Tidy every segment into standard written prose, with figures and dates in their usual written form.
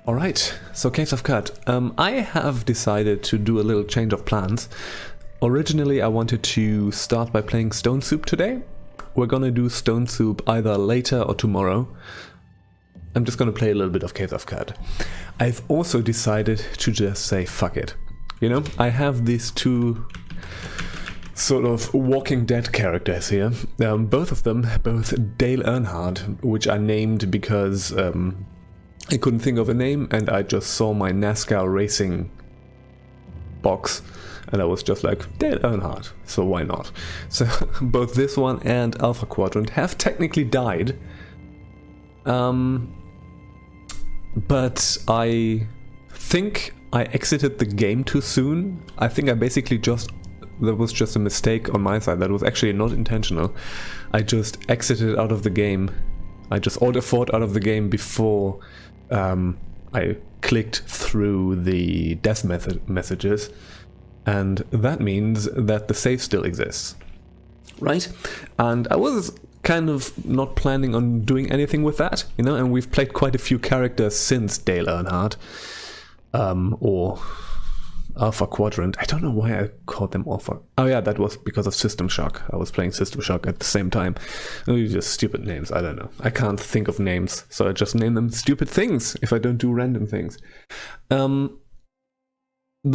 Alright, so Caves of Qud. I have decided to do a little change of plans. Originally I wanted to start by playing Stone Soup today. We're gonna do Stone Soup either later or tomorrow. I'm just gonna play a little bit of Caves of Qud. I've also decided to just say fuck it. You know, I have these two sort of Walking Dead characters here. Both of them, both Dale Earnhardt, which I named because I couldn't think of a name and I just saw my NASCAR racing box and I was just like, Dale Earnhardt, so why not? So both this one and Alpha Quadrant have technically died. But I think I exited the game too soon. I think I basically that was just a mistake on my side. That was actually not intentional. I just exited out of the game. I just alt-F4'd out of the game before I clicked through the death messages. And that means that the save still exists. Right? And I was kind of not planning on doing anything with that, you know, and we've played quite a few characters since Dale Earnhardt. Or Alpha Quadrant. I don't know why I called them Alpha. Oh yeah, that was because of System Shock. I was playing System Shock at the same time. Just stupid names, I don't know. I can't think of names, so I just name them stupid things if I don't do random things. The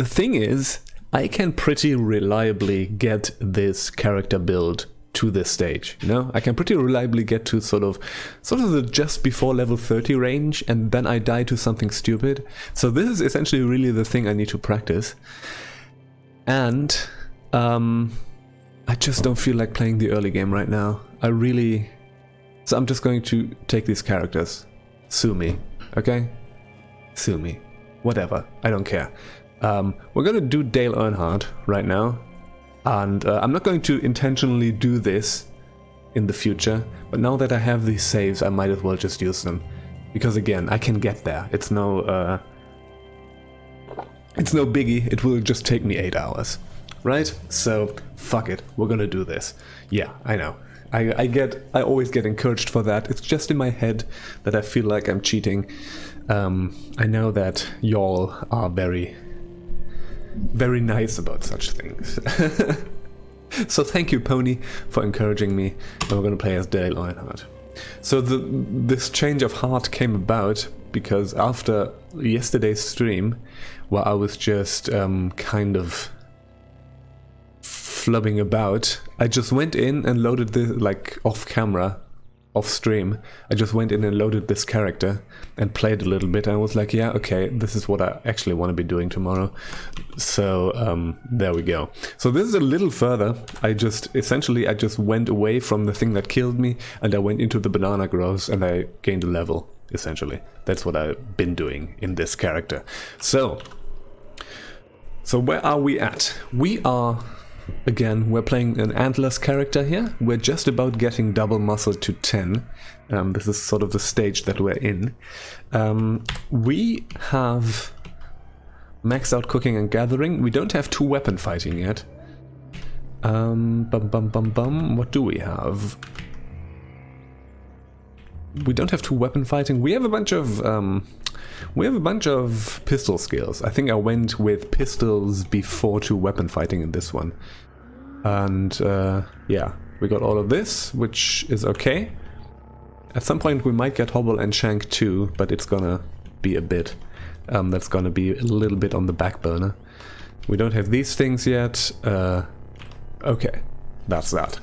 thing is, I can pretty reliably get this character build to this stage, you know? I can pretty reliably get to sort of the just before level 30 range, and then I die to something stupid. So this is essentially really the thing I need to practice. And I just don't feel like playing the early game right now. So I'm just going to take these characters. Sue me, okay? Sue me. Whatever, I don't care. We're gonna do Dale Earnhardt right now. And I'm not going to intentionally do this in the future, but now that I have these saves, I might as well just use them. Because again, I can get there. It's no biggie, it will just take me 8 hours. Right? So, fuck it, we're gonna do this. Yeah, I know. I always get encouraged for that. It's just in my head that I feel like I'm cheating. I know that y'all are very nice about such things. So thank you, Pony, for encouraging me. And we're going to play as Dale Earnhardt. So this change of heart came about because after yesterday's stream, where I was just kind of flubbing about, I just went in and loaded this, like off camera, off stream, I just went in and loaded this character and played a little bit, and I was like, yeah, okay, this is what I actually want to be doing tomorrow. So there we go. So this is a little further. I just went away from the thing that killed me, and I went into the banana groves and I gained a level, essentially. That's what I've been doing in this character. So where are we at? Again, we're playing an Antlers character here. We're just about getting double muscle to 10. This is sort of the stage that we're in. We have maxed out cooking and gathering. We don't have 2 weapon fighting yet. What do we have? We don't have 2 weapon fighting. We have a bunch of pistol skills. I think I went with pistols before 2 weapon fighting in this one. And yeah, we got all of this, which is okay. At some point we might get Hobble and Shank too, but it's gonna be a bit. That's gonna be a little bit on the back burner. We don't have these things yet. Okay, that's that.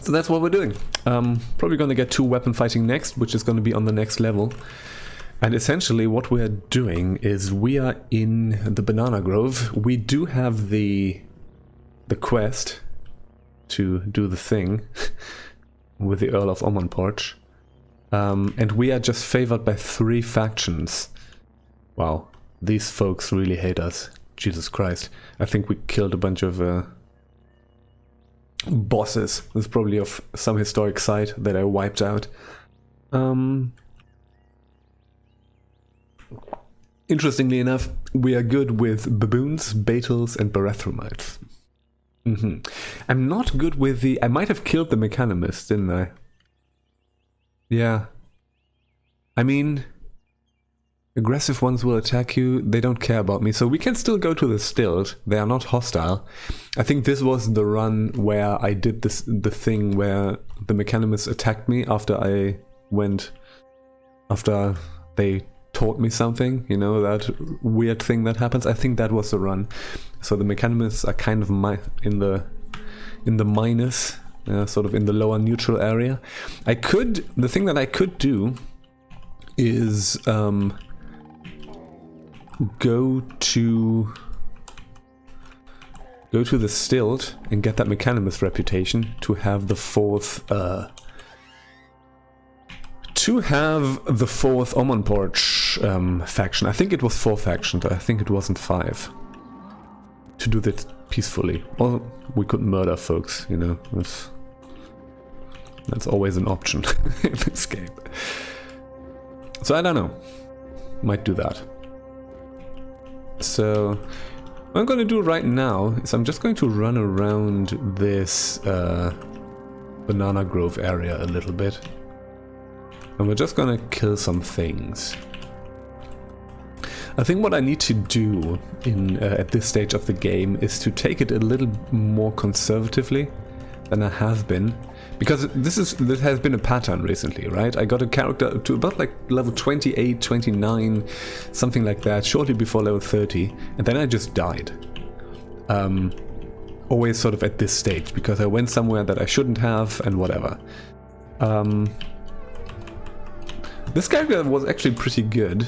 So that's what we're doing. Probably gonna get 2 weapon fighting next, which is gonna be on the next level. And essentially what we're doing is we are in the Banana Grove. We do have the quest to do the thing with the Earl of Omonporch. And we are just favored by 3 factions. Wow, these folks really hate us. Jesus Christ. I think we killed a bunch of bosses. This is probably of some historic site that I wiped out. Interestingly enough, we are good with baboons, beetles, and Barathromites. I'm not good with I might have killed the Mechanimist, didn't I? Yeah. I mean, aggressive ones will attack you. They don't care about me. So we can still go to the stilt. They are not hostile. I think this was the run where I did the thing where the Mechanimists attacked me after they taught me something, you know, that weird thing that happens. I think that was the run. So the Mechanimists are kind of in the minus, sort of in the lower neutral area. The thing that I could do is go to the stilt and get that Mechanimist reputation to have the fourth Omonporch faction. I think it was 4 factions. I think it wasn't 5. To do that peacefully. Or we could murder folks, you know. That's always an option in this game. So I don't know. Might do that. So what I'm going to do right now is I'm just going to run around this banana grove area a little bit. And we're just going to kill some things. I think what I need to do at this stage of the game is to take it a little more conservatively than I have been. Because this has been a pattern recently, right? I got a character to about like level 28, 29, something like that, shortly before level 30, and then I just died. Always sort of at this stage, because I went somewhere that I shouldn't have, and whatever. This character was actually pretty good,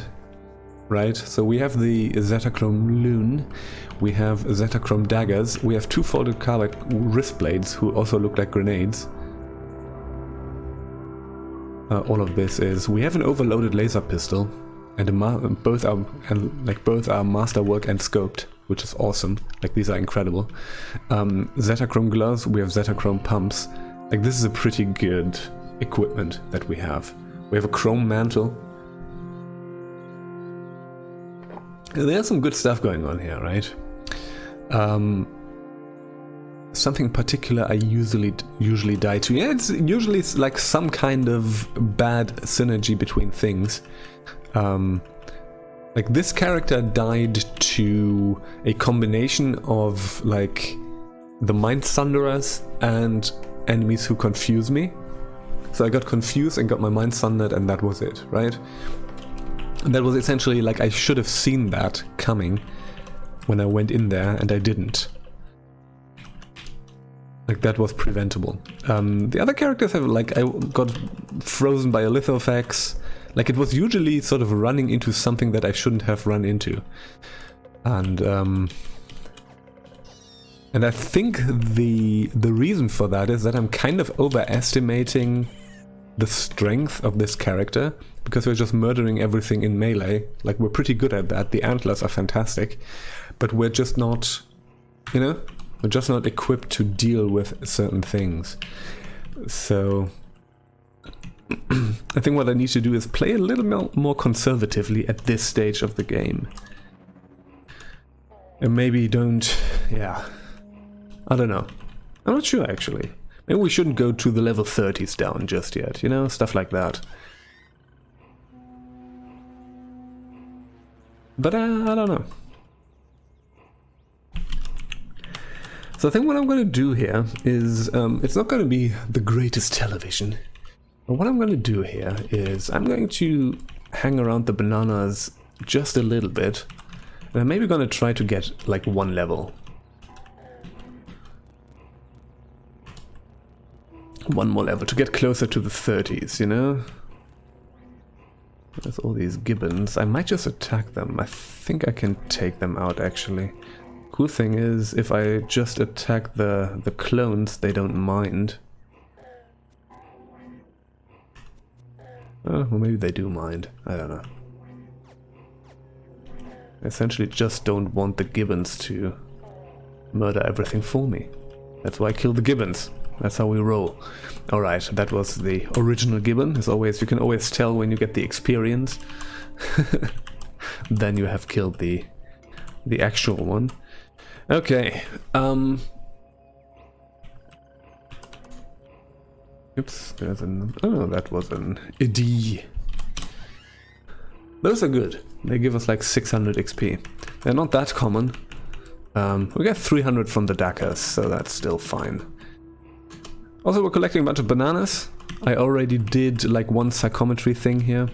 right? So we have the Zetachrome Loon, we have Zetachrome Daggers, we have 2 folded carbide wrist blades who also look like grenades. All of this is... We have an overloaded laser pistol, and both are masterwork and scoped, which is awesome. Like, these are incredible. Zetachrome gloves, we have Zetachrome pumps. Like, this is a pretty good equipment that we have. We have a chrome mantle. There's some good stuff going on here, right? Something particular I usually die to. Yeah, it's usually like some kind of bad synergy between things. Like this character died to a combination of like the Mind Sunderers and enemies who confuse me. So I got confused and got my mind sundered, and that was it, right? And that was essentially like I should have seen that coming when I went in there, and I didn't. Like that was preventable. The other characters have like I got frozen by a lithofax. Like it was usually sort of running into something that I shouldn't have run into, and I think the reason for that is that I'm kind of overestimating the strength of this character, because we're just murdering everything in melee. Like we're pretty good at that. The antlers are fantastic, but we're just not, you know, we're just not equipped to deal with certain things. So I think what I need to do is play a little more conservatively at this stage of the game. And maybe don't, yeah, I don't know. I'm not sure actually. Maybe we shouldn't go to the level 30s down just yet, you know, stuff like that. But I don't know. So I think what I'm going to do here is, it's not going to be the greatest television. But what I'm going to do here is I'm going to hang around the bananas just a little bit. And I'm maybe going to try to get like 1 level. 1 more level to get closer to the 30s, you know? There's all these gibbons. I might just attack them. I think I can take them out actually. Cool thing is, if I just attack the clones, they don't mind. Oh, well maybe they do mind. I don't know. I essentially just don't want the gibbons to murder everything for me. That's why I kill the gibbons. That's how we roll. Alright, that was the original gibbon. As always, you can always tell when you get the experience. Then you have killed the actual one. Okay. Oops, there's an... Oh, that was an ID. Those are good. They give us like 600 XP. They're not that common. We get 300 from the daggers, so that's still fine. Also, we're collecting a bunch of bananas. I already did like one psychometry thing here.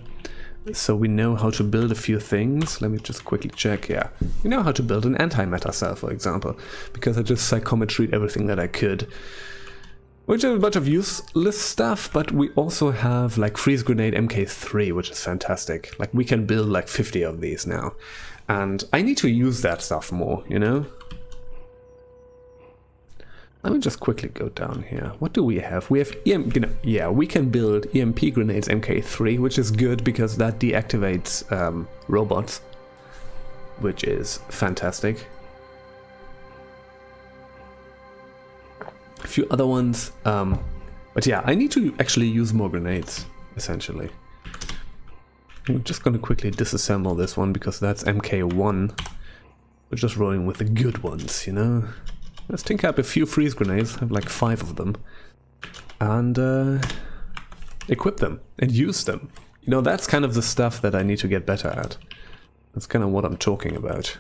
So we know how to build a few things. Let me just quickly check. Yeah, we know how to build an antimatter cell, for example, because I just psychometried everything that I could. Which is a bunch of useless stuff, but we also have like freeze grenade MK3, which is fantastic. Like we can build like 50 of these now. And I need to use that stuff more, you know? Let me just quickly go down here. What do we have? We have yeah, we can build EMP grenades MK3, which is good because that deactivates robots, which is fantastic. A few other ones, but yeah, I need to actually use more grenades, essentially. I'm just gonna quickly disassemble this one because that's MK1. We're just rolling with the good ones, you know? Let's tinker up a few freeze grenades, I have like 5 of them, and equip them and use them. You know, that's kind of the stuff that I need to get better at. That's kind of what I'm talking about.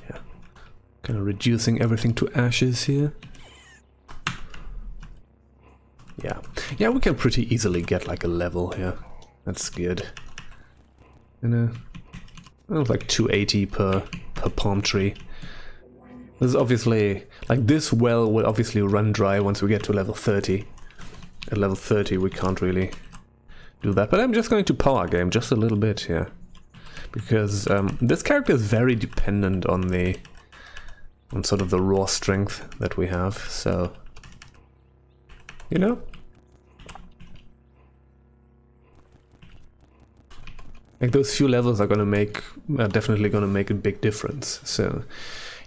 Yeah, kind of reducing everything to ashes here. Yeah, we can pretty easily get like a level here. That's good. You know, like 280 per palm tree. This is obviously, like this well will obviously run dry once we get to level 30. At level 30 we can't really do that, but I'm just going to power game just a little bit here. Because this character is very dependent on sort of the raw strength that we have, so... You know? Like those few levels are definitely gonna make a big difference. So,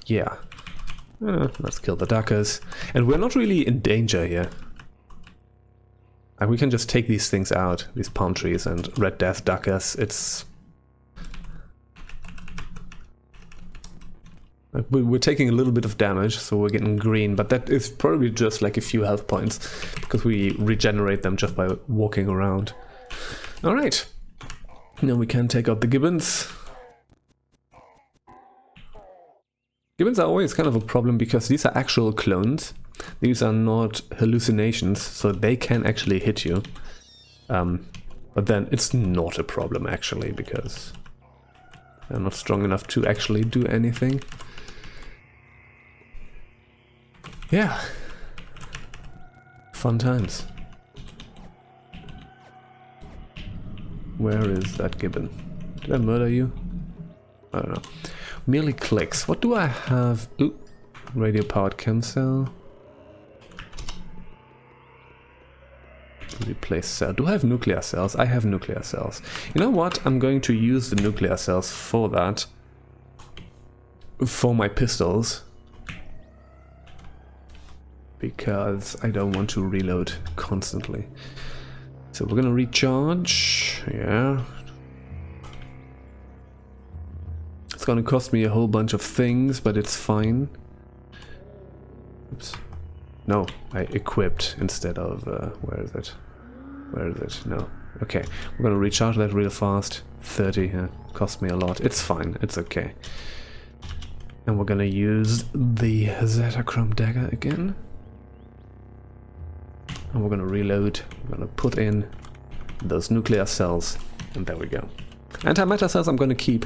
yeah. Let's kill the duckers. And we're not really in danger here. Like we can just take these things out, these palm trees and Red Death duckers. It's... We're taking a little bit of damage, so we're getting green, but that is probably just like a few health points, because we regenerate them just by walking around. Alright. Now we can take out the gibbons. Gibbons are always kind of a problem because these are actual clones. These are not hallucinations, so they can actually hit you. But then it's not a problem actually, because they're not strong enough to actually do anything. Yeah. Fun times. Where is that gibbon? Did I murder you? I don't know. Merely clicks. What do I have? Ooh. Radio powered chem cell. Replace cell. Do I have nuclear cells? I have nuclear cells. You know what? I'm going to use the nuclear cells for that. For my pistols. Because I don't want to reload constantly. So we're gonna recharge. Yeah. It's gonna cost me a whole bunch of things, but it's fine. Oops. No, I equipped instead of... where is it? Where is it? No. Okay, we're gonna recharge that real fast. 30, yeah. Cost me a lot. It's fine, it's okay. And we're gonna use the Zetachrome dagger again. And we're gonna reload. We're gonna put in those nuclear cells. And there we go. Antimatter cells I'm gonna keep.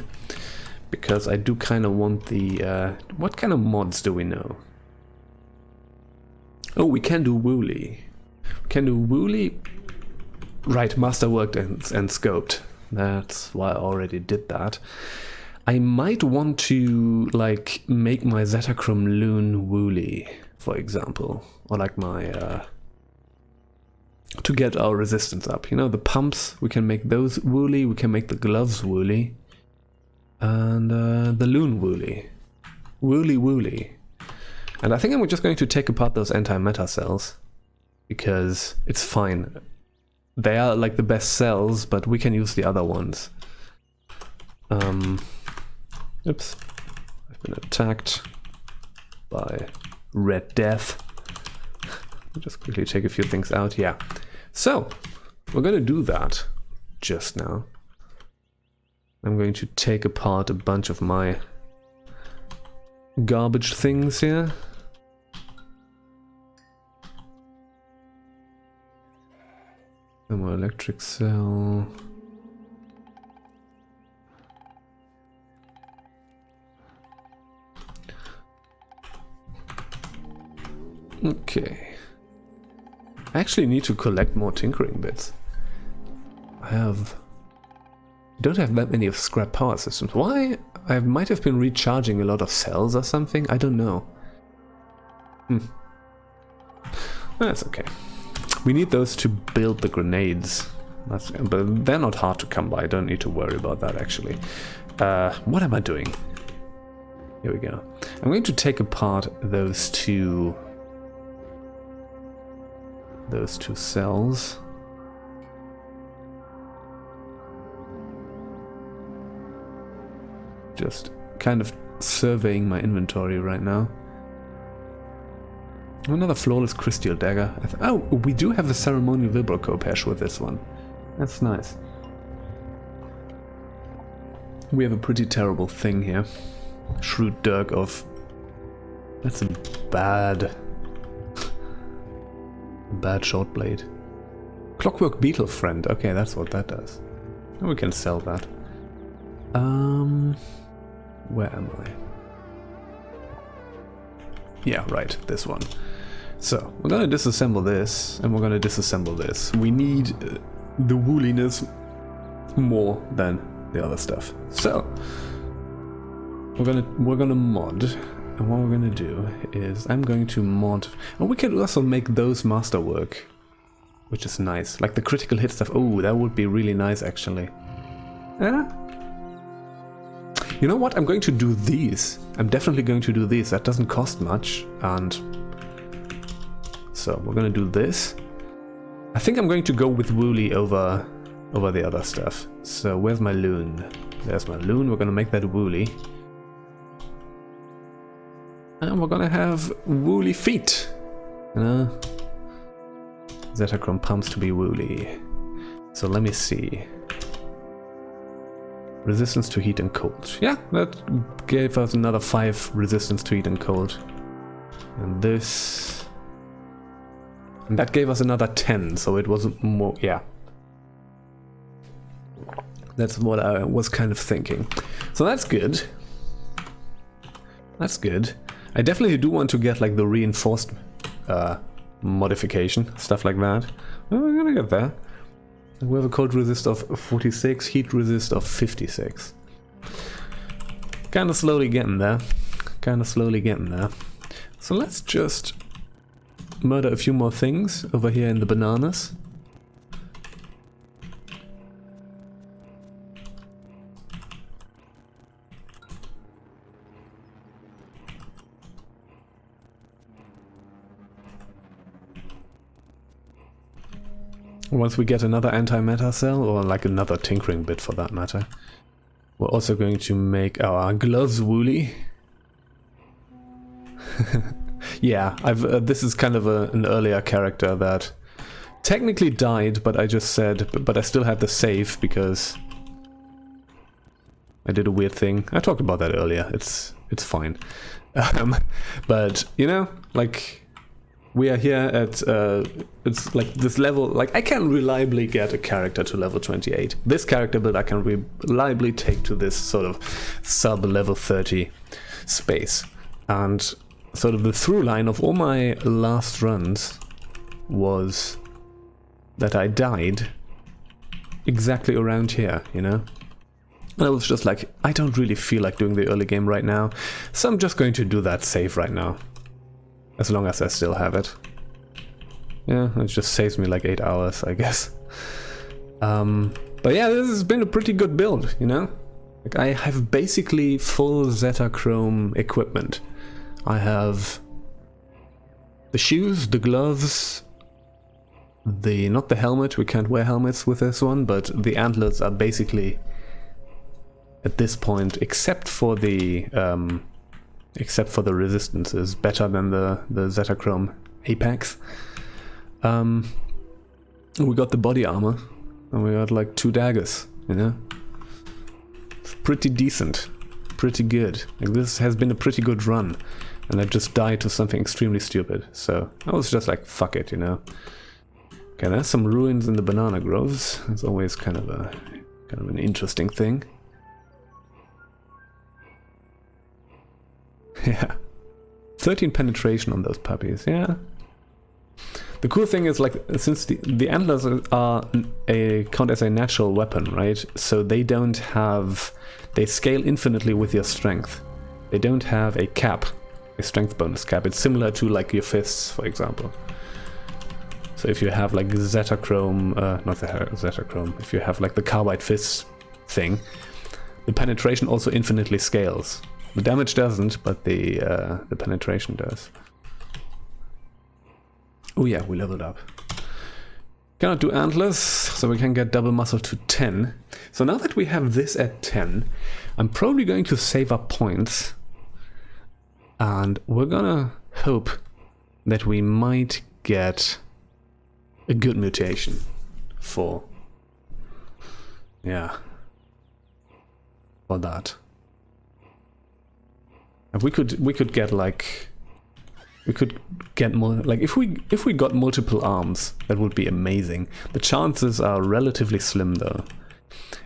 Because I do kind of want the... what kind of mods do we know? Oh, we can do Wooly. We can do Wooly. Right, masterworked and scoped. That's why I already did that. I might want to, like, make my Zetachrome Loon Wooly, for example. Or like my, to get our resistance up. You know, the pumps, we can make those Wooly. We can make the gloves Wooly. And the Loon Wooly. Wooly Wooly. And I think I'm just going to take apart those antimatter cells, because it's fine. They are like the best cells, but we can use the other ones. Oops. I've been attacked by Red Death. I'll just quickly take a few things out. Yeah. So, we're going to do that just now. I'm going to take apart a bunch of my garbage things here. And more electric cell. Okay. I actually need to collect more tinkering bits. I don't have that many of scrap power systems. Why? I might have been recharging a lot of cells or something. I don't know. That's okay. We need those to build the grenades. But they're not hard to come by. I don't need to worry about that, actually. What am I doing? Here we go. I'm going to take apart those two cells. Just kind of surveying my inventory right now. Another flawless crystal dagger. Oh, we do have a ceremonial vibro patch with this one. That's nice. We have a pretty terrible thing here. Shrewd Dirk of... That's a bad short blade. Clockwork Beetle Friend. Okay, that's what that does. We can sell that. Where am I? Yeah, right, this one. So, we're gonna disassemble this, and we're gonna disassemble this. We need the wooliness more than the other stuff. So, we're gonna mod, and what we're gonna do is I'm going to mod, and we can also make those masterwork, which is nice. Like the critical hit stuff. Oh, that would be really nice, actually. Yeah. You know what? I'm going to do these. I'm definitely going to do these. That doesn't cost much, and so we're gonna do this. I think I'm going to go with Wooly over the other stuff. So where's my loon? There's my loon. We're gonna make that Wooly, and we're gonna have Wooly feet. Zetachrome pumps to be Wooly. So let me see. Resistance to heat and cold. Yeah, that gave us another 5 resistance to heat and cold. And this... And that gave us another 10, so it was more... Yeah. That's what I was kind of thinking. So that's good. That's good. I definitely do want to get like the reinforced modification, stuff like that. Well, we're gonna get there. We have a cold resist of 46, heat resist of 56. Kinda slowly getting there. So let's just murder a few more things over here in the bananas. Once we get another antimatter cell, or like another tinkering bit for that matter, we're also going to make our gloves Wooly. Yeah, this is kind of an earlier character that technically died, but I just said, but I still had the save because I did a weird thing. I talked about that earlier. It's fine. But you know, like. We are here at, it's like this level, like I can reliably get a character to level 28. This character build I can reliably take to this sort of sub-level 30 space. And sort of the through line of all my last runs was that I died exactly around here, you know? And I was just like, I don't really feel like doing the early game right now, so I'm just going to do that save right now. As long as I still have it. Yeah, it just saves me like 8 hours, I guess. But yeah, this has been a pretty good build, you know? Like I have basically full Zetachrome equipment. I have the shoes, the gloves, not the helmet, we can't wear helmets with this one, but the antlers are basically, at this point, except for the except for the resistances, better than the Zetachrome Apex. We got the body armor, and we got like 2 daggers, you know? It's pretty decent, pretty good. Like, this has been a pretty good run, and I just died to something extremely stupid, so I was just like, fuck it, you know? Okay, there's some ruins in the banana groves. It's always kind of an interesting thing. Yeah. 13 penetration on those puppies, yeah. The cool thing is, like, since the antlers are count as a natural weapon, right? So they don't have... They scale infinitely with your strength. They don't have a cap, a strength bonus cap. It's similar to, like, your fists, for example. So if you have, like, Zetachrome... not Zetachrome. If you have, like, the carbide fist thing, the penetration also infinitely scales. The damage doesn't, but the penetration does. Oh yeah, we leveled up. Cannot do antlers, so we can get double muscle to 10. So now that we have this at 10, I'm probably going to save up points. And we're gonna hope that we might get a good mutation for... yeah. For that. If we could get like... We could get more, like, if we got multiple arms, that would be amazing. The chances are relatively slim though.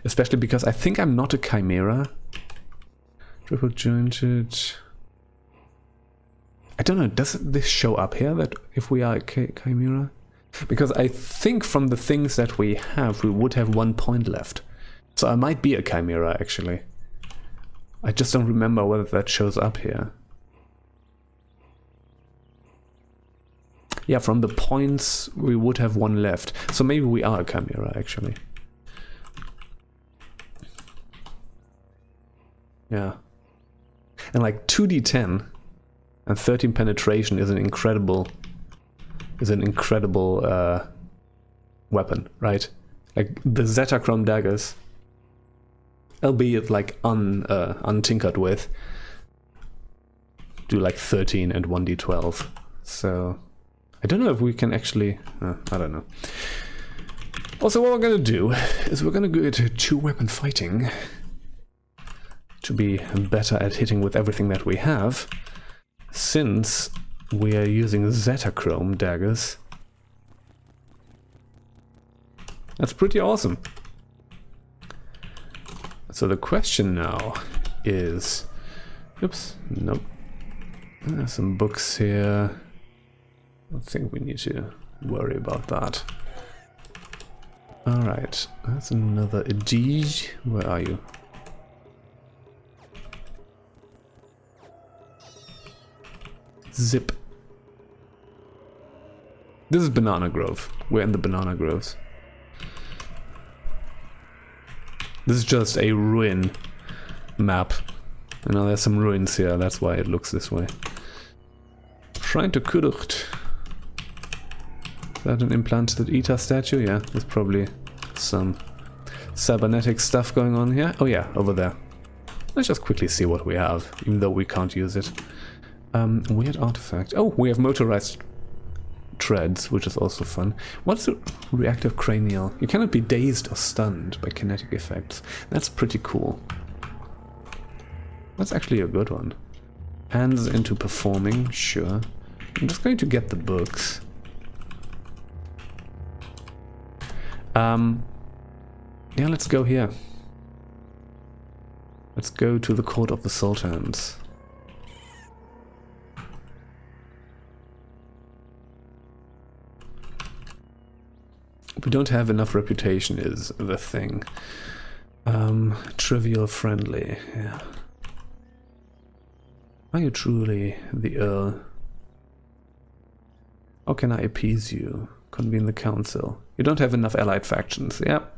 Especially because I think I'm not a chimera. Triple jointed. I don't know, does this show up here that if we are a chimera? Because I think from the things that we have, we would have 1 point left. So I might be a chimera actually. I just don't remember whether that shows up here. Yeah, from the points we would have 1 left. So maybe we are a chimera actually. Yeah. And like 2d10 and 13 penetration is an incredible weapon, right? Like the Zetachrome daggers, albeit like untinkered with, do like 13 and 1d12. So I don't know if we can actually... I don't know. Also, what we're going to do is we're going to go to 2-weapon fighting to be better at hitting with everything that we have, since we are using Zetachrome daggers. That's pretty awesome. So the question now is... Oops, nope. There's some books here. I don't think we need to worry about that. Alright, that's another Adige. Where are you? Zip. This is Banana Grove. We're in the Banana Groves. This is just a ruin map. You know, there's some ruins here, that's why it looks this way. Shrine to Qud. Is that an implanted Eta statue? Yeah, there's probably some cybernetic stuff going on here. Oh yeah, over there. Let's just quickly see what we have, even though we can't use it. Weird artifact. Oh, we have motorized treads, which is also fun. What's the reactive cranial? You cannot be dazed or stunned by kinetic effects. That's pretty cool. That's actually a good one. Hands into performing, sure. I'm just going to get the books. Yeah, let's go here. Let's go to the Court of the Sultans. We don't have enough reputation is the thing. Trivial friendly, yeah. Are you truly the Earl? How can I appease you? Convene the council. You don't have enough allied factions, yep.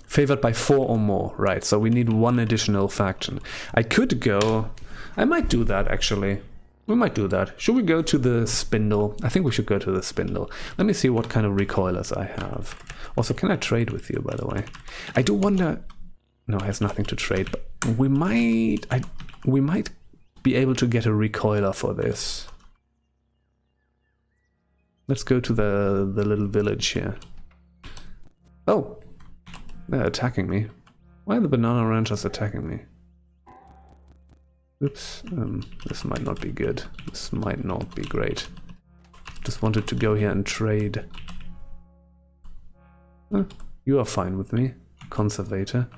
Favored by 4 or more, right, so we need 1 additional faction. I could go... I might do that, actually. We might do that. Should we go to the Spindle? I think we should go to the Spindle. Let me see what kind of recoilers I have. Also, can I trade with you, by the way? I do wonder... No, it has nothing to trade, but we might... We might be able to get a recoiler for this. Let's go to the little village here. Oh! They're attacking me. Why are the banana ranchers attacking me? Oops, this might not be good. This might not be great. Just wanted to go here and trade. You are fine with me, conservator.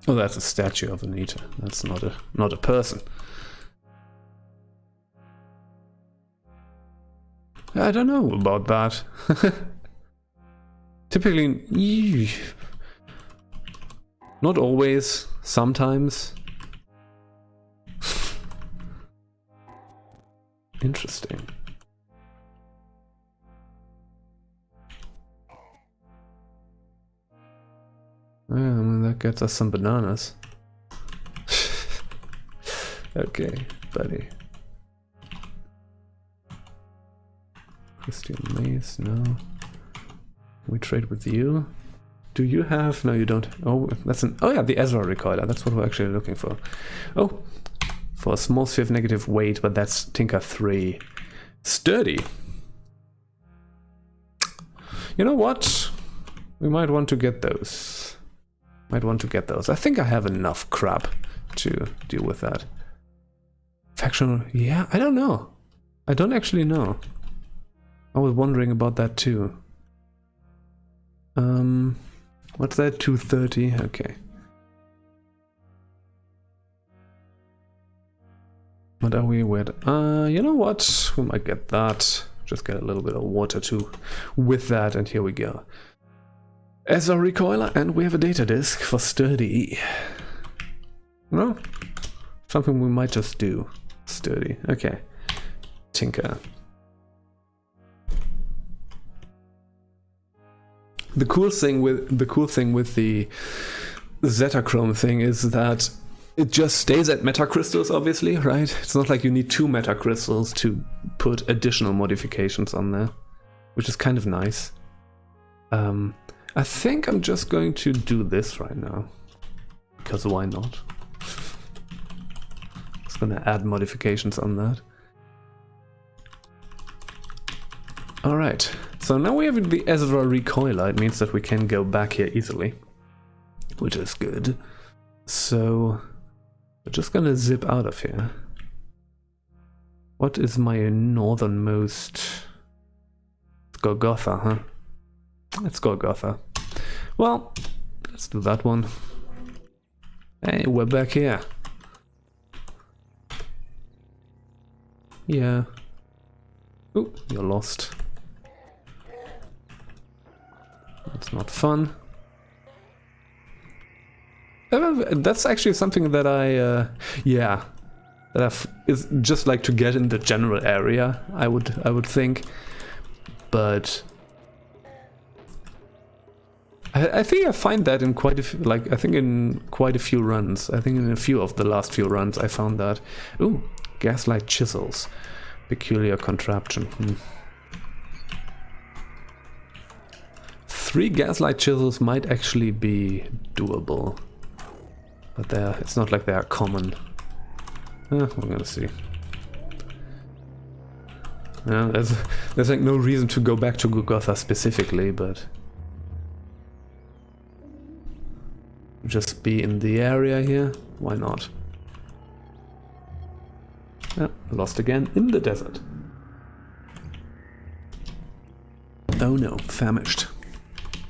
Oh, that's a statue of Anita. That's not a person. I don't know about that. Typically, not always, sometimes. Interesting. Yeah, I mean, that gets us some bananas. Okay, buddy. Christian Mace, no. We trade with you. Do you have... No, you don't. Oh, that's an... Oh yeah, the Ezra recoiler. That's what we're actually looking for. Oh, for a small sphere of negative weight, but that's Tinker 3. Sturdy. You know what? We might want to get those. Might want to get those. I think I have enough crap to deal with that. Factional... Yeah, I don't know. I don't actually know. I was wondering about that too. What's that? 230? Okay. What are we with? You know what? We might get that. Just get a little bit of water too with that, and here we go. As a recoiler, and we have a data disk for sturdy. No? Something we might just do. Sturdy. Okay. Tinker. The cool thing with the Zetachrome thing is that it just stays at metacrystals, obviously, right? It's not like you need 2 metacrystals to put additional modifications on there, which is kind of nice. I think I'm just going to do this right now, because why not? Just gonna add modifications on that. Alright, so now we have the Ezra recoiler. It means that we can go back here easily, which is good. So we're just gonna zip out of here. What is my northernmost? It's Golgotha, huh? It's Golgotha. Well, let's do that one. Hey, we're back here. Yeah. Ooh, you're lost. That's not fun. That's actually something that is just like to get in the general area. I would think, but I think I find that in quite a few, like I think in quite a few runs. I think in a few of the last few runs I found that. Ooh, gaslight chisels, peculiar contraption. 3 gaslight chisels might actually be doable, but it's not like they are common. We're gonna see. Yeah, there's like no reason to go back to Golgotha specifically, but just be in the area here. Why not? Yeah, lost again in the desert. Oh no, famished.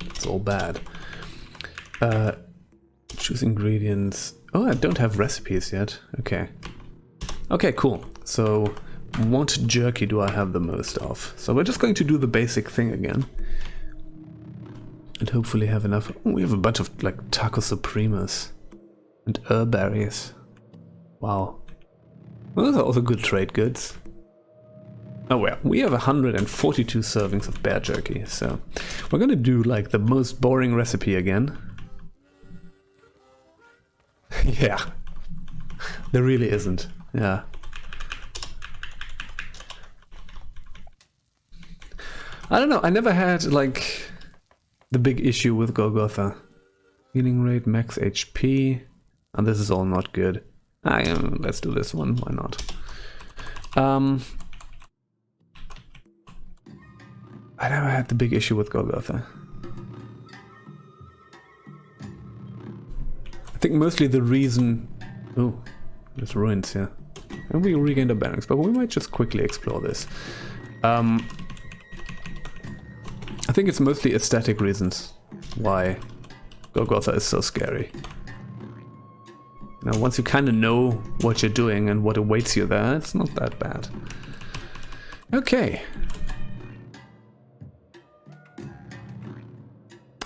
It's all bad. Choose ingredients. Oh, I don't have recipes yet. Okay. Okay, cool. So, what jerky do I have the most of? So we're just going to do the basic thing again. And hopefully have enough. Oh, we have a bunch of, like, taco supremas. And berries. Wow. Well, those are also good trade goods. Oh well, we have 142 servings of bear jerky, so we're gonna do like the most boring recipe again. Yeah, there really isn't. Yeah. I don't know, I never had like the big issue with Golgotha. Healing rate, max HP. And this is all not good. Let's do this one, why not? I never had the big issue with Golgotha. I think mostly the reason... Oh, there's ruins here. And we regained our bearings, but we might just quickly explore this. I think it's mostly aesthetic reasons why Golgotha is so scary. Now, once you kind of know what you're doing and what awaits you there, it's not that bad. Okay.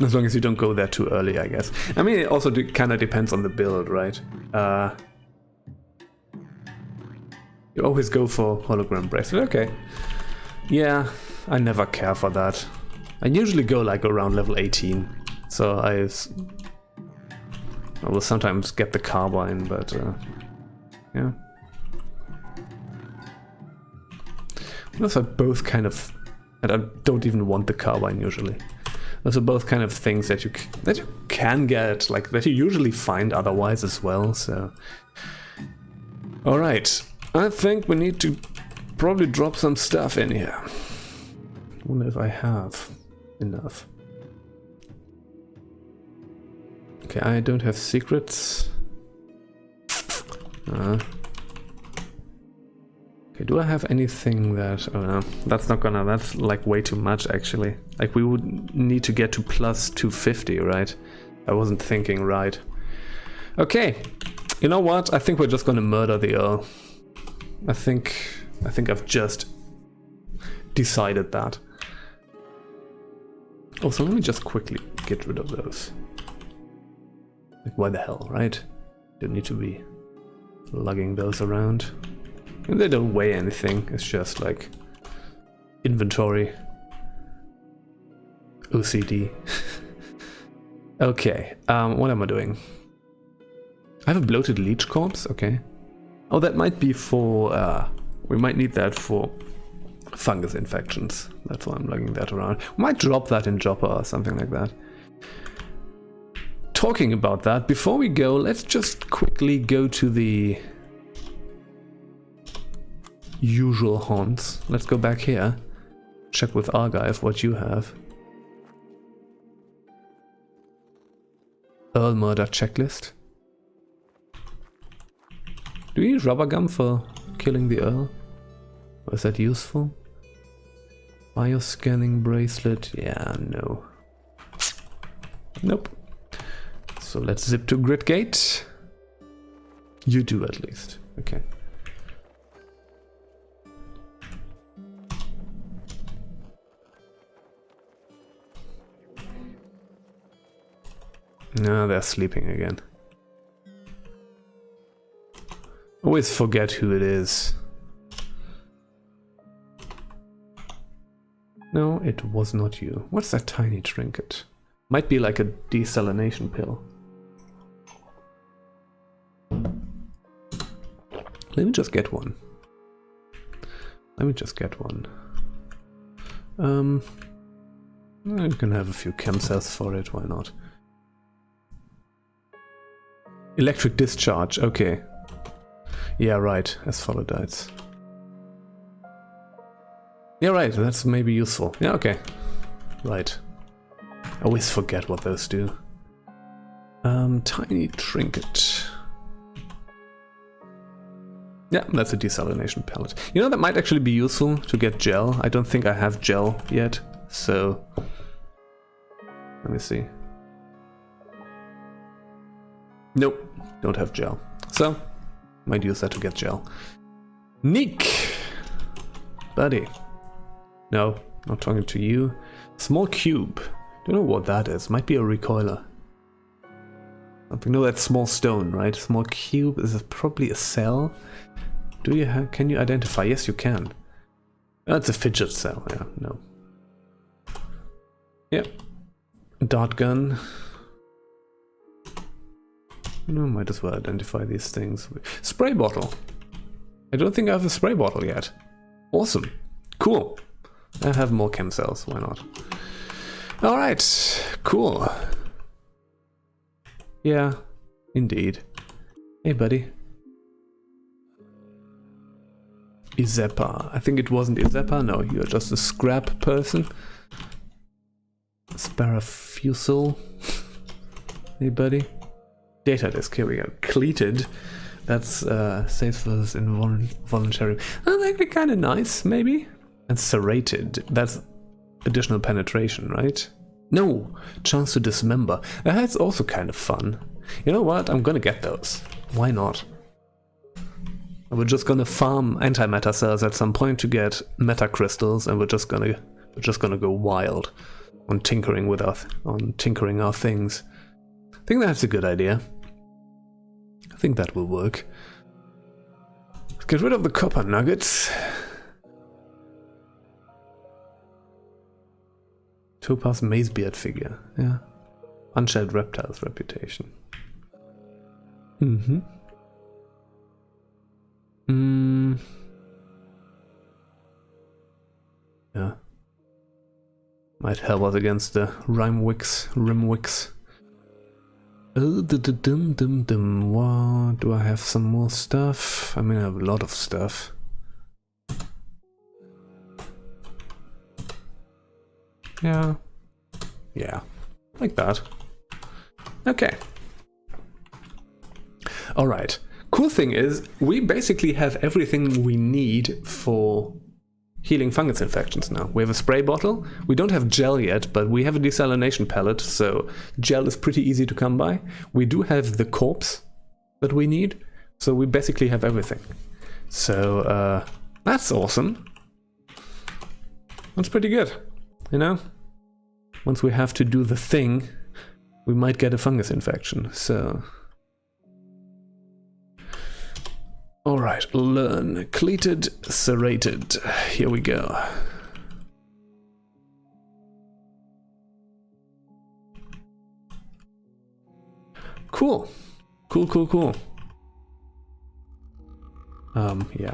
As long as you don't go there too early, I guess. I mean, it also kind of depends on the build, right? You always go for hologram bracelet. Okay. Yeah, I never care for that. I usually go like around level 18. So I will sometimes get the carbine, but yeah. Those are both kind of... And I don't even want the carbine usually. Those are both kind of things that you can get, like that you usually find otherwise as well, so... Alright, I think we need to probably drop some stuff in here. I wonder if I have enough. Okay, I don't have secrets. Okay, do I have anything that... Oh no, that's not gonna... That's like way too much actually. Like we would need to get to plus 250, right? I wasn't thinking right. Okay, you know what? I think we're just gonna murder the Earl. I think I've just decided that. Also, let me just quickly get rid of those. Like, why the hell, right? Don't need to be lugging those around. And they don't weigh anything, it's just like inventory. OCD. Okay, what am I doing? I have a bloated leech corpse, okay. Oh, that might be for, we might need that for fungus infections. That's why I'm lugging that around. We might drop that in Joppa or something like that. Talking about that, before we go, let's just quickly go to the usual haunts. Let's go back here. Check with Argive what you have. Earl murder checklist. Do we use rubber gum for killing the Earl? Or is that useful? Bioscanning bracelet? Yeah, no. Nope. So let's zip to Grid Gate. You do at least. Okay. No, they're sleeping again. Always forget who it is. No, it was not you. What's that tiny trinket? Might be like a desalination pill. Let me just get one. I'm gonna have a few chem cells for it, why not? Electric discharge, okay. Yeah, right, asphodites. Yeah, right, that's maybe useful. Yeah, okay. Right. I always forget what those do. Tiny trinket. Yeah, that's a desalination pellet. You know, that might actually be useful to get gel. I don't think I have gel yet, so... Let me see. Nope, don't have gel. So, might use that to get gel. Nick! Buddy. No, not talking to you. Small cube. Don't know what that is. Might be a recoiler. Something. No, that's small stone, right? Small cube is probably a cell. Do you have? Can you identify? Yes, you can. That's a fidget cell. Yeah, no. Yep. Dart gun. No, might as well identify these things. Spray bottle. I don't think I have a spray bottle yet. Awesome. Cool. I have more chem cells. Why not? Alright, cool. Yeah, indeed. Hey, buddy. Izepa. I think it wasn't Izepa. No, you're just a scrap person. Sparafusel. Hey, buddy. Data disk. Here we go. Cleated. That's safe versus involuntary. That's actually kind of nice, maybe. And serrated. That's additional penetration, right? No, chance to dismember. That's also kind of fun. You know what? I'm gonna get those. Why not? We're just gonna farm antimatter cells at some point to get meta crystals, and we're just gonna go wild on tinkering our things. I think that's a good idea. I think that will work. Let's get rid of the copper nuggets. Topaz Mazebeard figure, yeah. Unshelled reptiles reputation. Yeah. Might help us against the Rimwicks. What? Do I have some more stuff? I mean, I have a lot of stuff. Yeah. Yeah. Like that. Okay. Alright. Cool thing is, we basically have everything we need for healing fungus infections now. We have a spray bottle. We don't have gel yet, but we have a desalination pellet, so gel is pretty easy to come by. We do have the corpse that we need, so we basically have everything. So, that's awesome. That's pretty good, you know? Once we have to do the thing, we might get a fungus infection, so... Alright, learn. Cleated, serrated. Here we go. Cool. Cool. Yeah.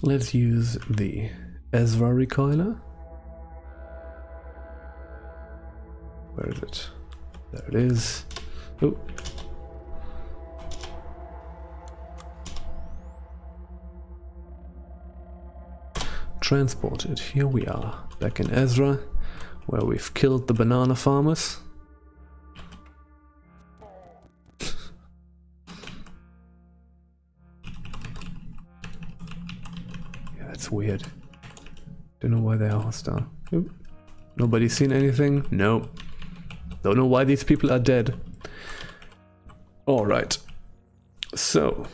Let's use the Ezra recoiler. Where is it? There it is. Oh. Transported. Here we are, back in Ezra, where we've killed the banana farmers. Yeah, that's weird. Don't know why they are hostile. Oop. Nobody's seen anything? No. Don't know why these people are dead. Alright. So...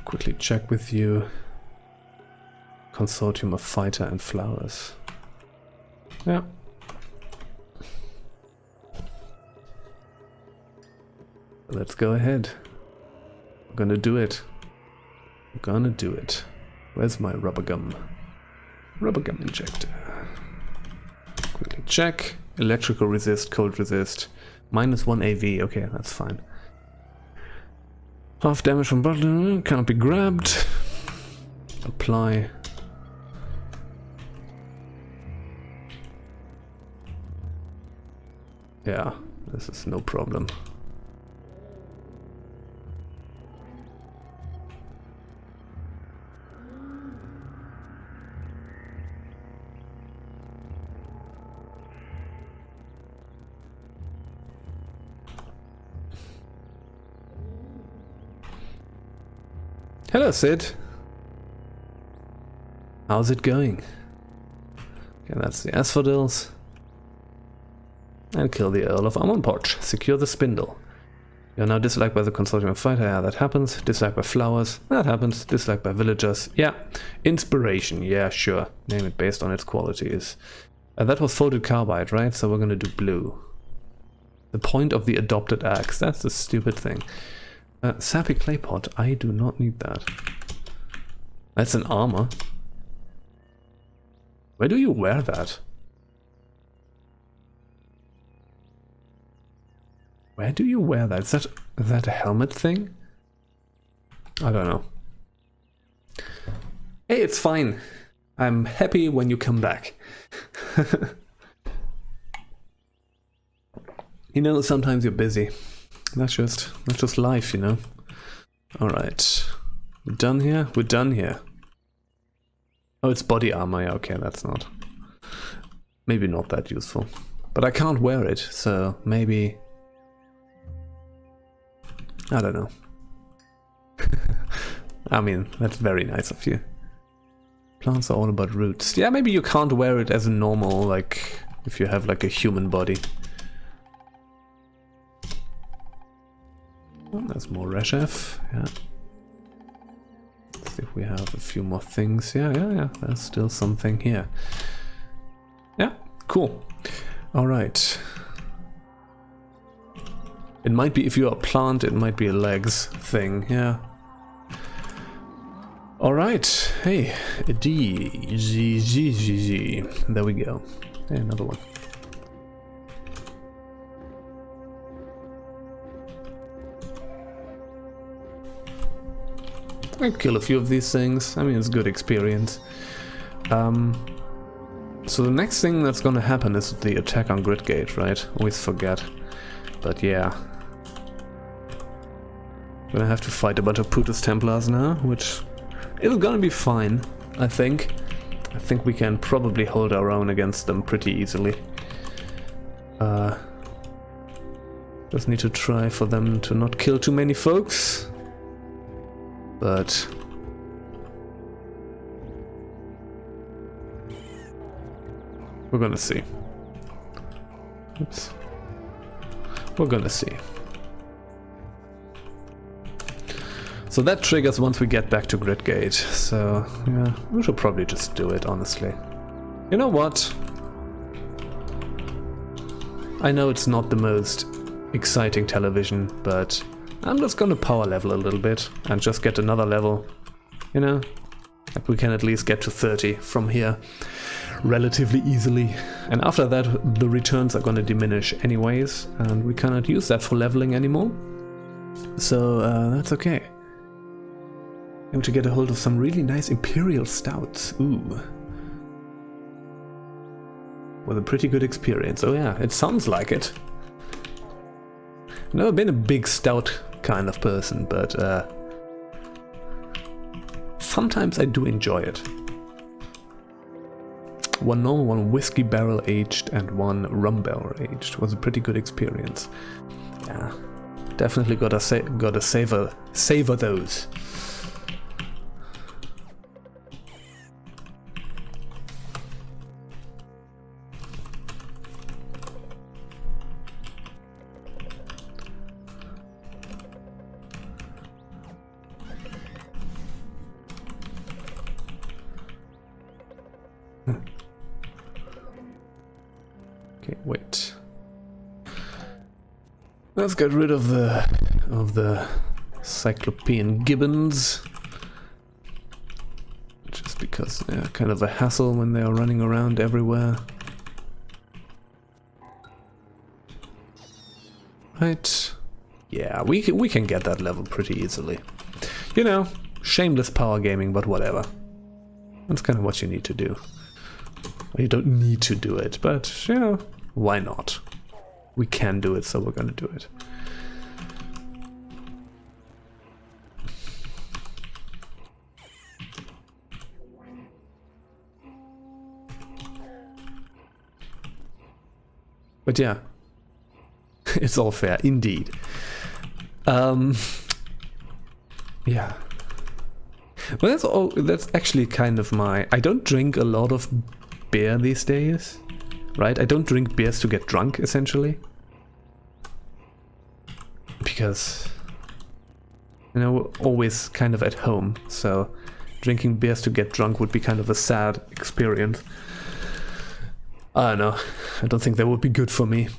quickly check with you. Consortium of fighter and flowers. Yeah. Let's go ahead. I'm gonna do it. Where's my rubber gum? Rubber gum injector. Quickly check. Electrical resist, cold resist. -1 AV. Okay, that's fine. Half damage from bottle, cannot be grabbed. Apply. Yeah, this is no problem. Hello, Sid. How's it going? Okay, that's the asphodels. And kill the Earl of Amonporch. Secure the spindle. You're now disliked by the consortium of fighter. Yeah, that happens. Disliked by flowers. That happens. Disliked by villagers. Yeah. Inspiration. Yeah, sure. Name it based on its qualities. That was folded carbide, right? So we're gonna do blue. The point of the adopted axe. That's the stupid thing. Sappy clay pot. I do not need that. That's an armor. Where do you wear that? Where do you wear that? Is that a helmet thing? I don't know. Hey, it's fine. I'm happy when you come back. You know, sometimes you're busy. That's just life, you know. All right. We're done here? We're done here. Oh, it's body armor. Yeah, okay, that's not... maybe not that useful. But I can't wear it, so maybe... I don't know. I mean, that's very nice of you. Plants are all about roots. Yeah, maybe you can't wear it as a normal, like, if you have like a human body. Oh, there's more Reshef, yeah. Let's see if we have a few more things. Yeah, there's still something here. Yeah, cool. Alright. It might be, if you're a plant, it might be a legs thing, yeah. Alright, hey, D-Z-Z-Z-Z. There we go. Hey, another one. I kill a few of these things. I mean, it's good experience. So the next thing that's gonna happen is the attack on Grid Gate, right? Always forget. But yeah. Gonna have to fight a bunch of Brutus Templars now, which is gonna be fine, I think. I think we can probably hold our own against them pretty easily. Just need to try for them to not kill too many folks. But we're gonna see. Oops. We're gonna see. So that triggers once we get back to Grid Gate. So yeah, we should probably just do it, honestly. You know what? I know it's not the most exciting television, but I'm just gonna power level a little bit and just get another level, you know? Like we can at least get to 30 from here relatively easily. And after that, the returns are gonna diminish anyways, and we cannot use that for leveling anymore. So that's okay. I'm to get a hold of some really nice Imperial Stouts. Ooh. With a pretty good experience. Oh yeah, it sounds like it. Never been a big stout kind of person, but sometimes I do enjoy it. One normal, one whiskey barrel aged, and one rum barrel aged. Was a pretty good experience. Yeah, definitely gotta savor those. Okay, wait. Let's get rid of the Cyclopean gibbons. Just because they're kind of a hassle when they are running around everywhere. Right. Yeah, we can get that level pretty easily. You know, shameless power gaming, but whatever. That's kind of what you need to do. Well, you don't need to do it, but, you know, why not? We can do it, so we're gonna do it. But yeah, it's all fair, indeed. Yeah. Well, that's actually kind of my... I don't drink a lot of beer these days, right? I don't drink beers to get drunk, essentially. Because, you know, we're always kind of at home, so drinking beers to get drunk would be kind of a sad experience. I don't know. I don't think that would be good for me.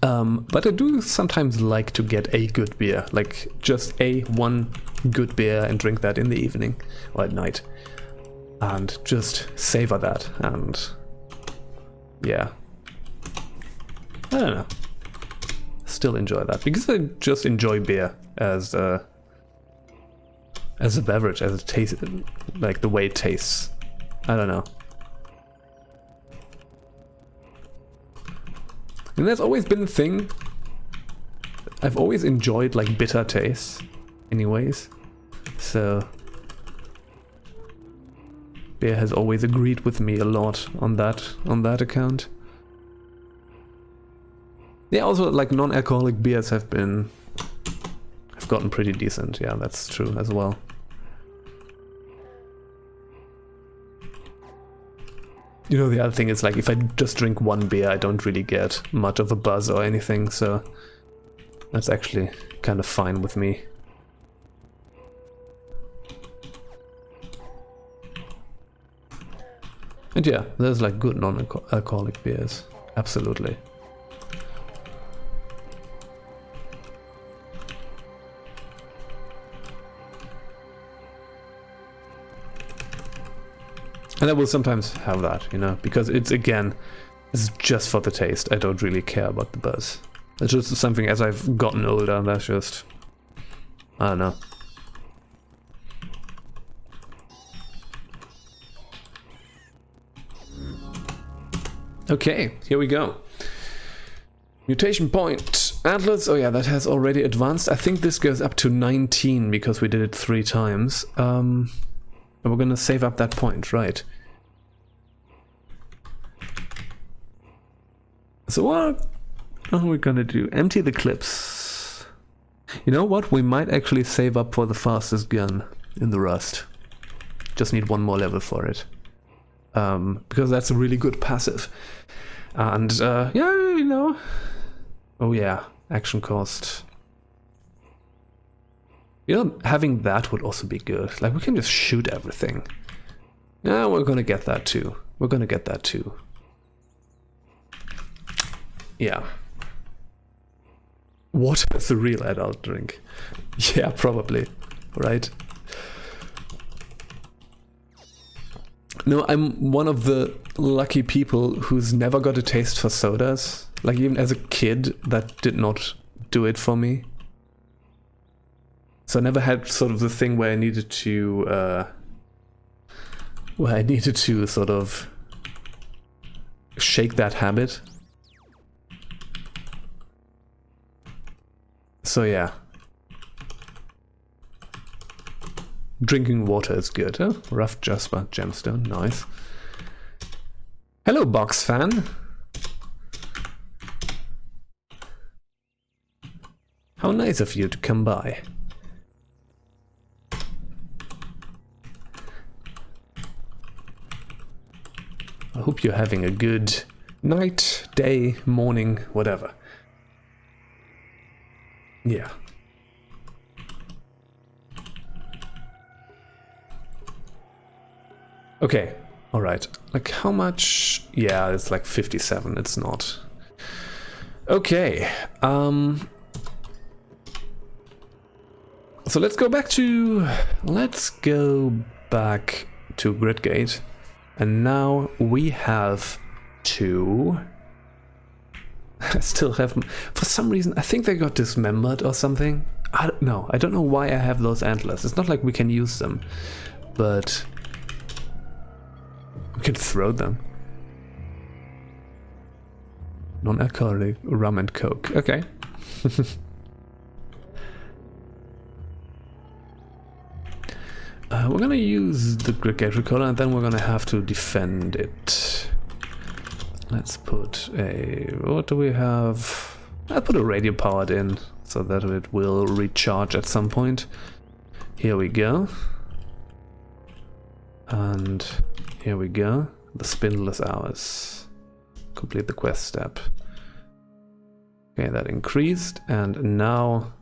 But I do sometimes like to get a good beer, like just one good beer and drink that in the evening or at night. And just savor that, and yeah. I don't know. still enjoy that because I just enjoy beer as a beverage, as a taste, like the way it tastes. I don't know. And that's always been the thing. I've always enjoyed like bitter tastes, anyways. So beer has always agreed with me a lot on that account. Yeah, also like non-alcoholic beers have gotten pretty decent. Yeah, that's true as well. You know, the other thing is like if I just drink one beer, I don't really get much of a buzz or anything, so that's actually kind of fine with me. And yeah, there's like good non-alcoholic beers, absolutely. And I will sometimes have that, you know, because it's just for the taste. I don't really care about the buzz. It's just something as I've gotten older, that's just, I don't know. Okay, here we go. Mutation point. Atlas, oh yeah, that has already advanced. I think this goes up to 19 because we did it 3 times. And we're gonna save up that point, right? So what are we gonna do? Empty the clips. You know what? We might actually save up for the fastest gun in the Rust. Just need 1 more level for it. Because that's a really good passive. And yeah, you know. Oh yeah, action cost. You know, having that would also be good. Like, we can just shoot everything. Yeah, we're gonna get that too. We're gonna get that too. Yeah. Water is a real adult drink. Yeah, probably. Right? No, I'm one of the lucky people who's never got a taste for sodas. Like, even as a kid, that did not do it for me. So I never had sort of the thing where I needed to sort of shake that habit. So yeah. Drinking water is good. Oh, rough Jasper gemstone, nice. Hello, box fan. How nice of you to come by. I hope you're having a good night, day, morning, whatever. Yeah. Okay, alright. Like, how much? Yeah, it's like 57, it's not. Okay, so let's go back to Gridgate. And now we have to... I still have... For some reason, I think they got dismembered or something. I don't know. I don't know why I have those antlers. It's not like we can use them. But... we could throw them. Non-alcoholic rum and coke. Okay. We're gonna use the Gridgate Recorder and then we're gonna have to defend it. Let's put a... what do we have? I'll put a radio powered in so that it will recharge at some point. Here we go. And here we go. The spindless hours. Complete the quest step. Okay, that increased and now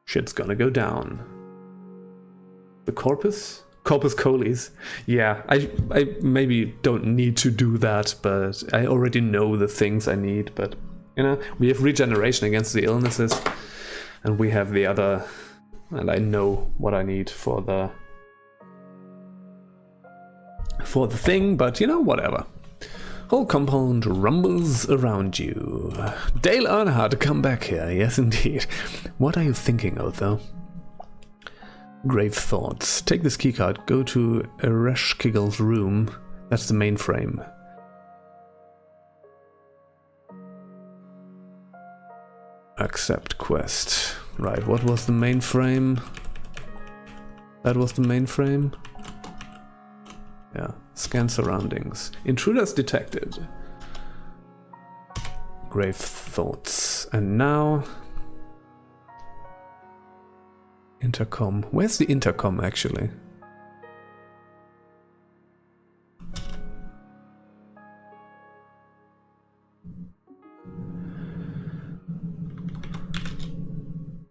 shit's gonna go down. The corpus? Corpus colis. Yeah, I maybe don't need to do that, but I already know the things I need. But, you know, we have regeneration against the illnesses, and we have the other, and I know what I need for the thing, but, you know, whatever. Whole compound rumbles around you. Dale Earnhardt, come back here. Yes, indeed. What are you thinking of, though? Grave thoughts. Take this keycard. Go to Ereshkigal's room. That's the mainframe. Accept quest. Right, what was the mainframe? That was the mainframe? Yeah. Scan surroundings. Intruders detected. Grave thoughts. And now... intercom. Where's the intercom, actually?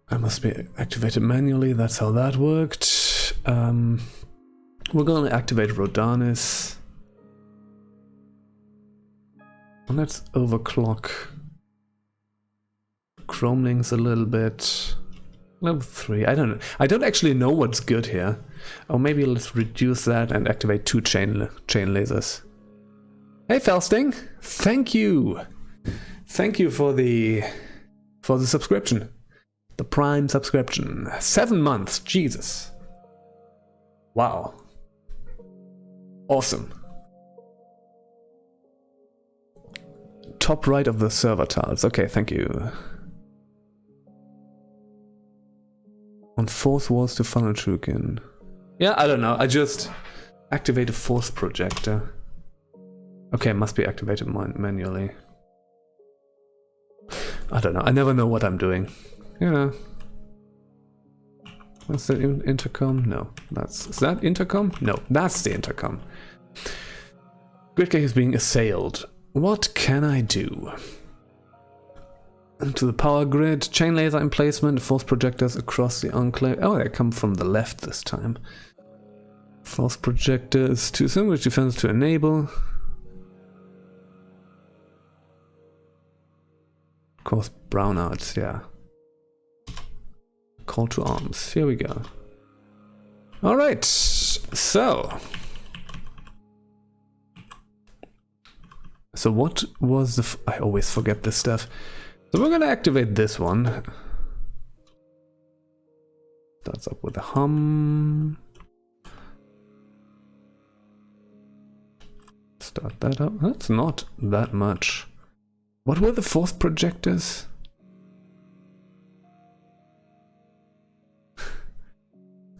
I must be activated manually. That's how that worked. We're going to activate Rhodanis. And let's overclock Chromelings a little bit. Level 3. I don't actually know what's good here. Or maybe let's reduce that and activate 2 chain lasers. Hey Felsting, thank you. Thank you for the subscription. The Prime subscription. 7 months. Jesus. Wow. Awesome. Top right of the server tiles. Okay, thank you. On fourth walls to funnel Trukin. Yeah, I don't know. I just activate a force projector. Okay, must be activated manually. I don't know. I never know what I'm doing. Yeah. That's the intercom? No. Is that intercom? No, that's the intercom. Gridcake is being assailed. What can I do? To the power grid, chain laser emplacement, force projectors across the enclave. Oh, they come from the left this time. Force projectors to sandwich defense to enable. Of course, brownouts, yeah. Call to arms. Here we go. Alright, so what was the... I always forget this stuff. So we're gonna activate this one. Starts up with a hum. Start that up. That's not that much. What were the force projectors?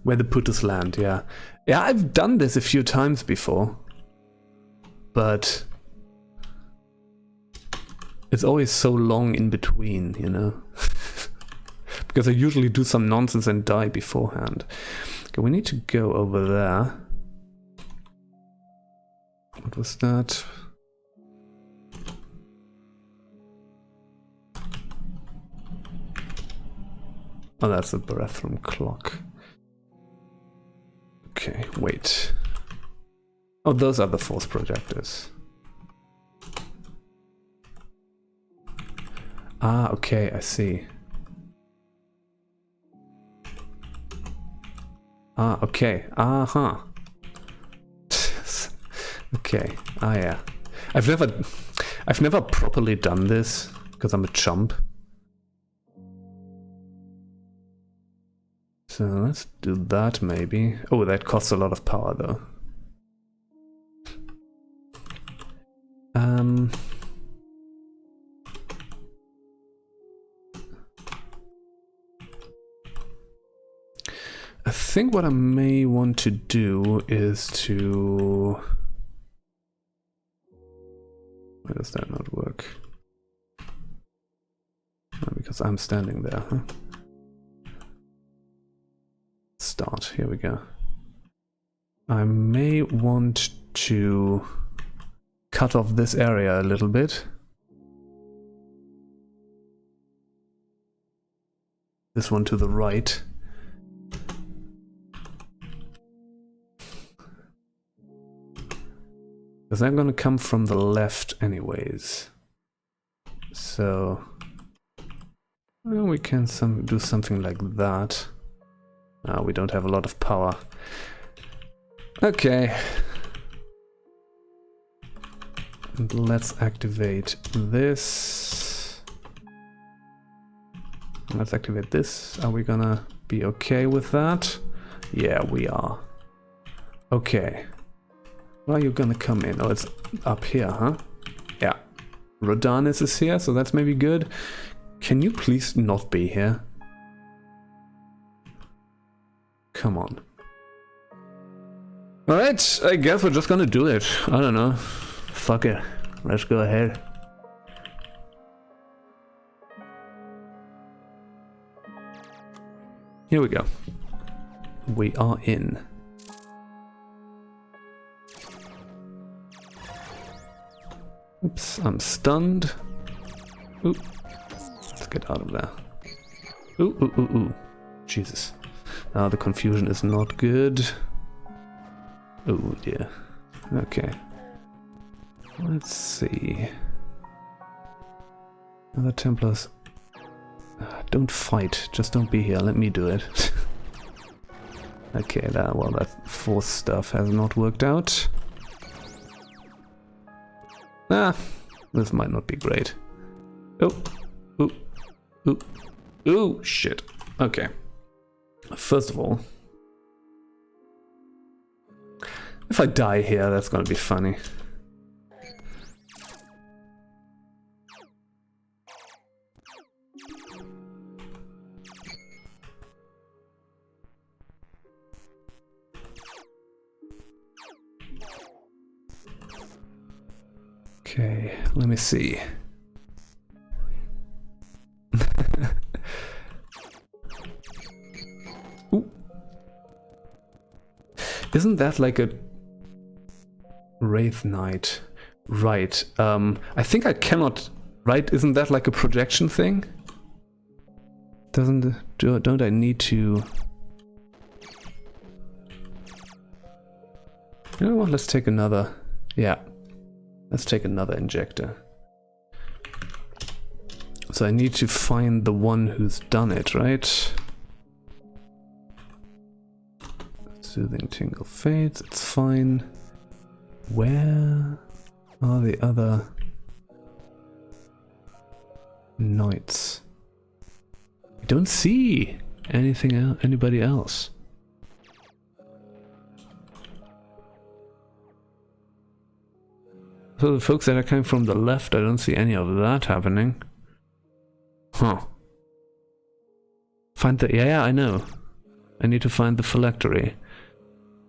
Where the putters land, yeah. Yeah, I've done this a few times before. But it's always so long in between, you know? Because I usually do some nonsense and die beforehand. Okay, we need to go over there. What was that? Oh, that's the bathroom clock. Okay, wait. Oh, those are the force projectors. Ah, okay, I see. Ah, okay. Uh-huh. Okay. Ah, yeah. I've never properly done this because I'm a chump. So let's do that maybe. Oh, that costs a lot of power though. I think what I may want to do is to... Why does that not work? Oh, because I'm standing there, huh? Start, here we go. I may want to cut off this area a little bit. This one to the right. Because I'm gonna come from the left anyways. So well, we can do something like that. We don't have a lot of power. Okay. And let's activate this. Let's activate this. Are we gonna be okay with that? Yeah, we are. Okay. Well, you're gonna come in. Oh, it's up here, huh? Yeah. Rodanis is here, so that's maybe good. Can you please not be here? Come on. Alright, I guess we're just gonna do it. I don't know. Fuck it. Let's go ahead. Here we go. We are in. Oops, I'm stunned. Ooh. Let's get out of there. Ooh, ooh, ooh, ooh. Jesus. Now the confusion is not good. Oh dear. Okay. Let's see. Other Templars. Don't fight. Just don't be here. Let me do it. Okay, that force stuff has not worked out. This might not be great. Oh, ooh, ooh, ooh, shit. Okay. First of all, if I die here, that's gonna be funny. Okay, let me see. Ooh. Isn't that like a Wraith Knight? Right. I think I cannot. Right? Isn't that like a projection thing? Don't I need to? You know what? Let's take another. Yeah. Let's take another injector. So I need to find the one who's done it, right? Soothing Tingle fades, it's fine. Where are the other knights? I don't see anybody else. So the folks that are coming from the left, I don't see any of that happening. Huh. Find the... Yeah, I know. I need to find the phylactery.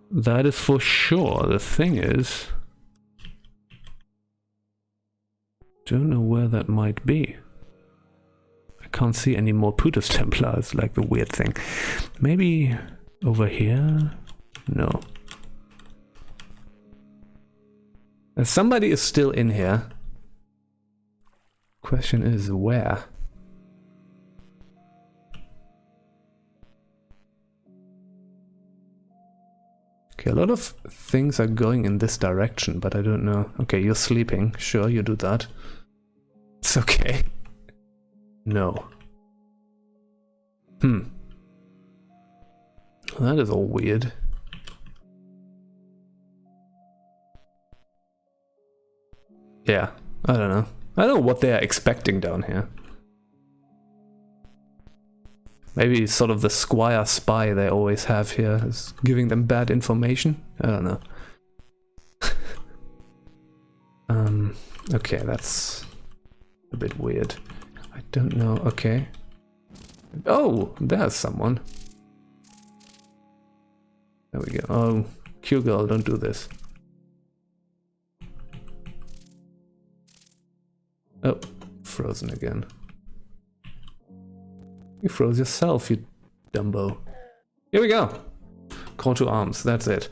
That is for sure. The thing is... don't know where that might be. I can't see any more Putus Templars, like the weird thing. Maybe over here? No. Somebody is still in here. Question is where? Okay, a lot of things are going in this direction, but I don't know. Okay, you're sleeping. Sure, you do that. It's okay. No. That is all weird. Yeah, I don't know. I don't know what they are expecting down here. Maybe sort of the squire spy they always have here is giving them bad information. I don't know. Okay, that's a bit weird. I don't know. Okay. Oh, there's someone. There we go. Oh, Q-girl, don't do this. Oh, frozen again. You froze yourself, you dumbo. Here we go. Call to arms, that's it.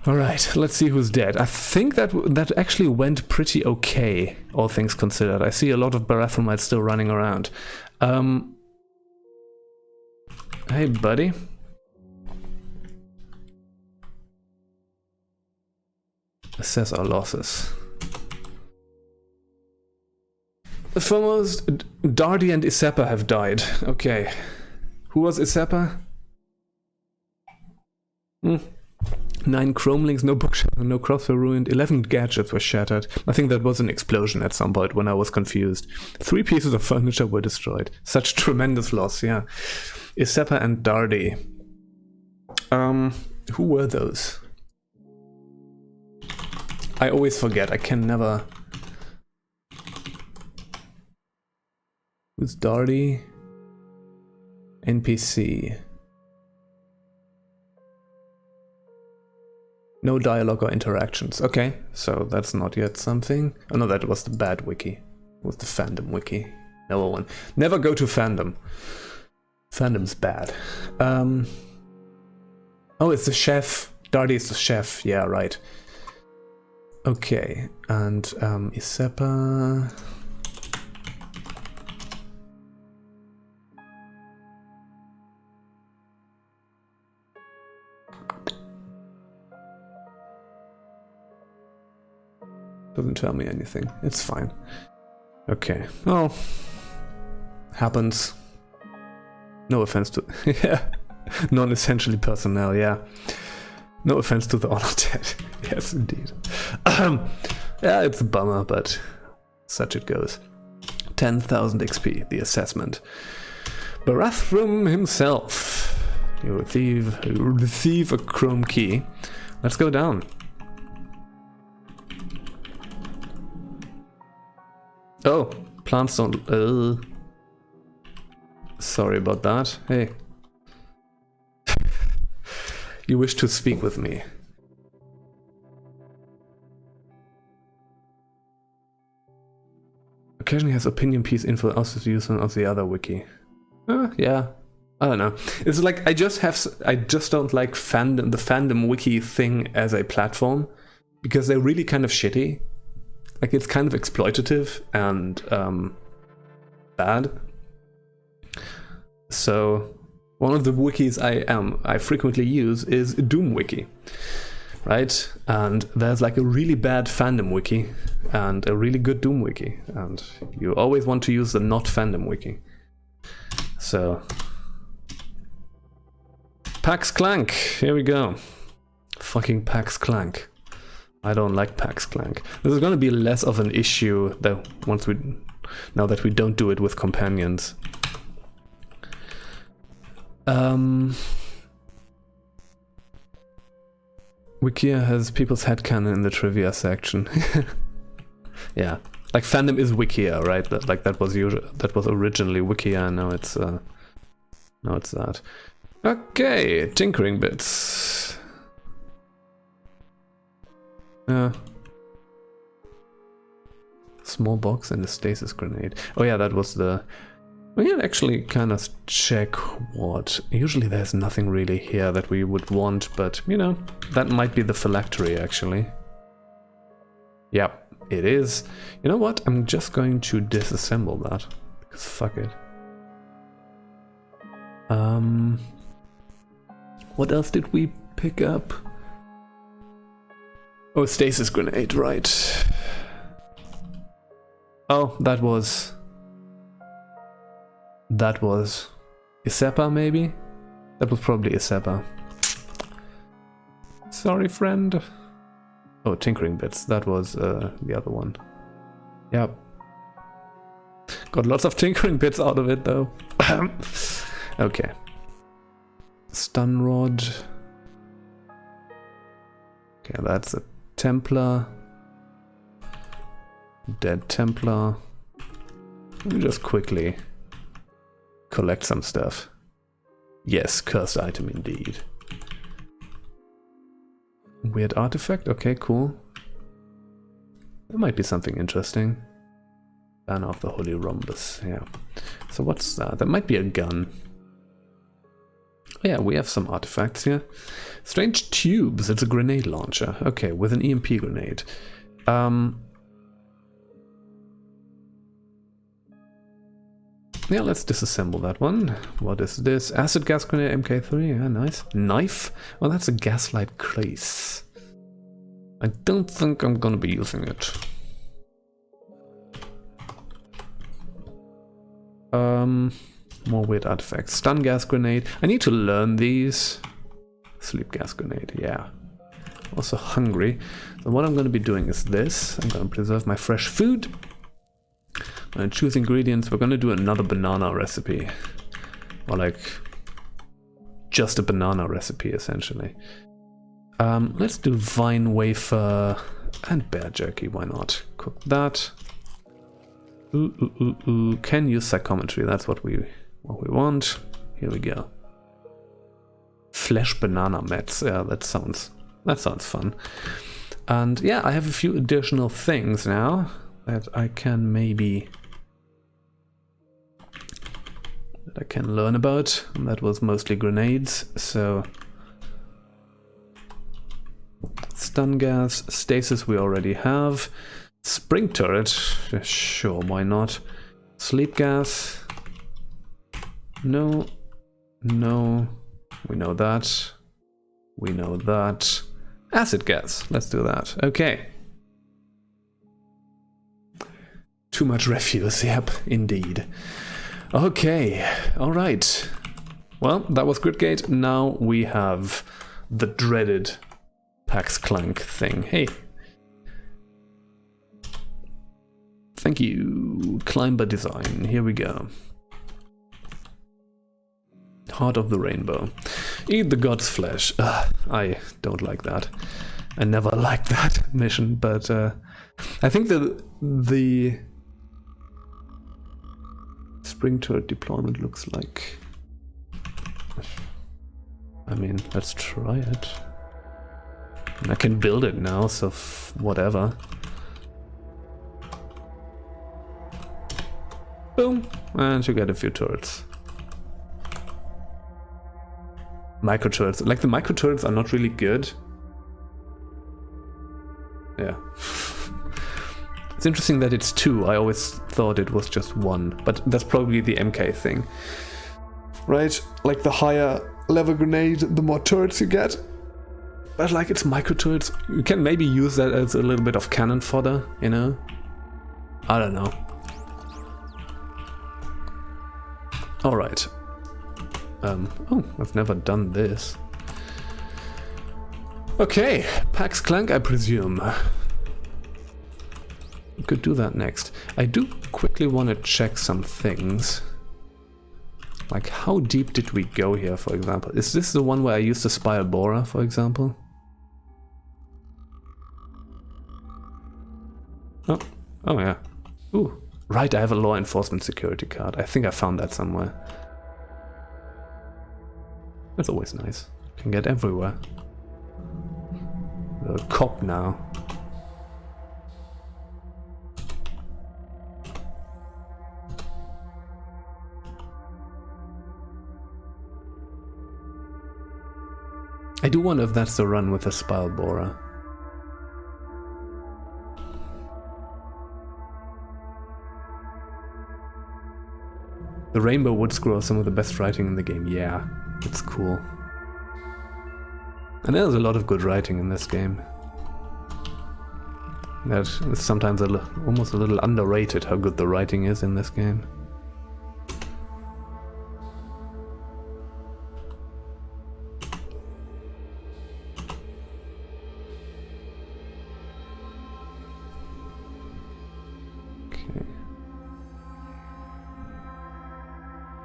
Alright, let's see who's dead. I think that actually went pretty okay, all things considered. I see a lot of Barathromites still running around. Hey, buddy. Assess our losses. The foremost, Dardi and Isepa have died. Okay. Who was Isepa? 9 chrome links, no bookshelf, no crops were ruined, 11 gadgets were shattered. I think that was an explosion at some point when I was confused. 3 pieces of furniture were destroyed. Such tremendous loss, yeah. Isepa and Dardi. Who were those? I always forget, I can never... Who's Dardi? NPC. No dialogue or interactions. Okay, so that's not yet something. Oh no, that was the bad wiki. It was the fandom wiki. No one. Never go to fandom. Fandom's bad. Oh, it's the chef. Dardi is the chef. Yeah, right. Okay, and Isepa... Doesn't tell me anything. It's fine. Okay. Well, happens. No offense to... yeah. Non-essentially personnel, yeah. No offense to the Honored Dead. Yes, indeed. Yeah, it's a bummer, but such it goes. 10,000 XP, the assessment. Barathrum himself. You receive a chrome key. Let's go down. Oh, plants don't... Sorry about that. Hey. You wish to speak with me. Occasionally has opinion piece info also used on the other wiki. Yeah. I don't know. It's like I just don't like fandom, the fandom wiki thing as a platform, because they're really kind of shitty. Like, it's kind of exploitative and bad. So one of the wikis I frequently use is Doom Wiki, right? And there's like a really bad fandom wiki and a really good Doom Wiki, and you always want to use the not fandom wiki. So Pax Clank, here we go. Fucking Pax Clank. I don't like Pax Clank. This is going to be less of an issue though now that we don't do it with companions. Wikia has people's headcanon in the trivia section. Yeah, like fandom is Wikia, right? Like that was originally Wikia, now it's that. Okay, tinkering bits. Small box and a stasis grenade. Oh yeah, that was the... We can actually kind of check what... Usually there's nothing really here that we would want, but, you know, that might be the phylactery, actually. Yep, it is. You know what? I'm just going to disassemble that, because fuck it. What else did we pick up? Oh, stasis grenade, right. Oh, that was Isepa, maybe? That was probably Isepa. Sorry, friend. Oh, tinkering bits. That was the other one. Yep. Got lots of tinkering bits out of it, though. Okay. Stun rod. Okay, that's a Templar. Dead Templar. Let me just quickly collect some stuff. Yes, cursed item indeed. Weird artifact? Okay, cool. That might be something interesting. Banner of the Holy Rhombus, yeah. So what's that? That might be a gun. Oh yeah, we have some artifacts here. Strange tubes, it's a grenade launcher. Okay, with an EMP grenade. Yeah, let's disassemble that one. What is this? Acid gas grenade MK3, yeah, nice. Knife? Oh, that's a gaslight case. I don't think I'm gonna be using it. More weird artifacts. Stun gas grenade. I need to learn these. Sleep gas grenade, yeah. also hungry. So what I'm going to be doing is this. I'm going to preserve my fresh food. I'm going to choose ingredients. We're going to do another banana recipe. Or like just a banana recipe, essentially. Let's do vine wafer and bear jerky. Why not? Cook that. Can use psychometry. That's what we want. Here we go. Flesh banana mats. Yeah, that sounds fun. And yeah, I have a few additional things now that I can learn about. And that was mostly grenades. So stun gas, stasis we already have. Spring turret, sure, why not? Sleep gas. No. We know that. We know that. Acid gas, let's do that. Okay. Too much refuse, yep, indeed. Okay, alright. Well, that was Gridgate. Now we have the dreaded Pax Clank thing. Hey. Thank you. Climber design. Here we go. Heart of the Rainbow. Eat the god's flesh. I don't like that. I never liked that mission, but I think the spring turret deployment looks like... I mean, let's try it. I can build it now, so whatever. Boom, and you get a few turrets. Micro turrets. Like, the micro turrets are not really good. Yeah. It's interesting that it's 2. I always thought it was just 1, but that's probably the MK thing. Right? Like, the higher level grenade, the more turrets you get. But like, it's micro turrets. You can maybe use that as a little bit of cannon fodder, you know? I don't know. Alright. Oh, I've never done this. Okay, Pax Clank, I presume. We could do that next. I do quickly want to check some things. Like, how deep did we go here, for example? Is this the one where I used the spiral borer, for example? Oh yeah. Ooh. Right, I have a law enforcement security card. I think I found that somewhere. That's always nice. Can get everywhere. A cop now. I do wonder if that's the run with the spiral borer. The Rainbow Wood Scroll is some of the best writing in the game. Yeah, it's cool. And there's a lot of good writing in this game. That is sometimes almost a little underrated how good the writing is in this game.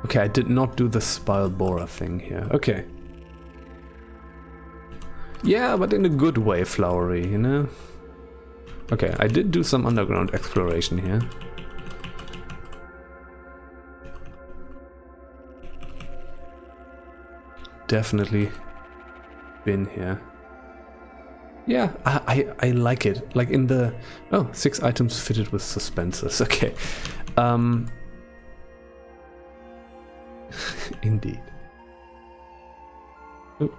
Okay, I did not do the spiral borer thing here. Okay. Yeah, but in a good way, Flowery, you know? Okay, I did do some underground exploration here. Definitely been here. Yeah, I like it. Like in the... Oh, 6 items fitted with suspensors. Okay. Indeed. Oh.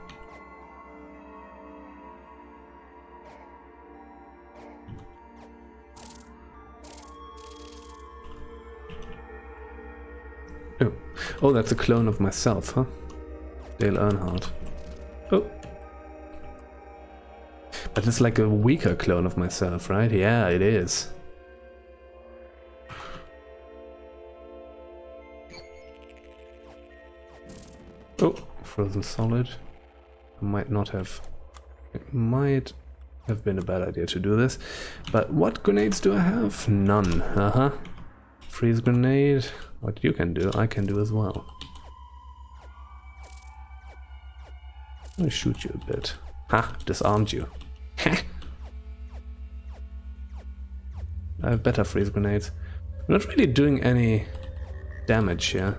Oh, that's a clone of myself, huh? Dale Earnhardt. Oh. But it's like a weaker clone of myself, right? Yeah, it is. Oh, frozen solid. I might not have It might have been a bad idea to do this. But what grenades do I have? None. Uh-huh. Freeze grenade. What you can do, I can do as well. Let me shoot you a bit. Ha! Disarmed you. I have better freeze grenades. I'm not really doing any damage here.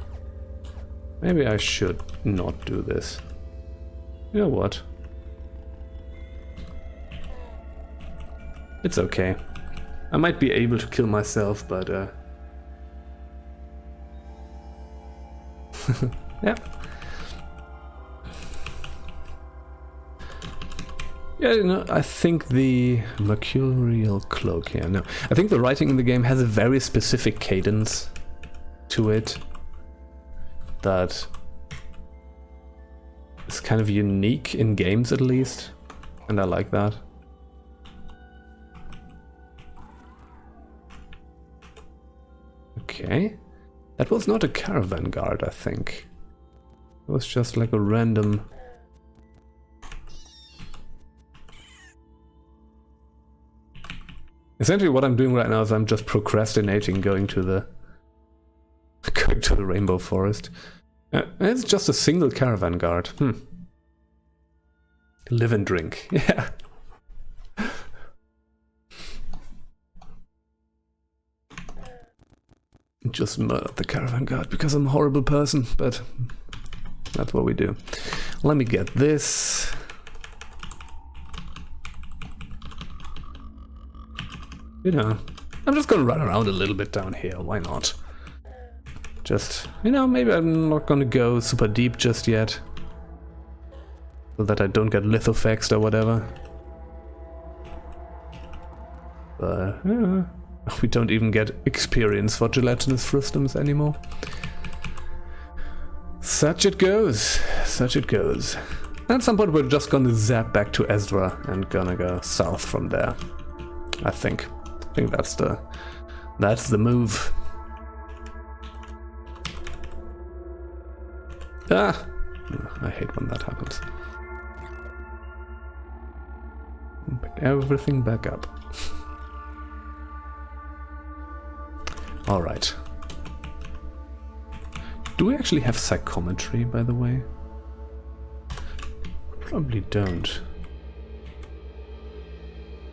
Maybe I should not do this. You know what? It's okay. I might be able to kill myself, but yeah. Yeah, you know, I think the mercurial cloak here. No, I think the writing in the game has a very specific cadence to it that is kind of unique in games, at least, and I like that. Okay, that was not a caravan guard, I think. It was just like a random... Essentially what I'm doing right now is I'm just procrastinating going to the rainbow forest. It's just a single caravan guard. Live and drink. Yeah. Just murdered the caravan guard because I'm a horrible person, but that's what we do. Let me get this. You know, I'm just gonna run around a little bit down here, why not? Just, you know, maybe I'm not gonna go super deep just yet. So that I don't get lithofexed or whatever. But, yeah. We don't even get experience for gelatinous frustums anymore. Such it goes. Such it goes. At some point we're just gonna zap back to Ezra and gonna go south from there. I think that's the move. Ah! I hate when that happens. Pick everything back up. Alright. Do we actually have psychometry, by the way? Probably don't.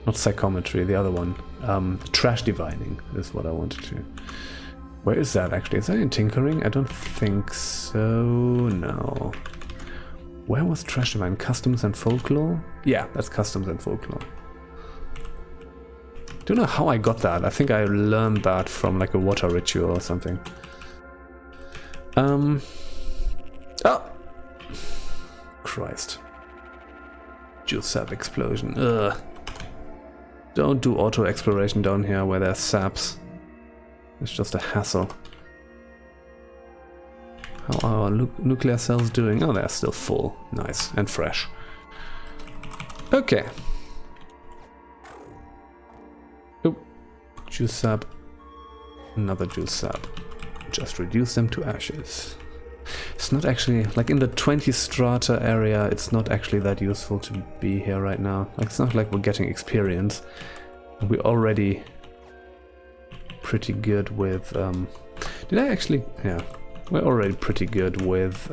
Not psychometry, the other one. Trash divining is what I wanted to. Where is that actually? Is that in tinkering? I don't think so, no. Where was trash divining? Customs and folklore? Yeah, that's customs and folklore. Don't know how I got that. I think I learned that from like a water ritual or something. Oh! Christ. Juice sap explosion. Ugh. Don't do auto exploration down here where there's saps. It's just a hassle. How are our nuclear cells doing? Oh, they're still full. Nice. And fresh. Okay. Oh. Juice sap. Another juice sap. Just reduce them to ashes. It's not actually, like in the 20 strata area, it's not actually that useful to be here right now. Like, it's not like we're getting experience. We're already pretty good with, did I actually, yeah, we're already pretty good with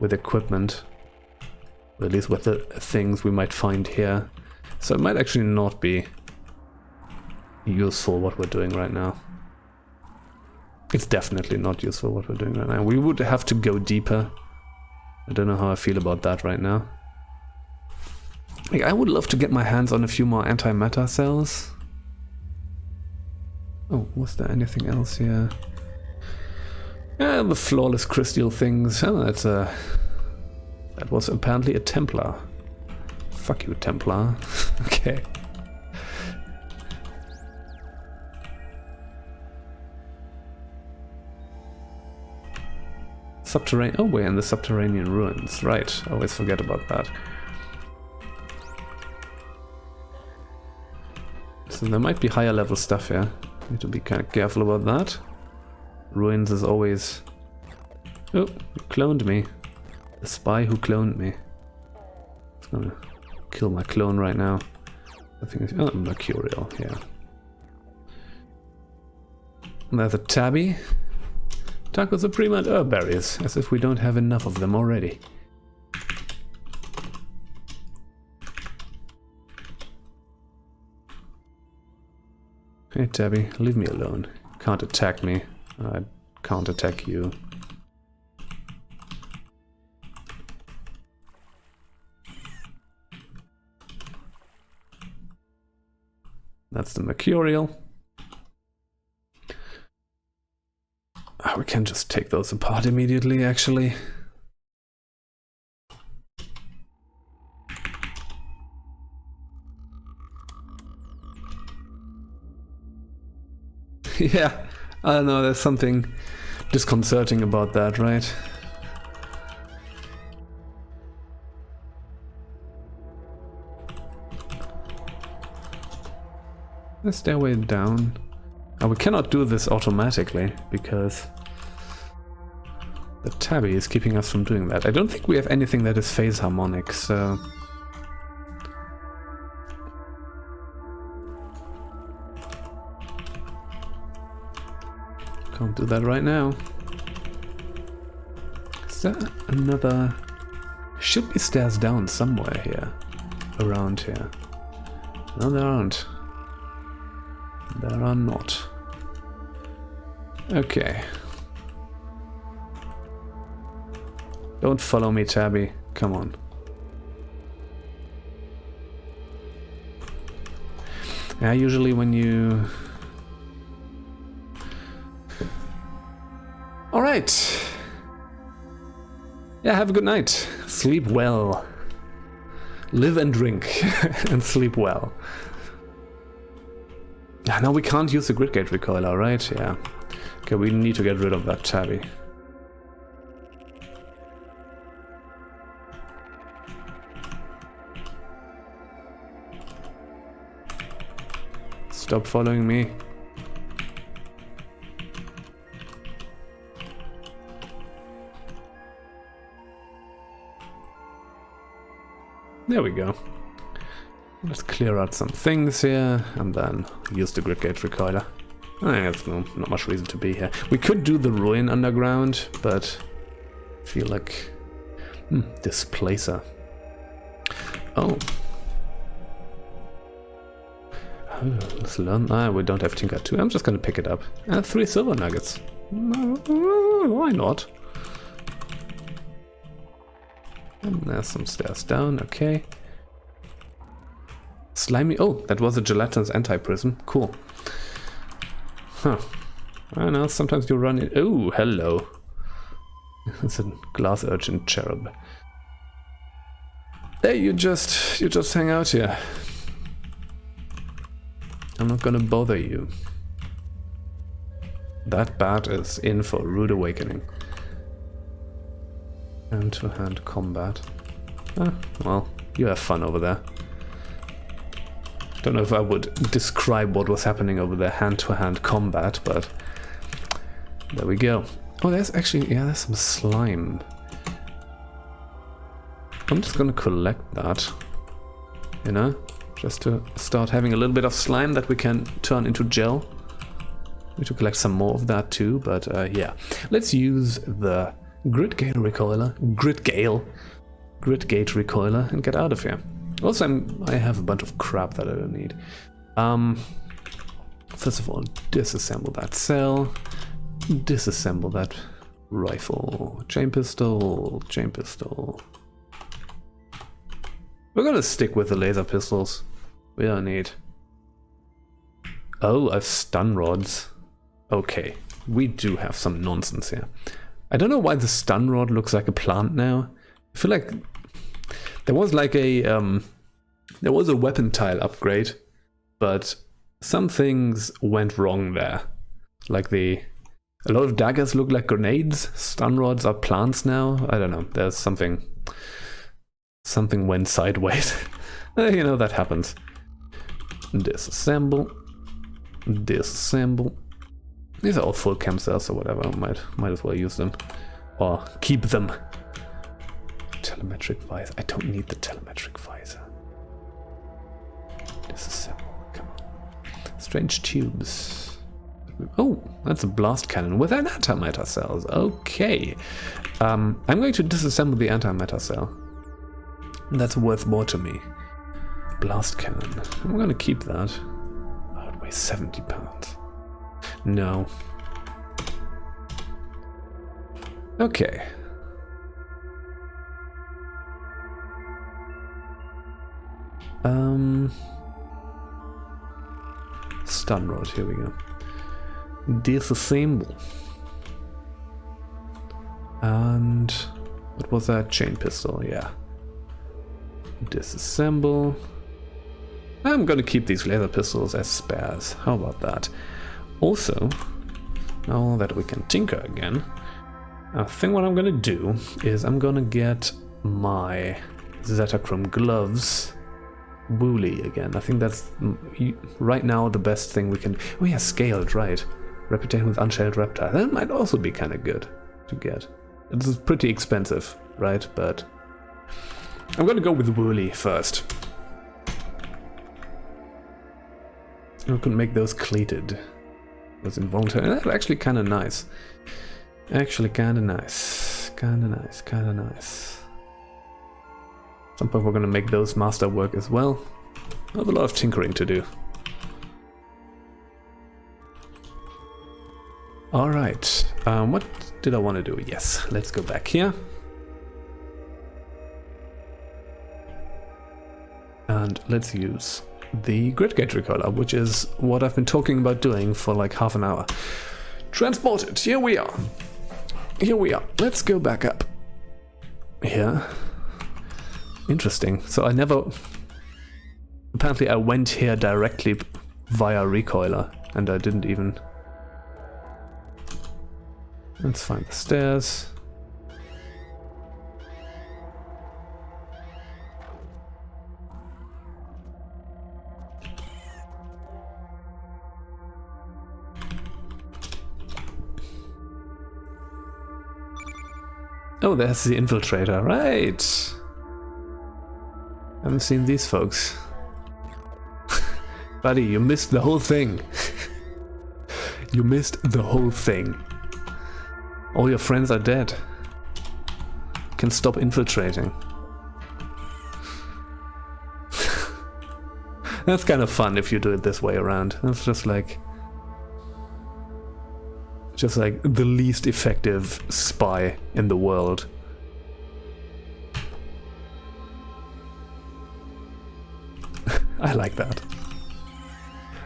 equipment. At least with the things we might find here. So it might actually not be useful what we're doing right now. It's definitely not useful what we're doing right now. We would have to go deeper. I don't know how I feel about that right now. Like, I would love to get my hands on a few more antimatter cells. Oh, was there anything else here? Yeah, the flawless crystal things. Oh, that's a... That was apparently a Templar. Fuck you, Templar. Okay. Subterranean. Oh, we're in the subterranean ruins. Right. I always forget about that. So there might be higher level stuff here. Need to be kind of careful about that. Ruins is always... Oh, you cloned me. The spy who cloned me. It's gonna kill my clone right now. I think it's Mercurial, yeah. And there's a tabby. Taco Supreme and herb berries, as if we don't have enough of them already. Hey tabby, leave me alone. Can't attack me. I can't attack you. That's the Mercurial. Oh, we can just take those apart immediately, actually. Yeah, I don't know, there's something disconcerting about that, right? The stairway down. Oh, we cannot do this automatically because the tabby is keeping us from doing that. I don't think we have anything that is phase harmonic, so... Can't do that right now. Is there another... Should be stairs down somewhere here. Around here. No, there aren't. There are not. Okay. Don't follow me, Tabby. Come on. Yeah, usually when you... Alright. Yeah, have a good night. Sleep well. Live and drink. And sleep well. No, we can't use the grid gate recoiler, right? Yeah. Okay, we need to get rid of that tabby. Stop following me. There we go. Let's clear out some things here, and then use the grid gate recoiler. I think there's not much reason to be here. We could do the ruin underground, but I feel like... displacer. Oh. Let's learn... we don't have Tinker 2. I'm just gonna pick it up. 3 silver nuggets. Why not? And there's some stairs down, okay. Slimy... Oh, that was a gelatinous anti-prism. Cool. Huh. I know, sometimes you run it... Oh, hello. It's a glass urchin cherub. Hey, you just hang out here. I'm not gonna bother you. That bat is in for a rude awakening. Hand-to-hand combat. Well, you have fun over there. Don't know if I would describe what was happening over there, hand-to-hand combat, but there we go. Oh, there's actually, yeah, there's some slime. I'm just gonna collect that, you know, just to start having a little bit of slime that we can turn into gel. We need to collect some more of that too, but yeah. Let's use the grid gate recoiler, grid gate recoiler, and get out of here. Also, I have a bunch of crap that I don't need. First of all, disassemble that cell, disassemble that rifle, chain pistol, chain pistol. We're gonna stick with the laser pistols. We don't need... Oh, I've stun rods. Okay, we do have some nonsense here. I don't know why the stun rod looks like a plant now. I feel like there was like a there was a weapon tile upgrade, but some things went wrong there. Like a lot of daggers look like grenades. Stun rods are plants now. I don't know. There's something went sideways. You know, that happens. Disassemble. Disassemble. These are all full chem cells or whatever. Might as well use them. Or keep them. Telemetric visor. I don't need the telemetric visor. Strange tubes. Oh, that's a blast cannon with an antimatter cells. Okay. I'm going to disassemble the antimatter cell. That's worth more to me. Blast cannon. I'm going to keep that. Oh, it weighs 70 pounds. No. Okay. Stun rod, here we go. Disassemble. And what was that? Chain pistol, yeah. Disassemble. I'm gonna keep these laser pistols as spares. How about that? Also, now that we can tinker again, I think what I'm gonna do is I'm gonna get my Zetachrome gloves woolly again. I think that's right now the best thing we can... Oh yeah, scaled, right. Reputation with unshelled reptile. That might also be kind of good to get. It's pretty expensive, right? But I'm gonna go with woolly first. I could make those cleated. Those involuntary. That's actually kind of nice. Actually kind of nice. Kind of nice. Kind of nice. At some point we're gonna make those master work as well. I have a lot of tinkering to do. Alright, what did I want to do? Yes, let's go back here. And let's use the grid gauge recoiler, which is what I've been talking about doing for like half an hour. Transported, here we are. Here we are. Let's go back up. Here. Interesting. So I never... Apparently I went here directly via recoiler, and I didn't even... Let's find the stairs. Oh, there's the infiltrator, right? Haven't seen these folks. Buddy, you missed the whole thing. You missed the whole thing. All your friends are dead. You can stop infiltrating. That's kind of fun if you do it this way around. That's just like the least effective spy in the world. I like that.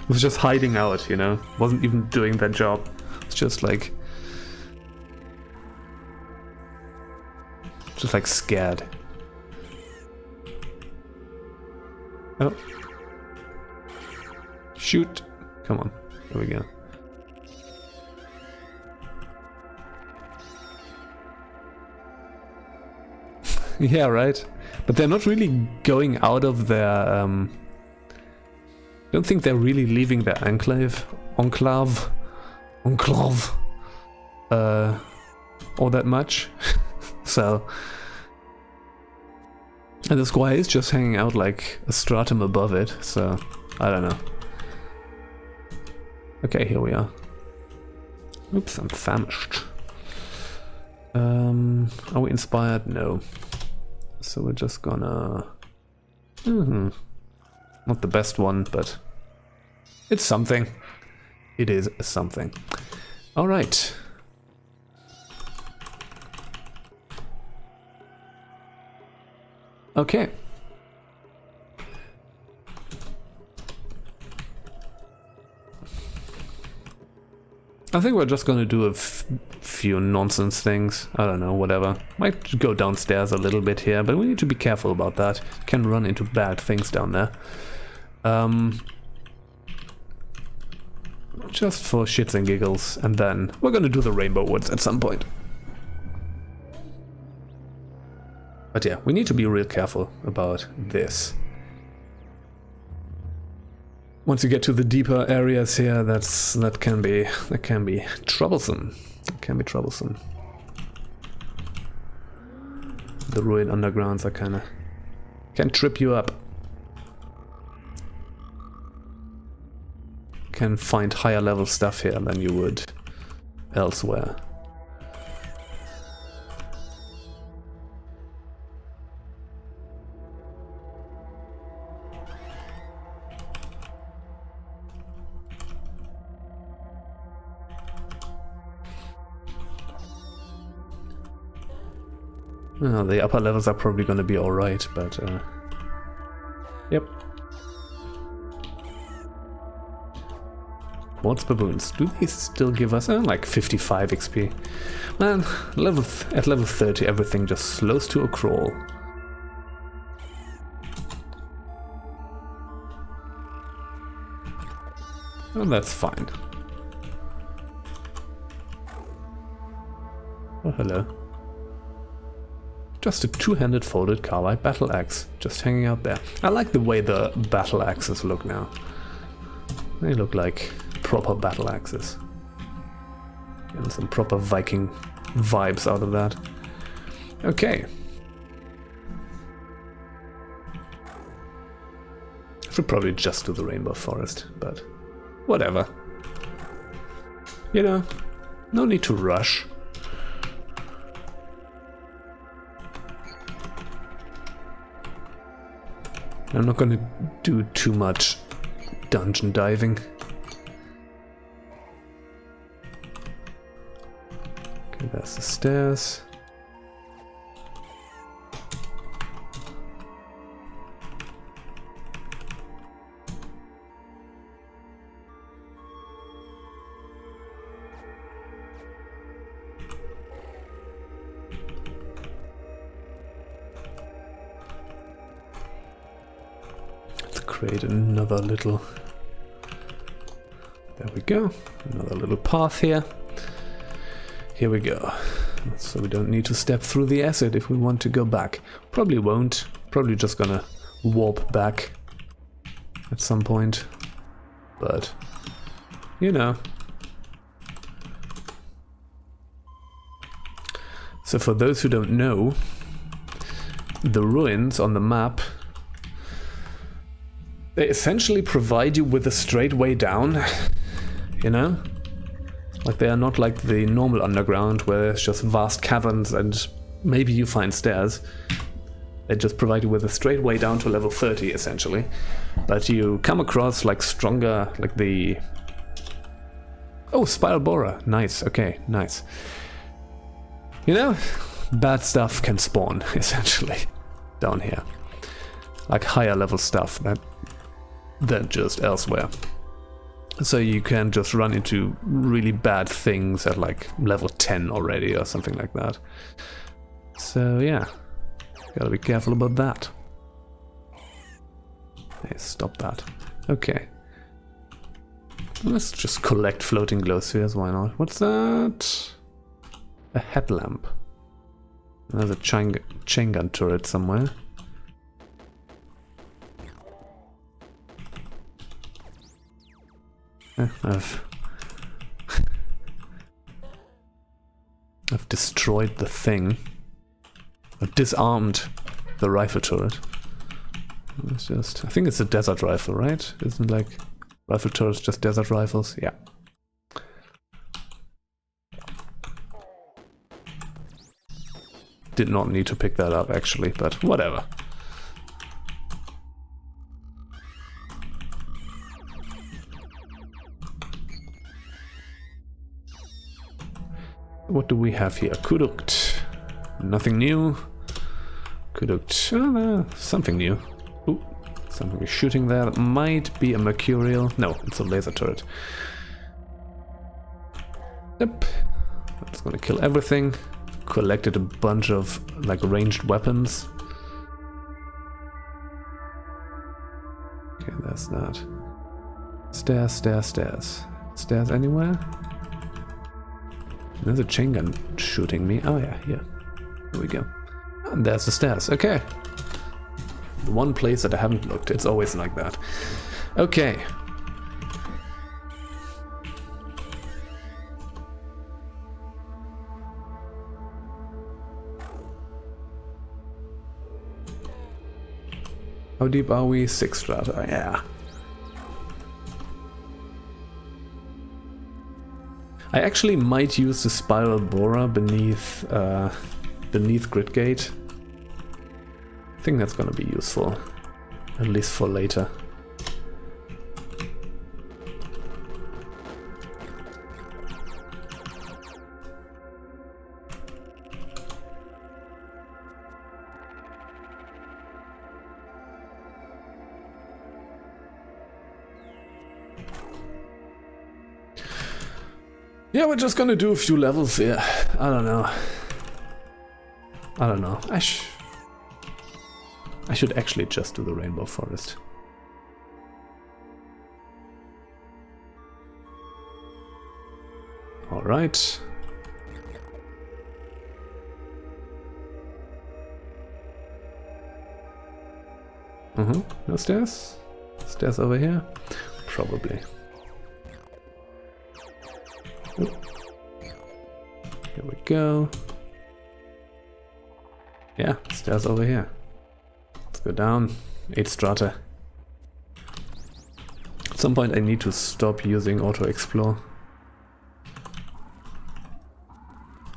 It was just hiding out, you know? Wasn't even doing that job. It's just like scared. Oh. Shoot. Come on. There we go. Yeah, right. But they're not really going out of their... I don't think they're really leaving their enclave all that much. So... And the squire is just hanging out like a stratum above it, so I don't know. Okay, here we are. Oops, I'm famished. Are we inspired? No. So we're just gonna... Not the best one, but it's something. It is something. Alright. Okay. I think we're just gonna do a few nonsense things. I don't know, whatever. Might go downstairs a little bit here, but we need to be careful about that. Can run into bad things down there. Just for shits and giggles, and then we're gonna do the Rainbow Woods at some point. But yeah, we need to be real careful about this. Once you get to the deeper areas here, that can be troublesome. It can be troublesome. The ruined undergrounds are can trip you up. can find higher level stuff here than you would elsewhere. Well, the upper levels are probably going to be alright, but yep. Quartz baboons. Do they still give us like 55 XP? Man, at level 30 everything just slows to a crawl. Well, that's fine. Oh, hello. Just a two-handed folded carbide battle axe, just hanging out there. I like the way the battle axes look now. They look like proper battle axes. Getting some proper Viking vibes out of that. Okay. Should probably just do the rainbow forest, but whatever. You know, no need to rush. I'm not going to do too much dungeon diving. Okay, there's the stairs. Create another little, there we go, another little path here. Here we go. So we don't need to step through the acid if we want to go back. Probably won't, probably just gonna warp back at some point, but you know. So for those who don't know, the ruins on the map, they essentially provide you with a straight way down, you know? Like they are not like the normal underground where there's just vast caverns and maybe you find stairs. They just provide you with a straight way down to level 30 essentially. But you come across like stronger, like the... Oh, spiral borer. Nice, okay, nice. You know, bad stuff can spawn essentially down here. Like higher level stuff than just elsewhere. So you can just run into really bad things at like level 10 already or something like that. So yeah, gotta be careful about that. Hey, stop that. Okay. Let's just collect floating glow spheres, why not? What's that? A headlamp. There's a chain gun turret somewhere. I've destroyed the thing. I've disarmed the rifle turret. It's just, I think it's a desert rifle, right? Isn't like rifle turrets just desert rifles? Yeah. Did not need to pick that up actually, but whatever. What do we have here? Qud. Nothing new. Qud. Something new. Ooh, something is shooting there. That might be a mercurial. No, it's a laser turret. Yep. That's gonna kill everything. Collected a bunch of like ranged weapons. Okay, there's that. Stairs, stairs, stairs. Stairs anywhere? There's a chain gun shooting me. Oh yeah, here. There we go. And there's the stairs. Okay. The one place that I haven't looked. It's always like that. Okay. How deep are we? 6 strata. Yeah. I actually might use the spiral borer beneath Grid Gate. I think that's gonna be useful, at least for later. Yeah, we're just gonna do a few levels here. I don't know. I should actually just do the Rainbow Forest. Alright. No stairs? Stairs over here? Probably. Here we go. Yeah, stairs over here. Let's go down. 8 strata. At some point I need to stop using auto-explore.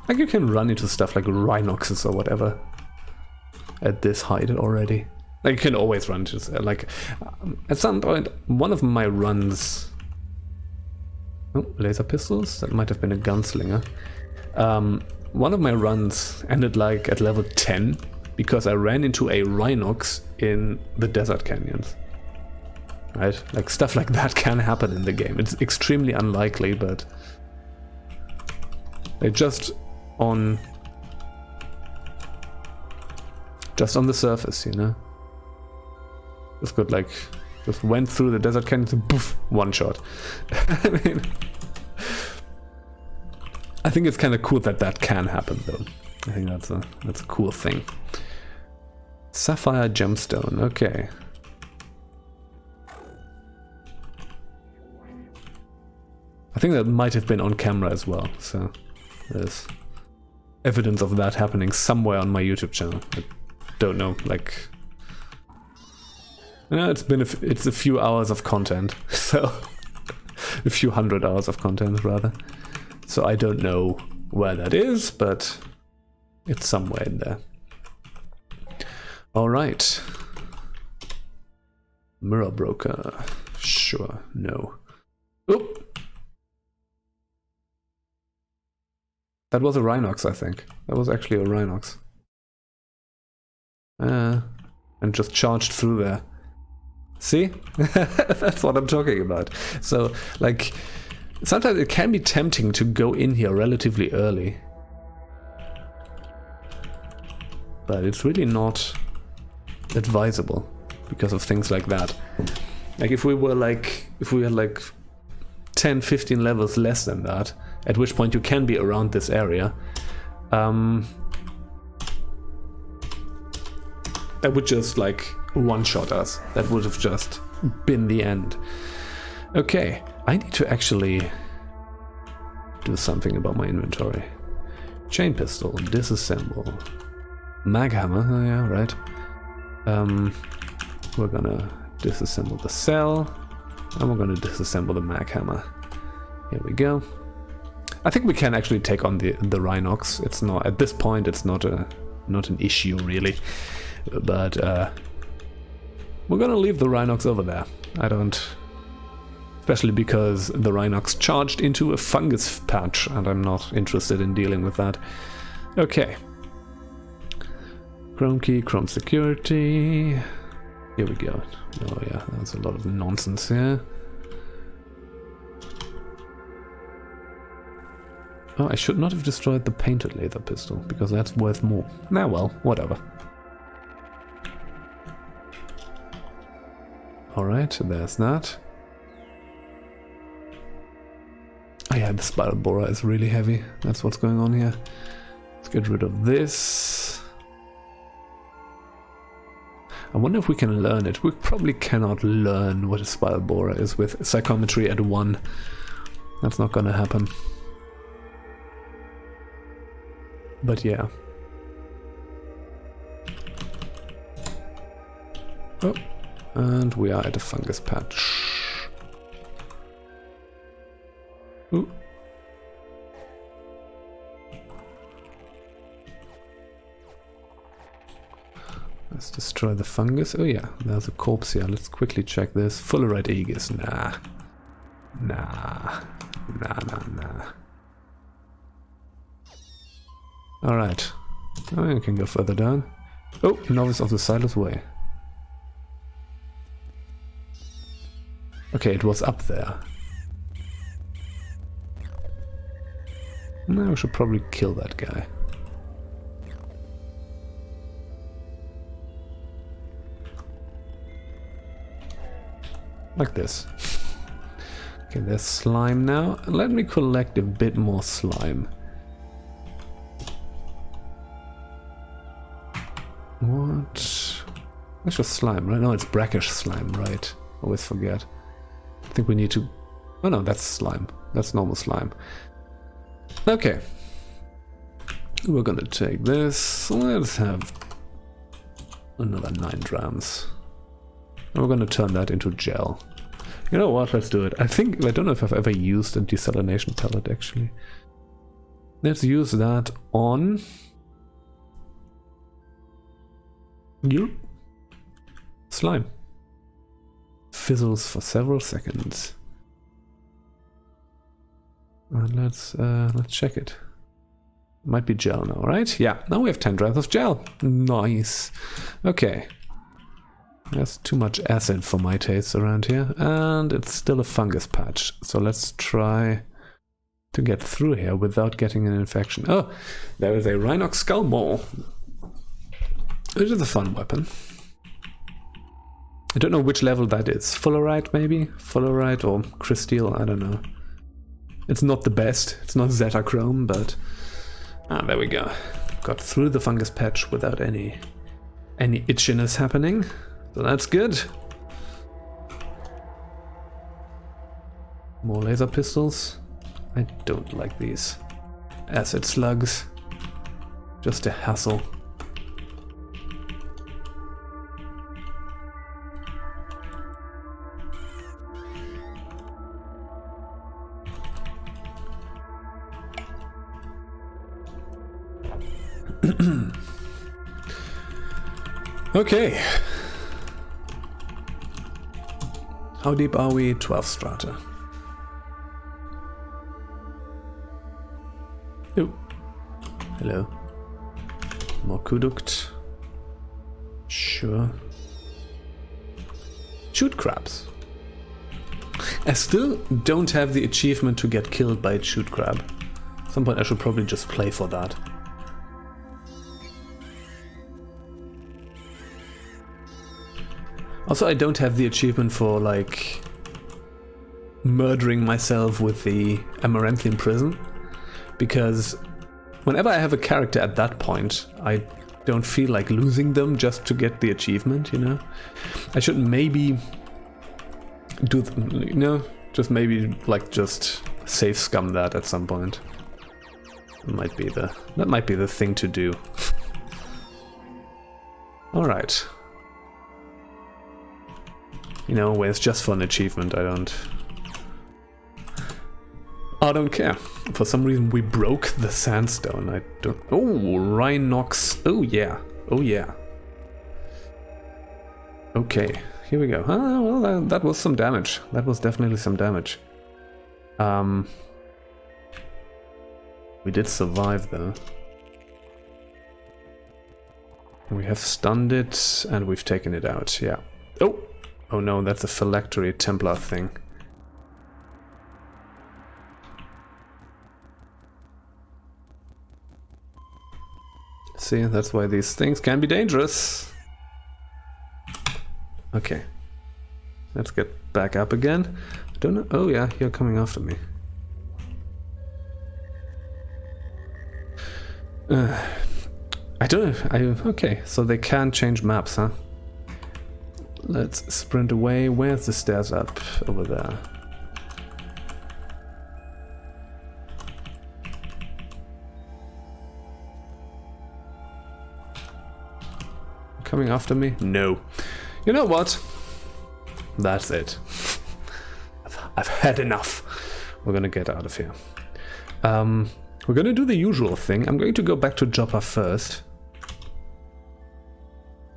Like you can run into stuff like rhinoxes or whatever at this height already. Like you can always run into like at some point one of my runs. Oh, laser pistols? That might have been a gunslinger. One of my runs ended like at level 10 because I ran into a rhinox in the desert canyons. Right? Like stuff like that can happen in the game. It's extremely unlikely, but they're just on the surface, you know? Just got like just went through the desert canyons and poof, one shot. I mean, I think it's kind of cool that that can happen, though. I think that's a cool thing. Sapphire gemstone, okay. I think that might have been on camera as well, so there's evidence of that happening somewhere on my YouTube channel. I don't know, like. It's a few hours of content, so a few hundred hours of content rather. So I don't know where that is, but it's somewhere in there. All right. Mirror broker. Sure. No. Oop. That was a rhinox, I think. That was actually a rhinox. And just charged through there. See? That's what I'm talking about. So, like, sometimes it can be tempting to go in here relatively early. But it's really not advisable because of things like that. Like, if we had like 10, 15 levels less than that, at which point you can be around this area, that would just, like, one-shot us. That would have just been the end. Okay, I need to actually do something about my inventory. Chain pistol, disassemble. Mag hammer, oh yeah, right. We're gonna disassemble the cell, and we're gonna disassemble the mag hammer. Here we go. I think we can actually take on the rhinox. It's not, at this point, it's not an issue really. But we're gonna leave the rhinox over there. Especially because the rhinox charged into a fungus patch, and I'm not interested in dealing with that. Okay. Chrome key, chrome security. Here we go. Oh yeah, there's a lot of nonsense here. Oh, I should not have destroyed the painted laser pistol, because that's worth more. Nah, well, whatever. Alright, there's that. Oh yeah, the spiral borer is really heavy. That's what's going on here. Let's get rid of this. I wonder if we can learn it. We probably cannot learn what a spiral borer is with psychometry at 1. That's not gonna happen. But yeah. Oh. And we are at a fungus patch. Ooh. Let's destroy the fungus. Oh yeah, there's a corpse here. Let's quickly check this. Fullerite aegis. Nah. Nah. Alright. Oh, you can go further down. Oh, Novice of the Silas Way. Okay, it was up there. Now we should probably kill that guy. Like this. Okay, there's slime now. Let me collect a bit more slime. What? That's just slime, right? No, it's brackish slime, right? Always forget. I think we need to... Oh no, that's slime. That's normal slime. Okay. We're gonna take this. Let's have another 9 drams. And we're gonna turn that into gel. You know what? Let's do it. I don't know if I've ever used a desalination pellet actually. Let's use that on... you. Slime. Fizzles for several seconds. And let's check it. Might be gel now, right? Yeah, now we have 10 drams of gel. Nice. Okay. There's too much acid for my tastes around here. And it's still a fungus patch. So let's try to get through here without getting an infection. Oh, there is a Rhinox skull maul. It is a fun weapon. I don't know which level that is. Fullerite maybe? Fullerite or Crysteel, I don't know. It's not the best. It's not Zetachrome, but... Ah, there we go. Got through the fungus patch without any itchiness happening. So that's good. More laser pistols. I don't like these. Acid slugs. Just a hassle. Okay. How deep are we? 12 strata. Oh. Hello. More Quduct. Sure. Shoot crabs. I still don't have the achievement to get killed by a shoot crab. At some point I should probably just play for that. Also, I don't have the achievement for, like, murdering myself with the Amaranthian Prism, because whenever I have a character at that point, I don't feel like losing them just to get the achievement, you know? I should maybe do, you know, just maybe, like, just save scum that at some point. That might be the thing to do. Alright. You know, where it's just for an achievement, I don't care. For some reason we broke the sandstone. I don't... Oh, Rhinox. Oh yeah. Oh yeah. Okay, here we go. Ah, well, that was some damage. That was definitely some damage. We did survive though. We have stunned it and we've taken it out, yeah. Oh! Oh no, that's a phylactery Templar thing. See, that's why these things can be dangerous. Okay. Let's get back up again. I don't know. Oh yeah, you're coming after me. I don't know. Okay, so they can change maps, huh? Let's sprint away. Where's the stairs up? Over there. Coming after me? No. You know what? That's it. I've had enough. We're gonna get out of here. We're gonna do the usual thing. I'm going to go back to Joppa first.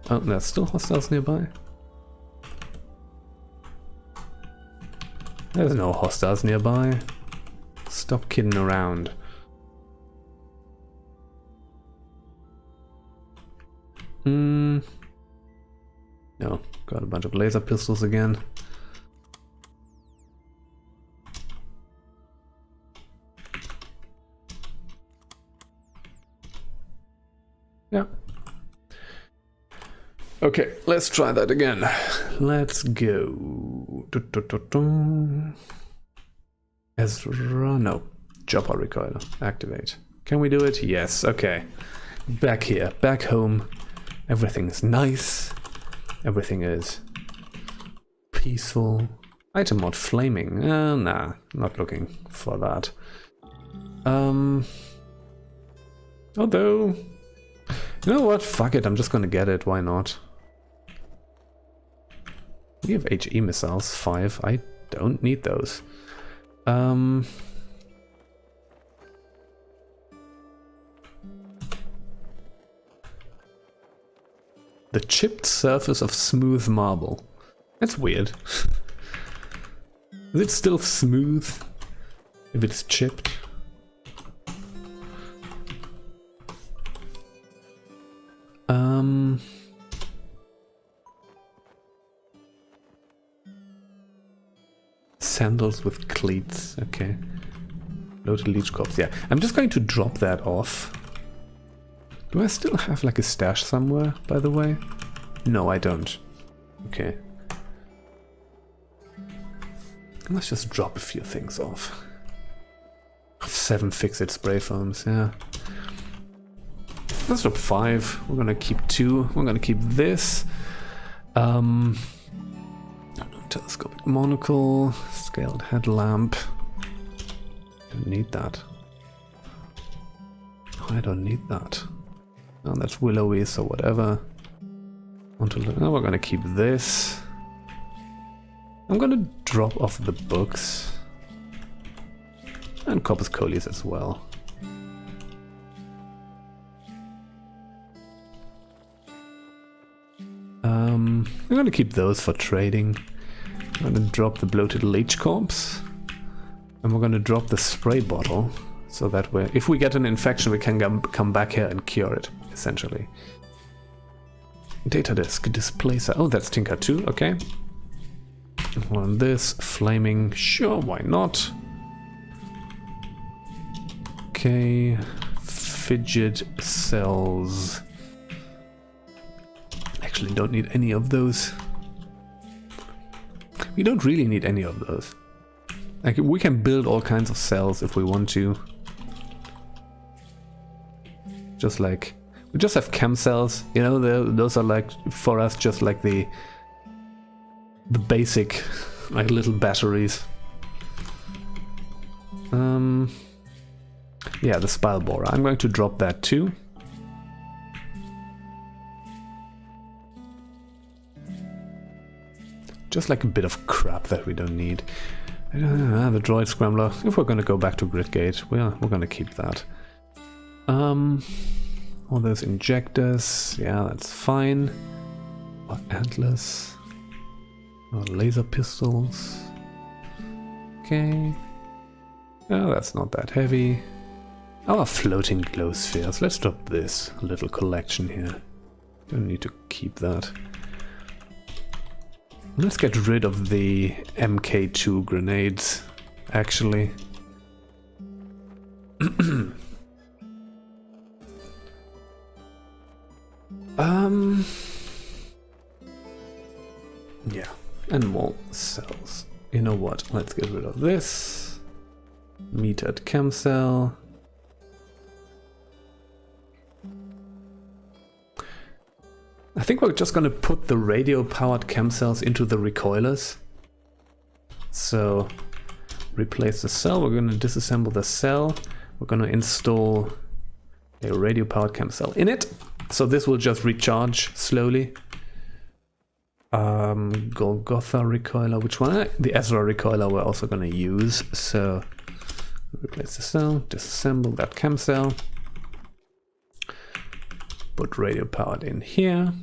Oh, there's still hostiles nearby. There's no hostiles nearby. Stop kidding around. No, got a bunch of laser pistols again. Yeah. Okay, let's try that again. Let's go. Ezra, no. Chopper recoiler, activate. Can we do it? Yes, okay. Back here, back home. Everything is nice. Everything is peaceful. Item mod flaming. Nah, not looking for that. Although, you know what? Fuck it, I'm just gonna get it. Why not? We have HE missiles, 5. I don't need those. The chipped surface of smooth marble. That's weird. Is it still smooth if it's chipped? Sandals with cleats, okay. Loaded leech corpse, yeah. I'm just going to drop that off. Do I still have like a stash somewhere, by the way? No, I don't. Okay. Let's just drop a few things off. 7 fix-it spray foams, yeah. Let's drop 5. We're gonna keep 2. We're gonna keep this. Telescopic monocle, scaled headlamp. Don't need that. I don't need that. Oh, that's willowy, so whatever. Oh, we're gonna keep this. I'm gonna drop off the books. And Corpus Colis as well. I'm gonna keep those for trading. I'm gonna drop the bloated leech corpse. And we're gonna drop the spray bottle. So that way, if we get an infection, we can come back here and cure it, essentially. Data disk, displacer. Oh, that's Tinker 2, okay. On this, flaming, sure, why not? Okay, fidget cells. Actually, don't need any of those. We don't really need any of those. Like, we can build all kinds of cells if we want to. Just like, we just have chem cells, you know, those are like, for us, just like the basic, like little batteries. Yeah, the spile borer. I'm going to drop that too. Just like a bit of crap that we don't need. The droid scrambler. If we're going to go back to Gridgate, we're going to keep that. All those injectors, yeah, that's fine. Or antlers. Or laser pistols. Okay. Oh, that's not that heavy. Our floating glow spheres. Let's drop this little collection here. Don't need to keep that. Let's get rid of the MK2 grenades, actually. Yeah, and more cells. You know what? Let's get rid of this. Metered chem cell. I think we're just gonna put the radio-powered chem cells into the recoilers. So, replace the cell. We're gonna disassemble the cell. We're gonna install a radio-powered chem cell in it. So this will just recharge slowly. Golgotha recoiler, which one? The Ezra recoiler we're also gonna use. So, replace the cell, disassemble that chem cell. Put radio powered in here.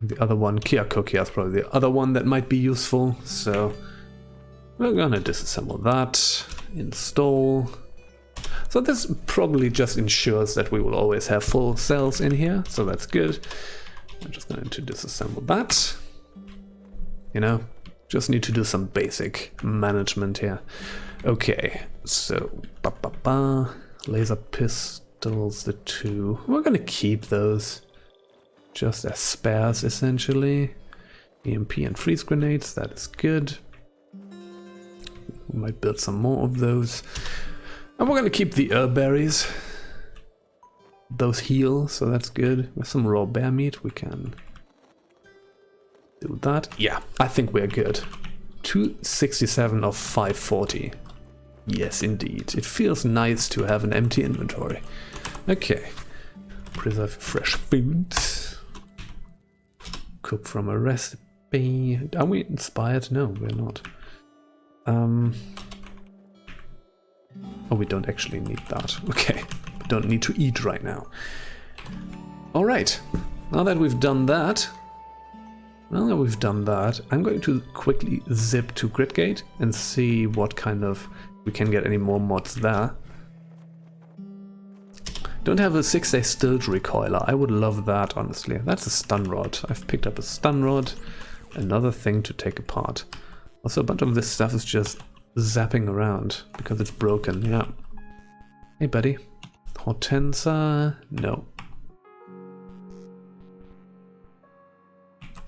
The other one, Kiakokia, is probably the other one that might be useful. So we're gonna disassemble that, install. So this probably just ensures that we will always have full cells in here, so that's good. I'm just going to disassemble that. You know, just need to do some basic management here. Okay, so laser pistols, the two. We're gonna keep those just as spares essentially. EMP and freeze grenades, that is good. We might build some more of those. And we're gonna keep the herb berries. Those heal, so that's good. With some raw bear meat, we can do that. Yeah, I think we're good. 267 of 540. Yes, indeed. It feels nice to have an empty inventory. Okay. Preserve fresh foods. Cook from a recipe. Are we inspired? No, we're not. Oh, we don't actually need that. Okay. We don't need to eat right now. Alright. Now that we've done that, I'm going to quickly zip to Gridgate and see what kind of... we can get any more mods there. Don't have a 6-day stilt recoiler. I would love that, honestly. That's a stun rod. I've picked up a stun rod. Another thing to take apart. Also, a bunch of this stuff is just zapping around because it's broken. Yeah. Hey, buddy. Hortensia? No.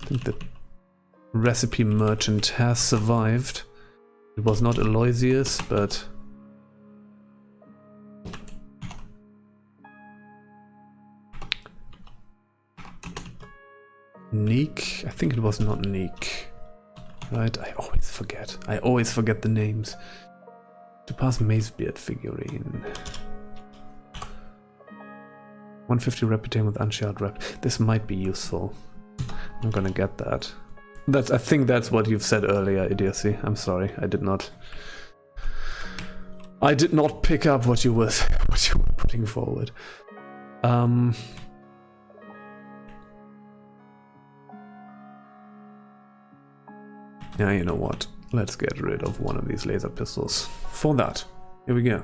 I think the recipe merchant has survived. It was not Aloysius, but... Neek? I think it was not Neek. Right, I always forget the names. To pass Macebeard figurine. 150 reputation with unshared rep. This might be useful. I'm gonna get that. I think that's what you've said earlier, Idiocy. I'm sorry, I did not pick up what you were putting forward. Yeah, you know what? Let's get rid of one of these laser pistols. For that, here we go.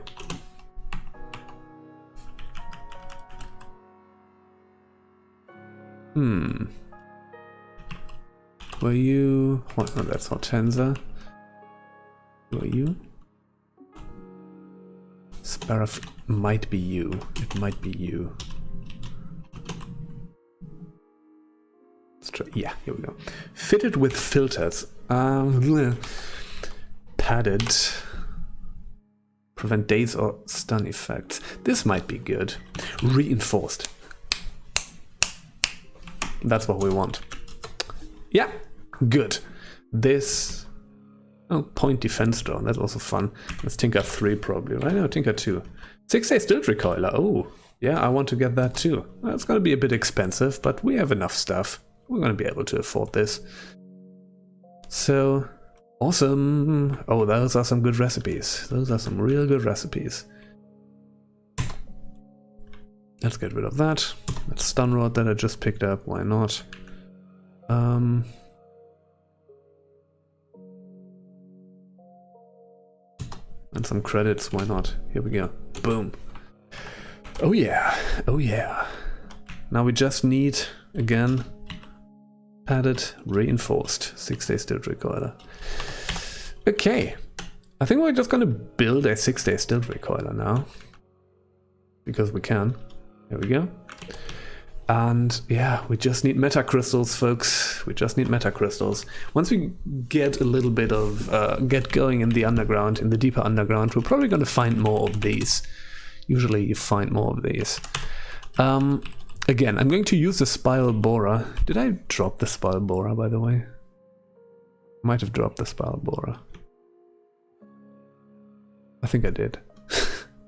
Were you... oh, no, that's Hortensia. Who are you? Sparrow might be you. It might be you. Let's try. Yeah, here we go. Fitted with filters. Padded. Prevent daze or stun effects. This might be good. Reinforced. That's what we want. Yeah, good. This... oh, point defense drone. That's also fun. Let's Tinker 3 probably, right? No, Tinker 2. 6-day stilt recoiler. Oh, yeah, I want to get that too. Well, it's going to be a bit expensive, but we have enough stuff. We're going to be able to afford this. So, awesome. Oh, those are some good recipes. Those are some real good recipes. Let's get rid of that. That stun rod that I just picked up. Why not? And some credits. Why not? Here we go. Boom. Oh yeah. Oh yeah. Now we just need, again, padded, reinforced 6-day stilt recoiler. Okay. I think we're just gonna build a 6-day stilt recoiler now. Because we can. There we go. And yeah, we just need meta crystals, folks. We just need meta crystals. Once we get a little bit of get going in the underground, in the deeper underground, we're probably going to find more of these. Usually you find more of these. Again, I'm going to use the spiral borer. Did I drop the spiral borer, by the way? Might have dropped the spiral borer. I think I did.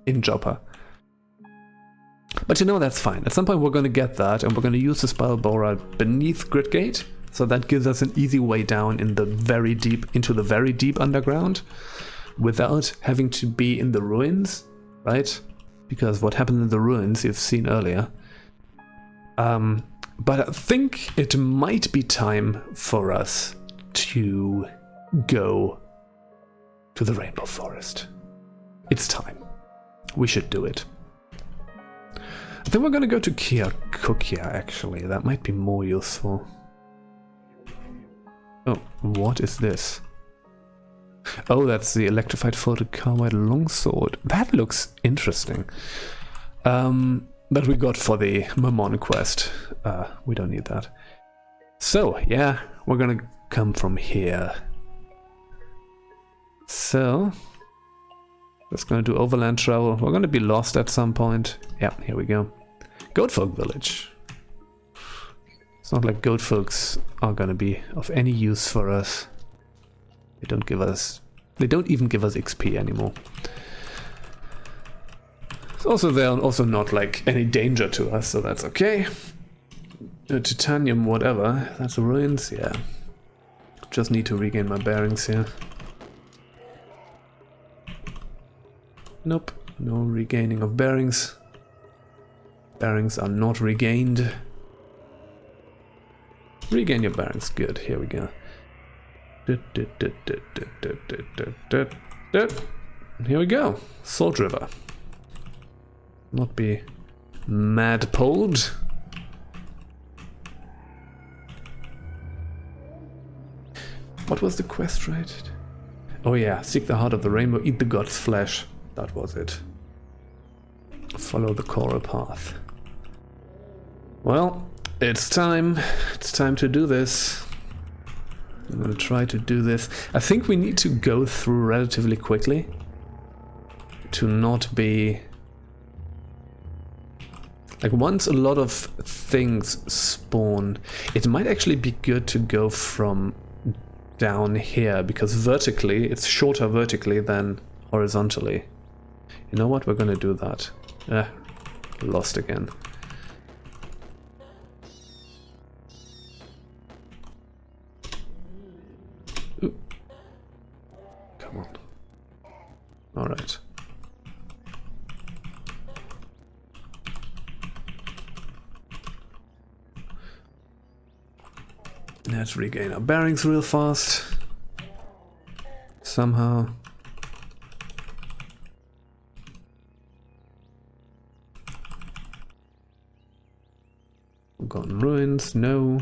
In Joppa. But you know, that's fine. At some point we're going to get that, and we're going to use the spiral borer beneath Gridgate, so that gives us an easy way down in the very deep, into the very deep underground, without having to be in the ruins, right? Because what happened in the ruins, you've seen earlier, But I think it might be time for us to go to the Rainbow Forest. It's time. We should do it. I think we're gonna go to Kukia, actually. That might be more useful. Oh, what is this? Oh, that's the electrified folded carbide longsword. That looks interesting. That we got for the Mammon quest. We don't need that. So, yeah, we're gonna come from here. So, just gonna do overland travel. We're gonna be lost at some point. Yeah, here we go. Goatfolk village. It's not like goat folks are gonna be of any use for us. They don't even give us XP anymore. Also, they're also not like any danger to us, so that's okay. Titanium, whatever. That's ruins, yeah. Just need to regain my bearings here. Nope, no regaining of bearings. Bearings are not regained. Regain your bearings, good, here we go. Here we go, Salt River. Not be mad pulled. What was the quest, right? Oh yeah, seek the heart of the rainbow, eat the god's flesh. That was it. Follow the coral path. Well, it's time. It's time to do this. I'm gonna try to do this. I think we need to go through relatively quickly to not be... Like, once a lot of things spawn, it might actually be good to go from down here, because vertically, it's shorter vertically than horizontally. You know what? We're gonna do that. Lost again. Ooh. Come on. Alright. Let's regain our bearings real fast. Somehow. Forgotten ruins, no.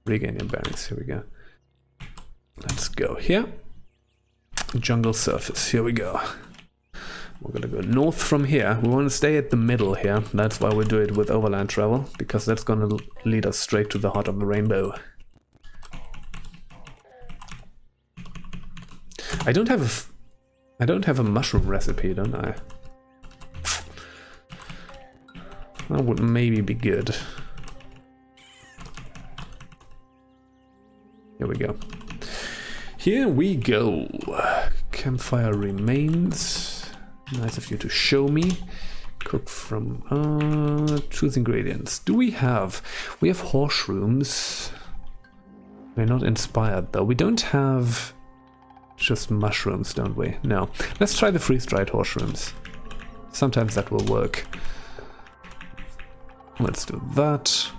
Regain your bearings, here we go. Let's go here. Jungle surface, here we go. We're gonna go north from here. We want to stay at the middle here. That's why we do it with overland travel, because that's gonna lead us straight to the heart of the rainbow. I don't have a mushroom recipe, don't I? That would maybe be good. Here we go. Here we go. Campfire remains. Nice of you to show me. Cook from... choose ingredients. Do we have... We have horseshoes. We're not inspired though. We don't have just mushrooms, don't we? No. Let's try the freeze-dried horseshoes. Sometimes that will work. Let's do that.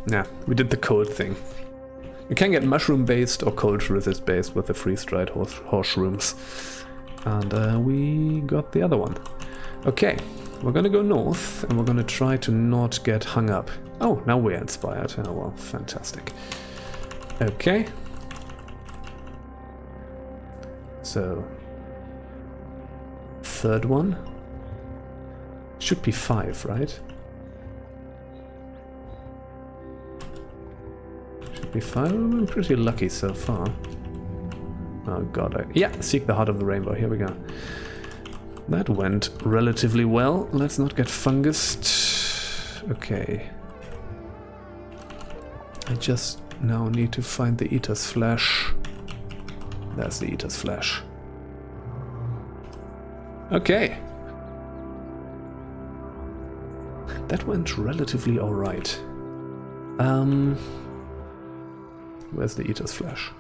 Yeah, we did the cold thing. You can get mushroom-based or cold resist-based with the freeze-dried horseshoes. And we got the other one. Okay, we're gonna go north, and we're gonna try to not get hung up. Oh, now we're inspired. Oh well, fantastic. Okay. So, third one. Should be 5, right? Be fine. I'm pretty lucky so far. Oh god, yeah, seek the heart of the rainbow. Here we go. That went relatively well. Let's not get fungused. Okay. I just now need to find the eater's flesh. There's the eater's flesh. Okay. That went relatively alright. Where's the eater's flesh?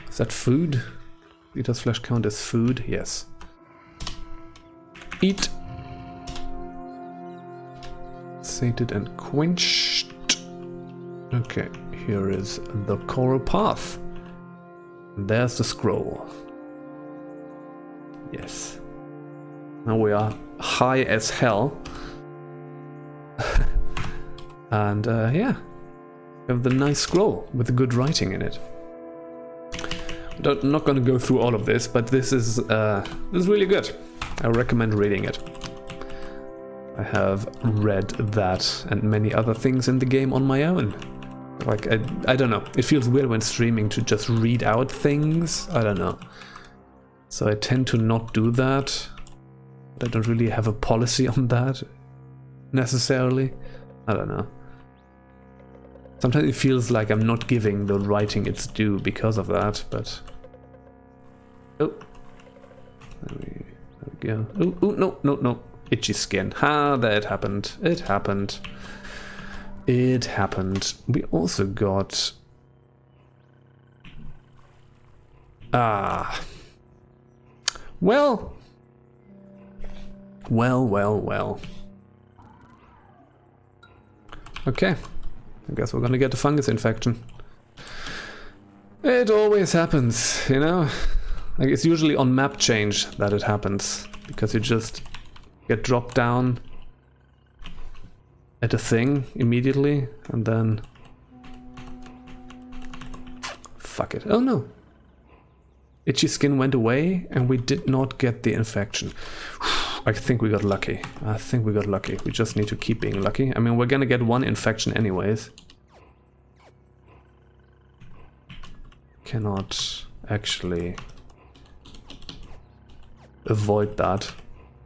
Is that food? Eater's flesh count as food? Yes. Eat. Sated and quenched. Okay, here is the coral path. There's the scroll. Yes. Now we are high as hell. And yeah, we have the nice scroll with the good writing in it. I'm not going to go through all of this, but this is really good. I recommend reading it. I have read that and many other things in the game on my own. Like, I don't know. It feels weird when streaming to just read out things. I don't know. So I tend to not do that. But I don't really have a policy on that necessarily. I don't know. Sometimes it feels like I'm not giving the writing its due because of that, but... Oh. There we go. Oh, no. Itchy skin. There it happened. It happened. It happened. We also got... Well. Okay. I guess we're gonna get a fungus infection. It always happens, you know? Like, it's usually on map change that it happens. Because you just get dropped down at a thing immediately, and then... Fuck it. Oh no! Itchy skin went away, and we did not get the infection. I think we got lucky. We just need to keep being lucky. I mean, we're gonna get one infection anyways. Cannot actually avoid that.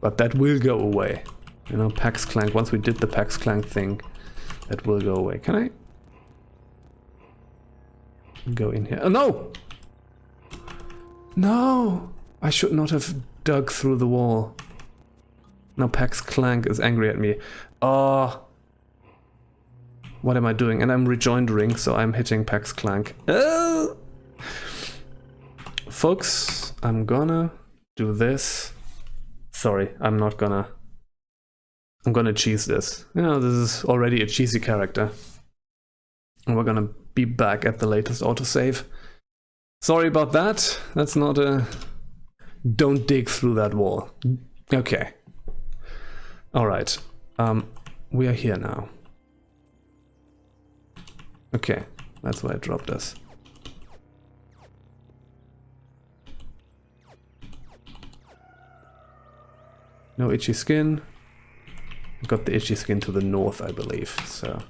But that will go away. You know, Pax Clank, once we did the Pax Clank thing, that will go away. Can I go in here? Oh, no! No! I should not have dug through the wall. Now Pax Clank is angry at me. Oh! What am I doing? And I'm rejoindering, so I'm hitting Pax Clank. Folks, I'm gonna do this. Sorry, I'm gonna cheese this. You know, this is already a cheesy character. And we're gonna be back at the latest autosave. Sorry about that. That's not a... Don't dig through that wall. Okay. Alright. We are here now. Okay, that's why I dropped us. No itchy skin. Got the itchy skin to the north, I believe, so...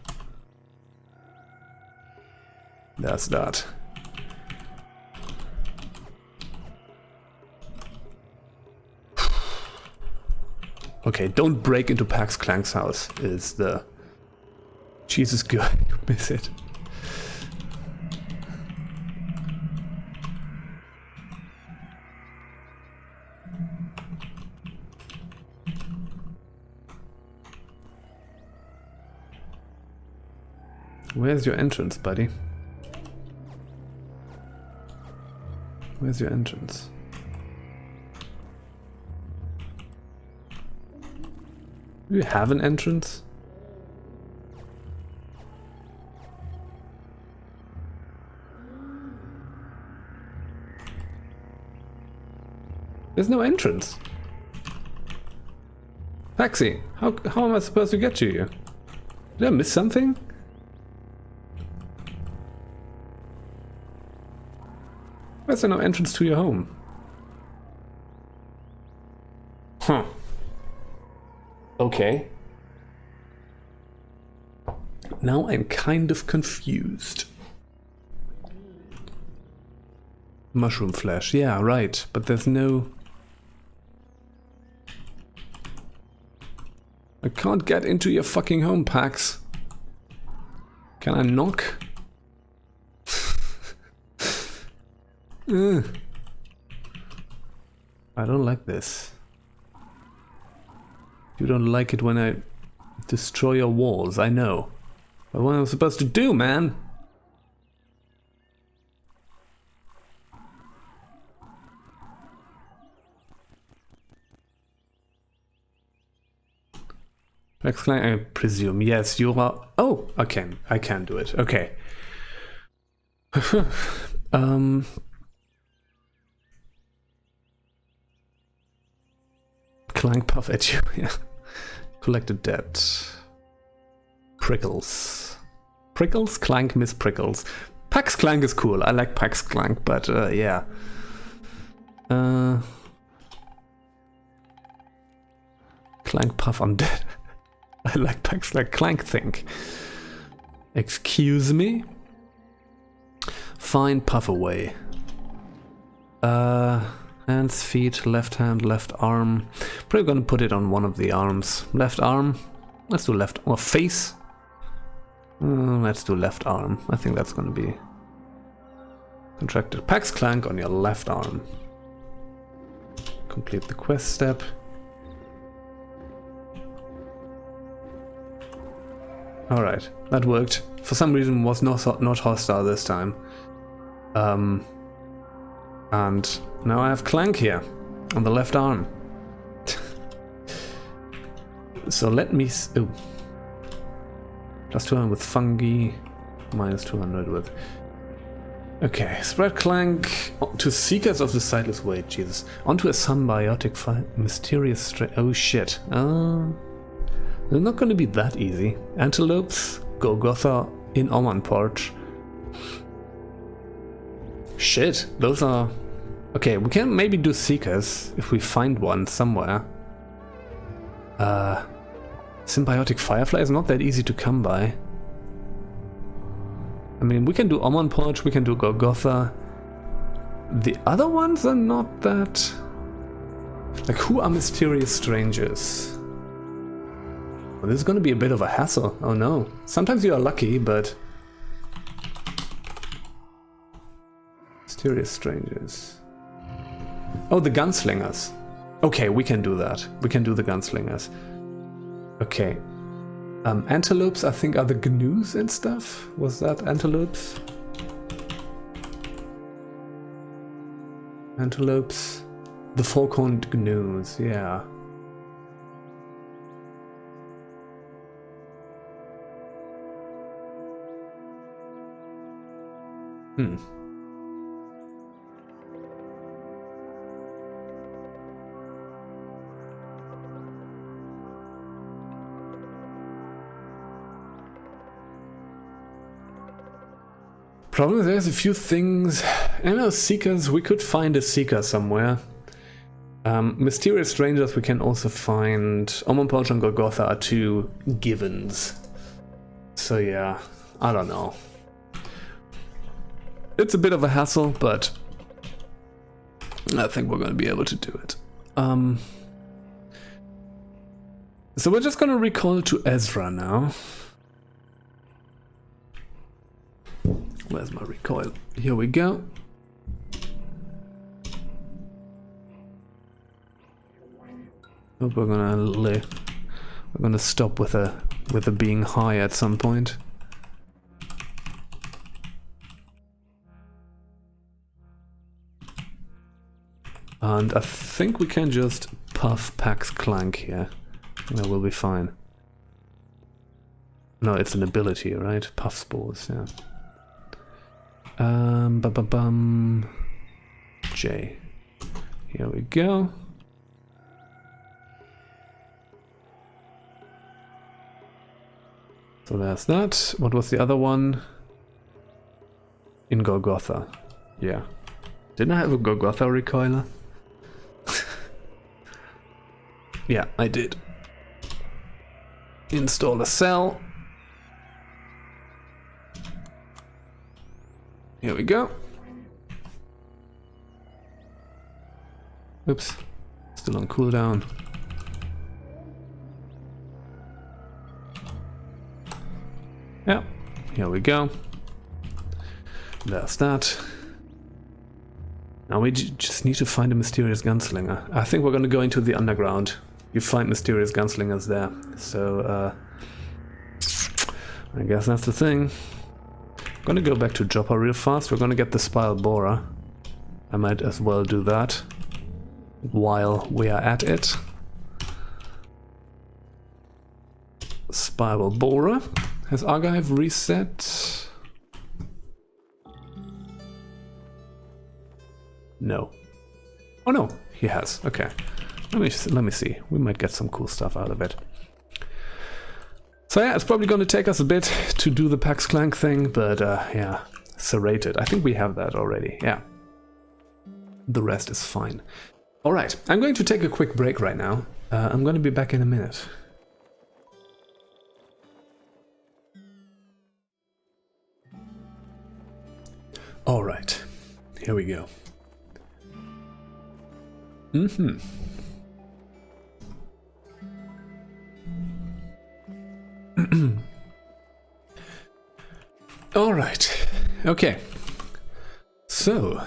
That's that. Okay, don't break into Pax Clank's house is the... Jesus, good, you miss it. Where's your entrance, buddy? Where's your entrance? Do you have an entrance? There's no entrance. Paxi, how am I supposed to get to you? Did I miss something? Why is there no entrance to your home? Huh. Okay. Now I'm kind of confused. Mushroom flesh, yeah, right, but there's no... I can't get into your fucking home, Pax. Can I knock? I don't like this. You don't like it when I destroy your walls, I know. But what am I supposed to do, man? Exclaim, I presume. Yes, you are. Oh, I can do it. Okay. Clank puff at you. Yeah. Collected debt. Prickles. Prickles? Clank miss Prickles. Pax Clank is cool. I like Pax Clank, but yeah. Clank puff, I'm dead. I like Pax Clank. Clank think. Excuse me? Fine, puff away. Hands, feet, left hand, left arm. Probably gonna put it on one of the arms. Left arm. Let's do left, or face. Let's do left arm. I think that's gonna be contracted. Pax Clank on your left arm. Complete the quest step. Alright, that worked. For some reason was not hostile this time. And now I have Clank here on the left arm. So let me... Oh. Plus 200 with fungi, minus 200 with... Okay, spread Clank to Seekers of the Sightless Weight, Jesus. Onto a symbiotic mysterious oh shit. They're not gonna be that easy. Antelopes, Golgotha in Oman Porch. Shit, those are... Okay, we can maybe do Seekers if we find one somewhere. Symbiotic Firefly is not that easy to come by. I mean, we can do Oman Porch, we can do Golgotha. The other ones are not that... Like, who are mysterious strangers? Well, this is gonna be a bit of a hassle. Oh no. Sometimes you are lucky, but... Mysterious strangers. Oh, the gunslingers. Okay, we can do that. We can do the gunslingers. Okay. Antelopes, I think, are the gnus and stuff. Was that antelopes? Antelopes. The four-corned gnus, yeah. Problem is there's a few things. I know Seekers, we could find a Seeker somewhere. Mysterious Strangers we can also find. Oman Porch and Golgotha are two givens. So yeah, I don't know. It's a bit of a hassle, but I think we're going to be able to do it. So we're just going to recall to Ezra now. Where's my recoil? Here we go. Hope we're gonna stop with a being high at some point. And I think we can just puff Pax Clank here. That will be fine. No, it's an ability, right? Puff spores, yeah. J. Here we go. So there's that. What was the other one? In Golgotha. Yeah. Didn't I have a Golgotha recoiler? Yeah, I did. Install a cell. Here we go. Oops. Still on cooldown. Yeah, here we go. There's that. Now we just need to find a mysterious gunslinger. I think we're gonna go into the underground. You find mysterious gunslingers there. So, I guess that's the thing. I'm gonna go back to Joppa real fast. We're gonna get the Spile Borer. I might as well do that while we are at it. Spiral Borer. Has Archive reset? No. Oh no, he has. Okay. Let me see. We might get some cool stuff out of it. So yeah, it's probably going to take us a bit to do the Pax Clank thing, but yeah, serrated. I think we have that already. Yeah. The rest is fine. All right, I'm going to take a quick break right now. I'm going to be back in a minute. All right, here we go. All right, okay. So,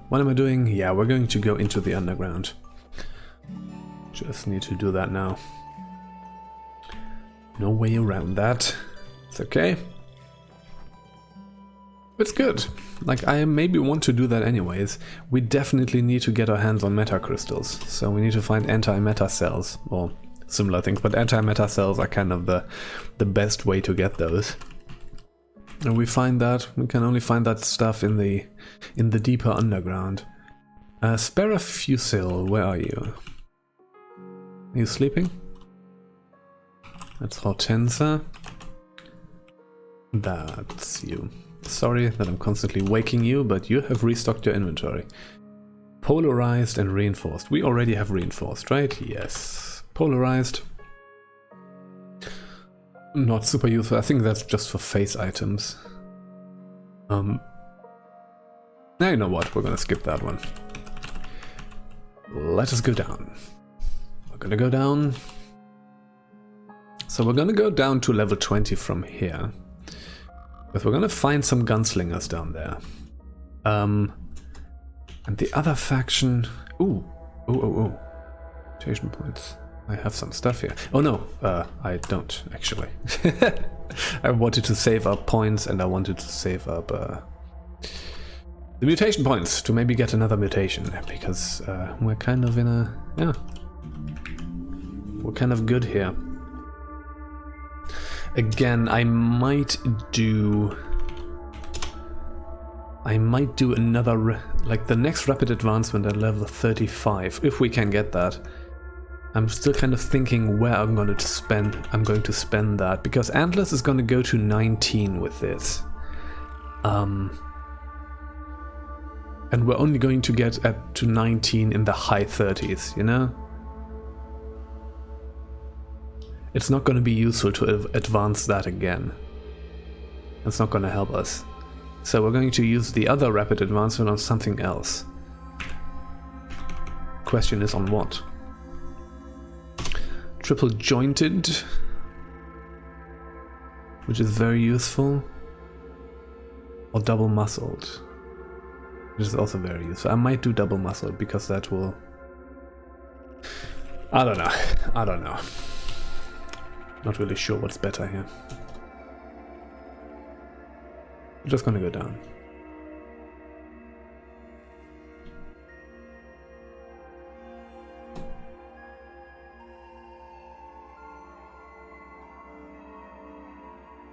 what am I doing? Yeah, we're going to go into the underground. Just need to do that now. No way around that. It's okay. It's good. Like, I maybe want to do that anyways. We definitely need to get our hands on meta crystals. So we need to find anti-meta cells, or similar things, but anti-meta cells are kind of the best way to get those. And we can only find that stuff in the deeper underground. Sparafusil, where are you? Are you sleeping? That's Hortensa. That's you. Sorry that I'm constantly waking you, but you have restocked your inventory. Polarized and reinforced. We already have reinforced, right? Yes. Polarized. Not super useful. I think that's just for face items. Now you know what? We're gonna skip that one. Let us go down. We're gonna go down. So we're gonna go down to level 20 from here. But we're gonna find some gunslingers down there. And the other faction... Ooh. Mutation points. I have some stuff here. Oh no, I don't, actually. I wanted to save up points, and I wanted to save up the mutation points to maybe get another mutation, because we're kind of in a... yeah. We're kind of good here. Again, I might do another, like the next rapid advancement at level 35, if we can get that. I'm still kind of thinking where I'm going to spend that, because Antlers is going to go to 19 with this. And we're only going to get to 19 in the high 30s, you know? It's not going to be useful to advance that again. It's not going to help us. So we're going to use the other rapid advancement on something else. Question is on what? Triple jointed, which is very useful. Or double muscled, which is also very useful. I might do double muscled because that will... I don't know. Not really sure what's better here. We're just gonna go down.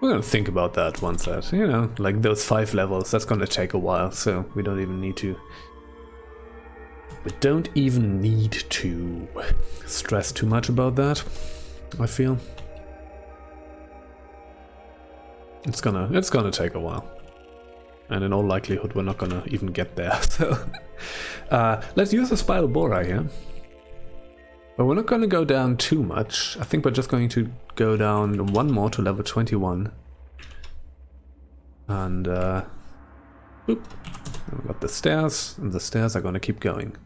We're gonna think about that once that, you know, like those 5 levels, that's gonna take a while, so we don't even need to... We don't even need to stress too much about that, I feel. It's gonna take a while, and in all likelihood we're not gonna even get there. So let's use a Spiral Borer here, but we're not gonna go down too much. I think we're just going to go down one more to level 21, and boop. We've got the stairs, and the stairs are gonna keep going.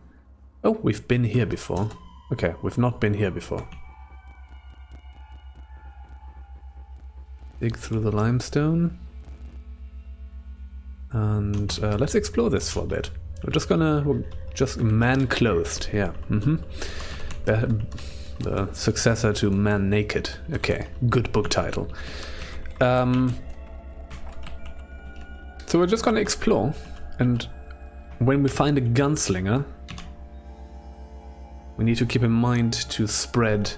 Oh, we've been here before. Okay, we've not been here before. Dig through the limestone. And let's explore this for a bit. We're just man-clothed, yeah. The successor to Man Naked. Okay, good book title. So we're just gonna explore, and when we find a gunslinger, we need to keep in mind to spread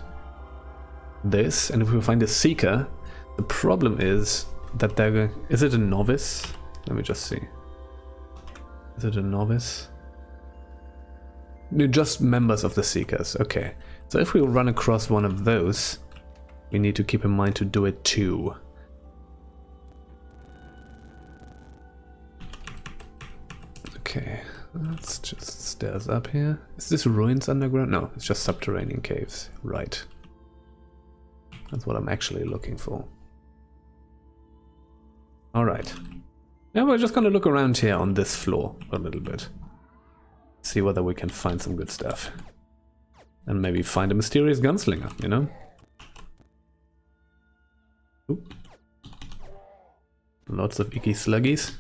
this, and if we find a Seeker, the problem is that they're... Is it a Novice? Let me just see. Is it a Novice? They're just members of the Seekers, okay. So if we run across one of those, we need to keep in mind to do it too. Okay, let's just stairs up here. Is this ruins underground? No, it's just subterranean caves. Right. That's what I'm actually looking for. Alright. Now we're just gonna look around here on this floor a little bit. See whether we can find some good stuff. And maybe find a mysterious gunslinger, you know? Oop. Lots of icky sluggies.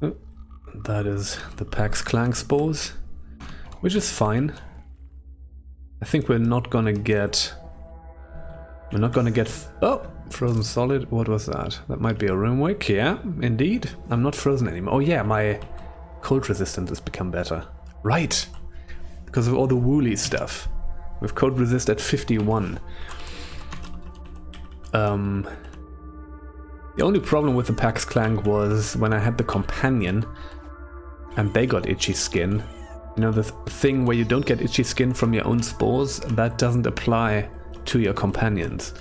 Oh, that is the Pax Clank spores, which is fine. I think we're not gonna get... Oh! Frozen solid, what was that? That might be a room wick, yeah, indeed. I'm not frozen anymore. Oh yeah, my cold resistance has become better. Right! Because of all the woolly stuff. With cold resist at 51. The only problem with the Pax Clank was when I had the companion and they got itchy skin. You know, the thing where you don't get itchy skin from your own spores, that doesn't apply to your companions.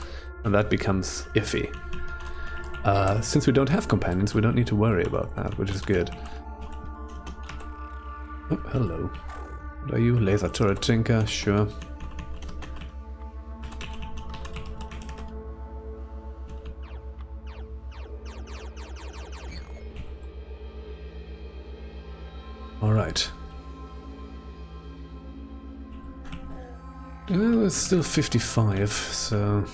And that becomes iffy. Since we don't have companions, we don't need to worry about that, which is good. Oh, hello. What are you? Laser turret tinker? Sure. Alright. It's still 55, so...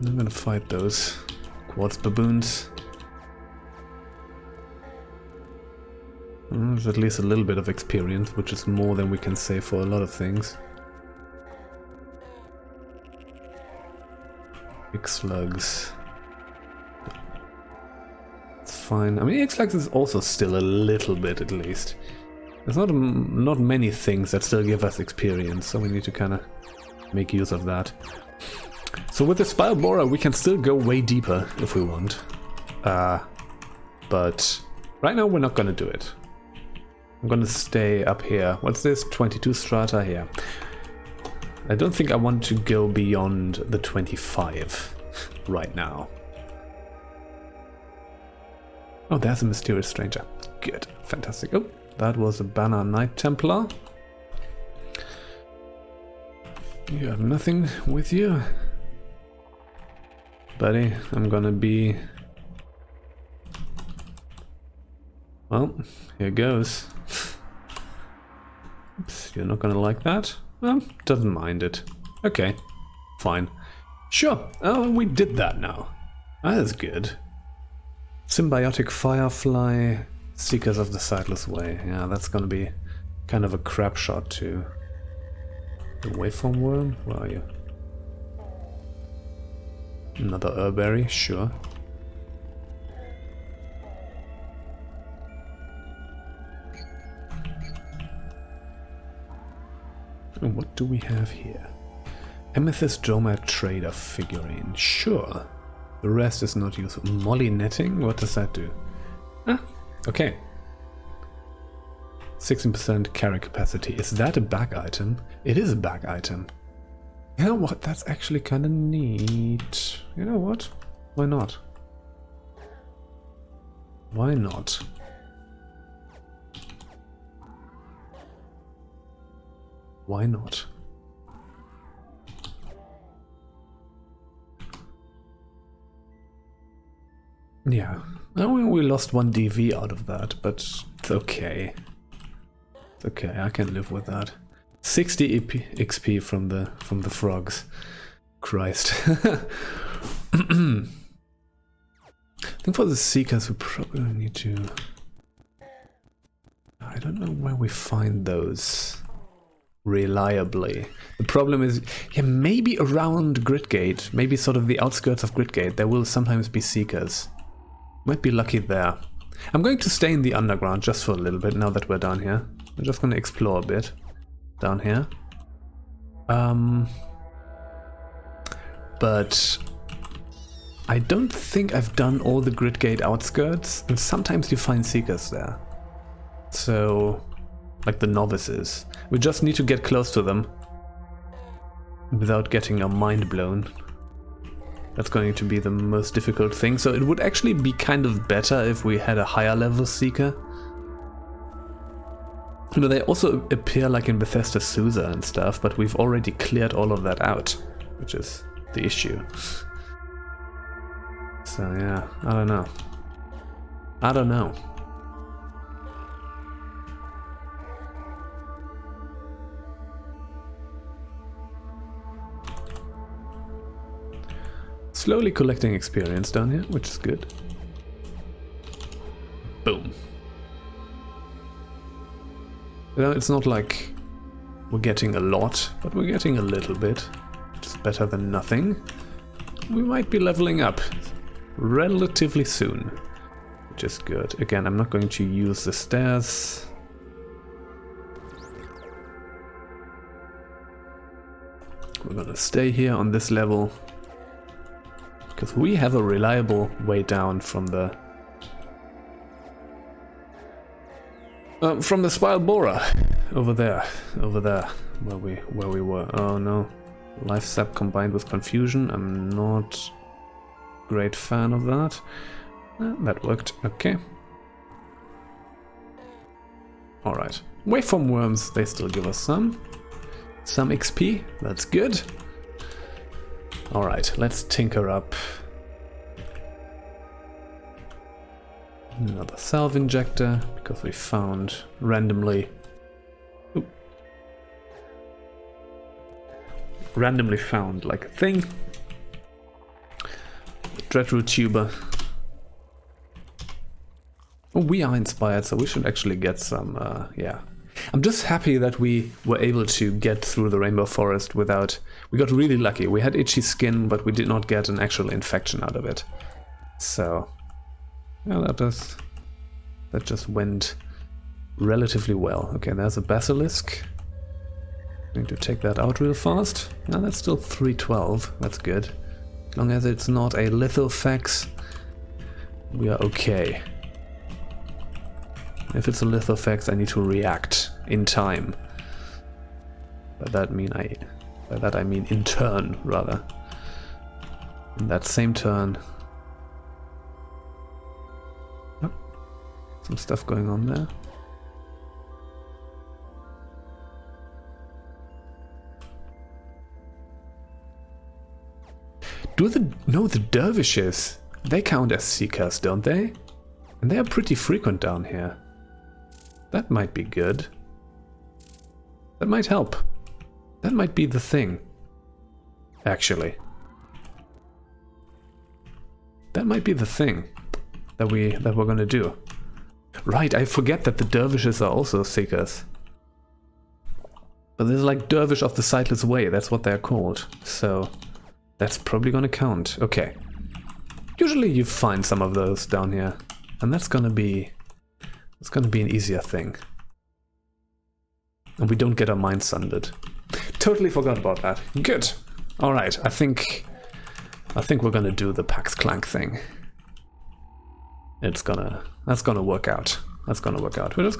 I'm gonna fight those quartz baboons. There's at least a little bit of experience, which is more than we can say for a lot of things. Big slugs. It's fine. I mean, X-Lax is also still a little bit, at least. There's not many things that still give us experience, so we need to kind of make use of that. So with the Spire Borer, we can still go way deeper if we want. But right now we're not going to do it. I'm going to stay up here. What's this? 22 strata here. I don't think I want to go beyond the 25 right now. Oh, there's a mysterious stranger. Good. Fantastic. Oh, that was a Banner Knight Templar. You have nothing with you? Buddy, I'm gonna be... Well, here goes. Oops, you're not gonna like that? Well, doesn't mind it. Okay, fine. Sure, oh, we did that now. That is good. Symbiotic Firefly, Seekers of the Sightless Way. Yeah, that's gonna be kind of a crap shot too. The Waveform Worm? Where are you? Another Urberry, sure. And what do we have here? Amethyst Dromad Trader figurine, sure. The rest is not useful. Molly netting? What does that do? Ah, okay. 16% carry capacity. Is that a back item? It is a back item. You know what? That's actually kind of neat. You know what? Why not? Why not? Why not? Yeah. I mean, we lost 1 DV out of that, but it's okay. It's okay, I can live with that. 60 XP from the frogs. Christ. I think for the Seekers we probably need to... I don't know where we find those. reliably. The problem is, yeah, maybe around Gridgate, maybe sort of the outskirts of Gridgate, there will sometimes be seekers. Might be lucky there. I'm going to stay in the underground just for a little bit now that we're down here. We're just going to explore a bit down here. But I don't think I've done all the Gridgate outskirts, and sometimes you find seekers there. So, like the novices. We just need to get close to them without getting our mind blown. That's going to be the most difficult thing. So it would actually be kind of better if we had a higher level seeker. You know, they also appear like in Bethesda Susa and stuff, but we've already cleared all of that out, which is the issue. So yeah, I don't know. I don't know. Slowly collecting experience down here, which is good. Boom. You know, it's not like we're getting a lot, but we're getting a little bit, which is better than nothing. We might be leveling up relatively soon, which is good. Again, I'm not going to use the stairs. We're gonna stay here on this level, because we have a reliable way down from the spile borer over there, where we were. Oh no, life sap combined with confusion. I'm not a great fan of that. That worked. Okay. All right. Waveform worms. They still give us some XP. That's good. All right. Let's tinker up another salve injector, because we found randomly found like a thing. Dreadroot tuber. Oh, we are inspired, so we should actually get some, yeah. I'm just happy that we were able to get through the Rainbow Forest without... We got really lucky. We had itchy skin, but we did not get an actual infection out of it. So... yeah, that just went relatively well. Okay, there's a basilisk. Going to take that out real fast. Now that's still 312. That's good. As long as it's not a Lithophax, we are okay. If it's a Lithophax, I need to react in time. By that I mean in turn, rather. In that same turn. Some stuff going on there. No, the Dervishes. They count as seekers, don't they? And they are pretty frequent down here. That might be good. That might help. That might be the thing. Actually. That might be the thing that we're gonna do. Right, I forget that the Dervishes are also seekers. But there's like Dervish of the Sightless Way, that's what they're called. So that's probably gonna count. Okay. Usually you find some of those down here. And that's gonna be an easier thing. And we don't get our minds sundered. Totally forgot about that. Good. Alright, I think we're gonna do the Pax Clank thing. That's gonna work out. That's gonna work out. We're just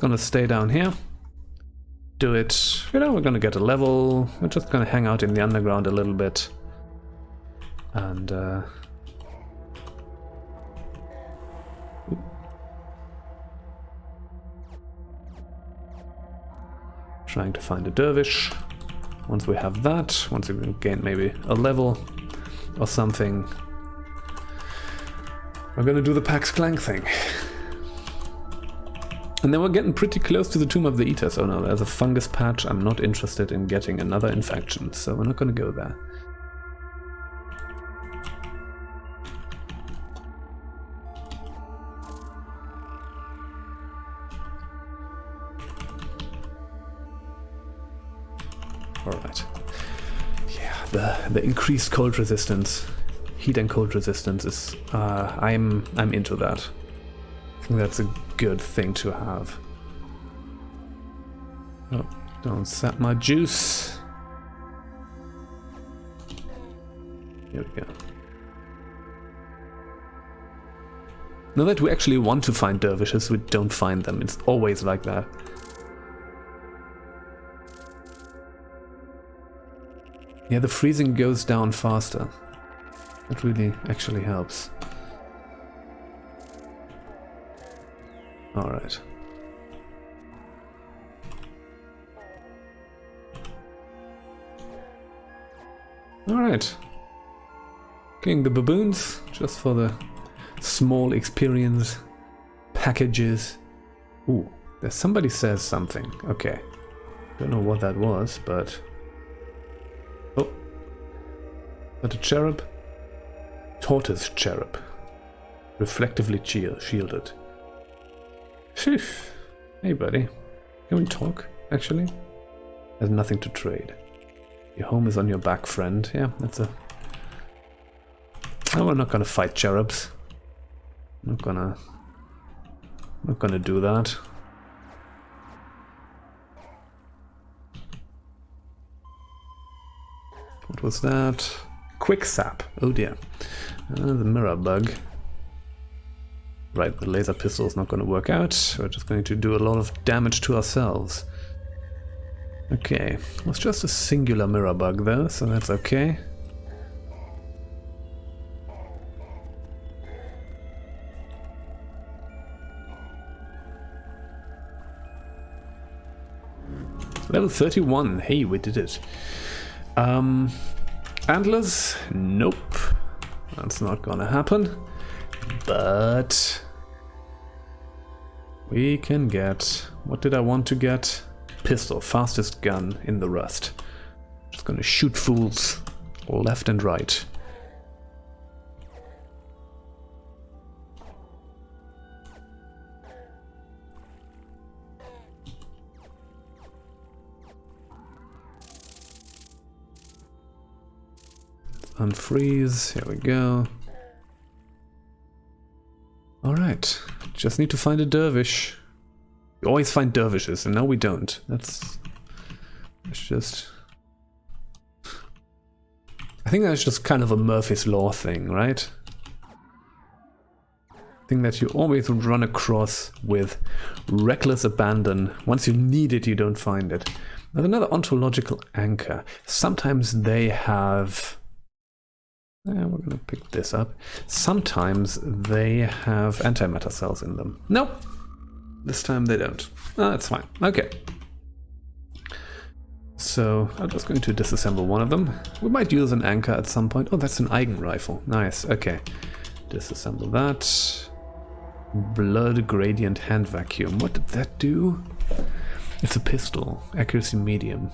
gonna stay down here. Do it, you know, we're gonna get a level. We're just gonna hang out in the underground a little bit. And trying to find a dervish. Once we have that, once we gain maybe a level or something, we're gonna do the Pax Clank thing. And then we're getting pretty close to the Tomb of the Eaters. Oh no, there's a fungus patch. I'm not interested in getting another infection, so we're not gonna go there. Alright. Yeah, the increased cold resistance, heat and cold resistance is I'm into that. I think that's a good thing to have. Oh, don't sap my juice. Here we go. Now that we actually want to find dervishes, we don't find them. It's always like that. Yeah, the freezing goes down faster. That really actually helps. Alright. Alright. Killing the baboons, just for the small experience packages. Ooh, there's somebody says something. Okay. Don't know what that was, but... Oh. Is that a cherub? Tortoise cherub. Reflectively shielded. Phew. Hey, buddy. Can we talk, actually? There's nothing to trade. Your home is on your back, friend. Yeah, that's a... Oh, we're not gonna fight cherubs. Not gonna do that. What was that? Quick sap. Oh dear. The mirror bug. Right, the laser pistol is not going to work out. We're just going to do a lot of damage to ourselves. Okay, it was just a singular mirror bug though, so that's okay. Level 31. Hey, we did it. Antlers? Nope. That's not gonna happen. But we can get... What did I want to get? Pistol. Fastest gun in the Rust. Just gonna shoot fools left and right. Unfreeze, here we go. Alright, just need to find a dervish. We always find dervishes, and now we don't. That's just... I think that's just kind of a Murphy's Law thing, right? Thing that you always run across with reckless abandon. Once you need it, you don't find it. There's another ontological anchor. Sometimes they have... we're gonna pick this up. Sometimes they have antimatter cells in them. Nope. This time they don't. Ah, that's fine. Okay. So I'm just going to disassemble one of them. We might use an anchor at some point. Oh, that's an Eigen rifle. Nice. Okay. Disassemble that. Blood gradient hand vacuum. What did that do? It's a pistol. Accuracy medium.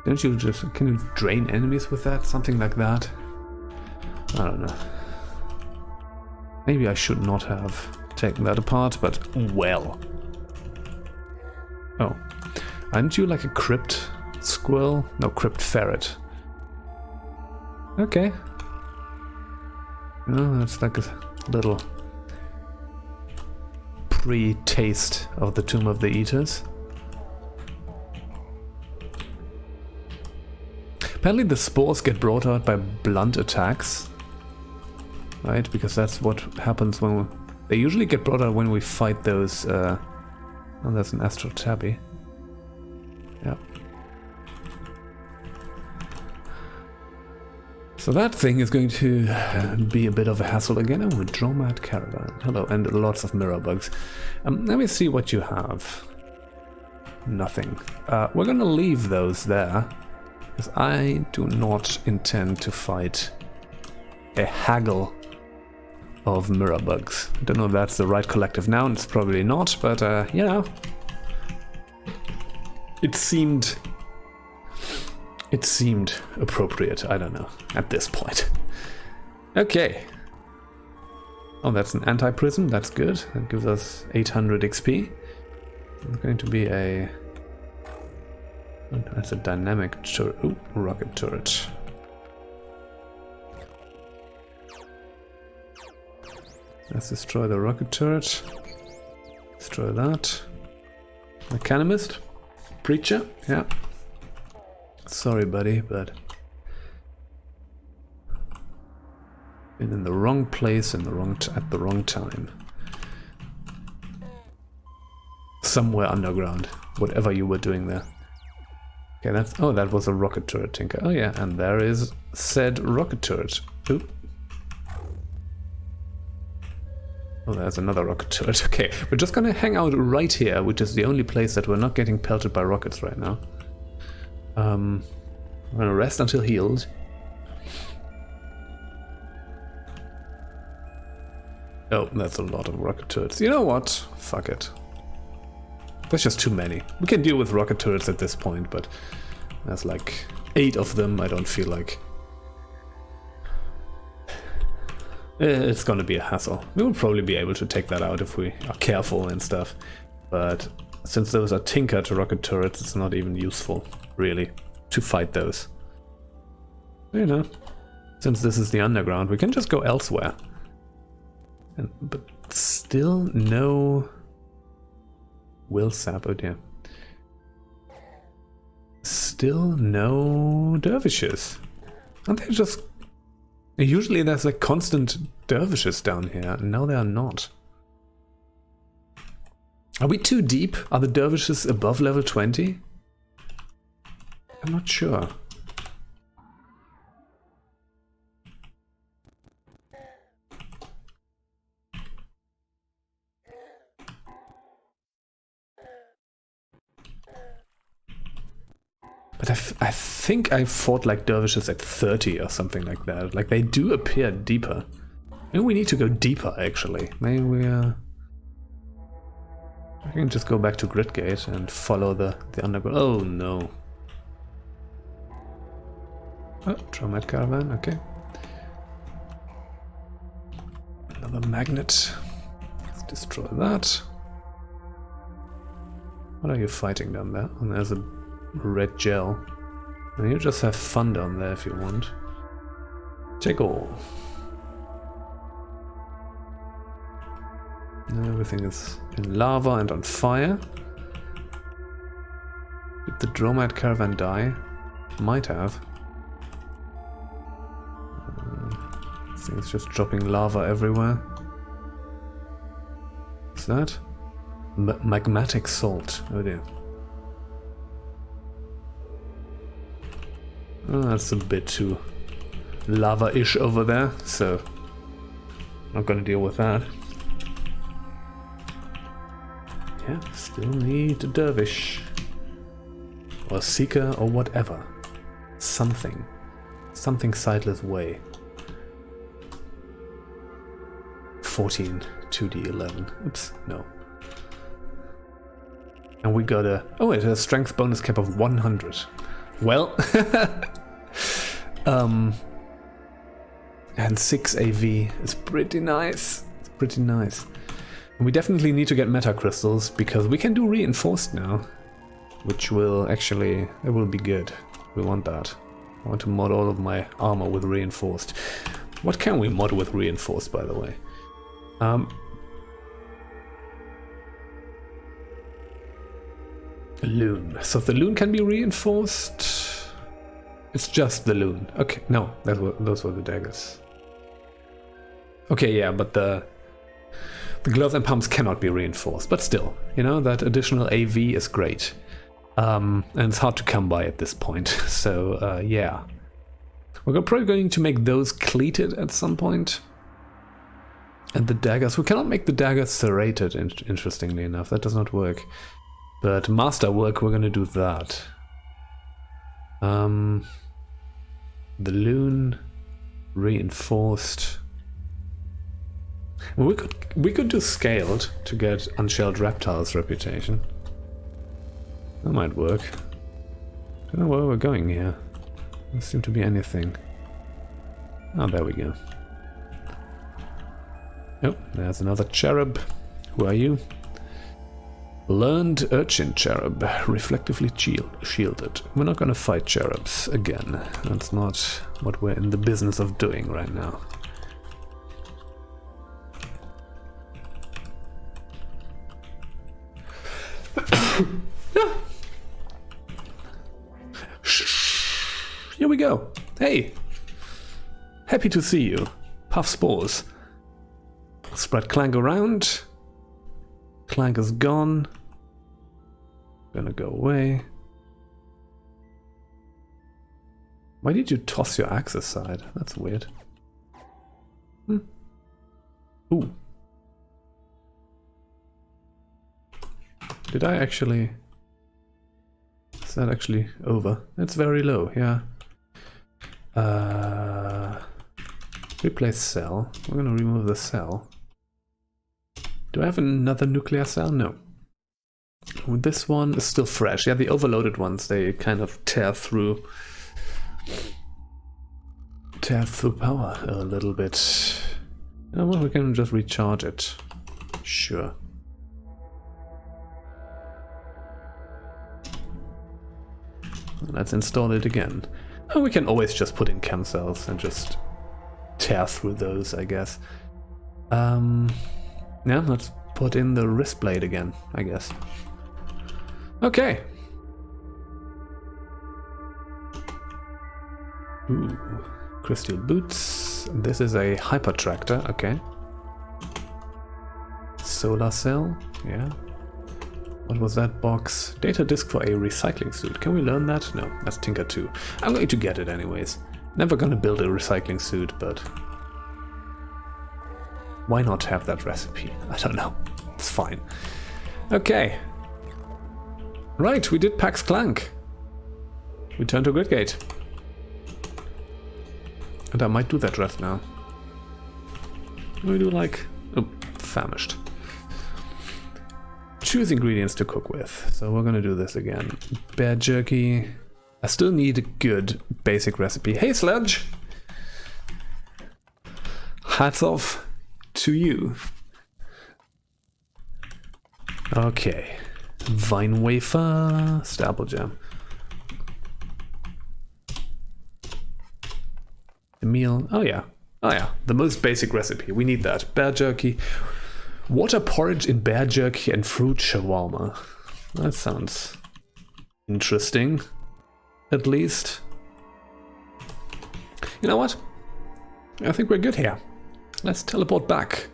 Don't you just... Can you drain enemies with that? Something like that? I don't know. Maybe I should not have taken that apart, but well. Oh. Aren't you like a crypt squirrel? No, crypt ferret. Okay. Oh, that's like a little pre-taste of the Tomb of the Eaters. Apparently the spores get brought out by blunt attacks. Right, because that's what happens when they usually get brought out when we fight those, oh, there's an astral tabby. Yeah. So that thing is going to be a bit of a hassle again. Oh, a Dromad caravan. Hello, and lots of mirror bugs. Let me see what you have. Nothing. We're gonna leave those there, because I do not intend to fight a haggle of mirror bugs. I don't know if that's the right collective noun, it's probably not, but you know, it seemed appropriate, I don't know, at this point. Okay. Oh, that's an anti-prism. That's good. That gives us 800 XP. It's going to be a... Oh, that's a dynamic turret. Ooh, rocket turret. Let's destroy the rocket turret. Destroy that. Mechanimist. Preacher. Yeah. Sorry, buddy, but... been in the wrong place in the wrong at the wrong time. Somewhere underground. Whatever you were doing there. Okay, that's... oh, that was a rocket turret, Tinker. Oh yeah, and there is said rocket turret. Oop. Oh, there's another rocket turret. Okay, we're just gonna hang out right here, which is the only place that we're not getting pelted by rockets right now. I'm gonna rest until healed. Oh, that's a lot of rocket turrets. You know what? Fuck it. There's just too many. We can deal with rocket turrets at this point, but there's like 8 of them. I don't feel like... it's gonna be a hassle. We will probably be able to take that out if we are careful and stuff. But since those are tinker to rocket turrets, it's not even useful, really, to fight those. You know, since this is the underground, we can just go elsewhere. But still no... Will sap, oh dear. Still no dervishes. Aren't they just... Usually there's like constant dervishes down here, and now they are not. Are we too deep? Are the dervishes above level 20? I'm not sure. But I think I fought like dervishes at 30 or something like that. Like they do appear deeper. Maybe we need to go deeper actually. Maybe we I can just go back to Gridgate and follow the underground. Oh no. Oh, Dromad Caravan, okay. Another magnet. Let's destroy that. What are you fighting down there? Oh, there's a red gel. And you just have fun down there if you want. Take all. Now everything is in lava and on fire. Did the Dromad Caravan die? Might have. This thing's just dropping lava everywhere. What's that? Magmatic salt. Oh dear. Oh, that's a bit too lava-ish over there, so not gonna deal with that. Yeah, still need a dervish. Or a seeker or whatever. Something. Something sightless way. 14, 2d11. Oops, no. And we got a... oh, it has a strength bonus cap of 100. Well... and 6 AV is pretty nice. It's pretty nice. And we definitely need to get meta crystals because we can do reinforced now, which will actually, it will be good. We want that. I want to mod all of my armor with reinforced. What can we mod with reinforced, by the way? Loon. So the loon can be reinforced. It's just the loon. Okay, no, those were the daggers. Okay, yeah, but the gloves and pumps cannot be reinforced. But still, you know, that additional AV is great. And it's hard to come by at this point. So, yeah. We're probably going to make those cleated at some point. And the daggers, we cannot make the daggers serrated, interestingly enough. That does not work. But masterwork, we're going to do that. The loon reinforced. Well, we could do scaled to get unshelled reptiles reputation. That might work. Don't know where we're going here. Doesn't seem to be anything. Oh, there we go. Oh, there's another cherub. Who are you? Learned urchin cherub, reflectively shielded. We're not gonna fight cherubs again. That's not what we're in the business of doing right now. Here we go. Hey! Happy to see you. Puff spores. Spread Clank around. Clank is gone. Gonna go away. Why did you toss your axe aside? That's weird. Ooh. Did I actually... Is that actually over? It's very low, yeah. Replace cell. We're gonna remove the cell. Do I have another nuclear cell? No. This one is still fresh. Yeah, the overloaded ones, they kind of tear through power a little bit. Oh, well, we can just recharge it. Sure. Let's install it again. Oh, we can always just put in chem cells and just tear through those, I guess. Yeah, let's put in the wrist blade again, I guess. Okay. Ooh, crystal boots. This is a hyper tractor, okay. Solar cell, yeah. What was that box? Data disk for a recycling suit. Can we learn that? No, that's Tinker 2. I'm going to get it anyways. Never gonna build a recycling suit, but why not have that recipe? I don't know. It's fine. Okay. Right, we did Pax Clank. We turn to Gridgate. And I might do that right now. We do like... Oh, famished. Choose ingredients to cook with. So we're gonna do this again. Bear jerky. I still need a good basic recipe. Hey Sludge! Hats off to you. Okay. Vine wafer. Stapple jam. The meal. Oh yeah. Oh yeah. The most basic recipe. We need that. Bear jerky. Water porridge in bear jerky and fruit shawarma. That sounds interesting, at least. You know what? I think we're good here. Let's teleport back.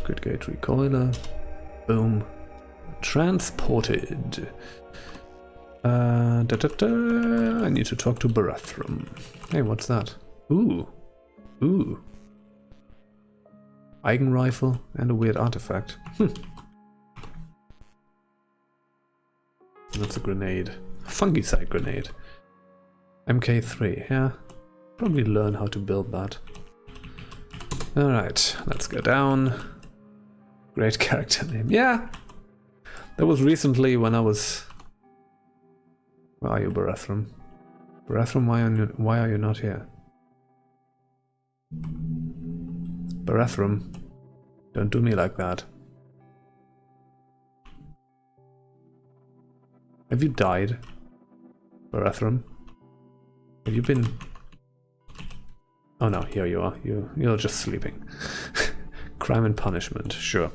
Gridgate recoiler. Boom. Transported. I need to talk to Barathrum. Hey, what's that? Ooh. Ooh. Eigen rifle and a weird artifact. That's a grenade. Fungicide grenade. MK3, yeah. Probably learn how to build that. Alright, let's go down. Great character name. Yeah! That was recently when I was... Where are you, Barathrum? Barathrum, why are you not here? Barathrum, don't do me like that. Have you died, Barathrum? Have you been... Oh no, here you are. You're just sleeping. Crime and punishment, sure.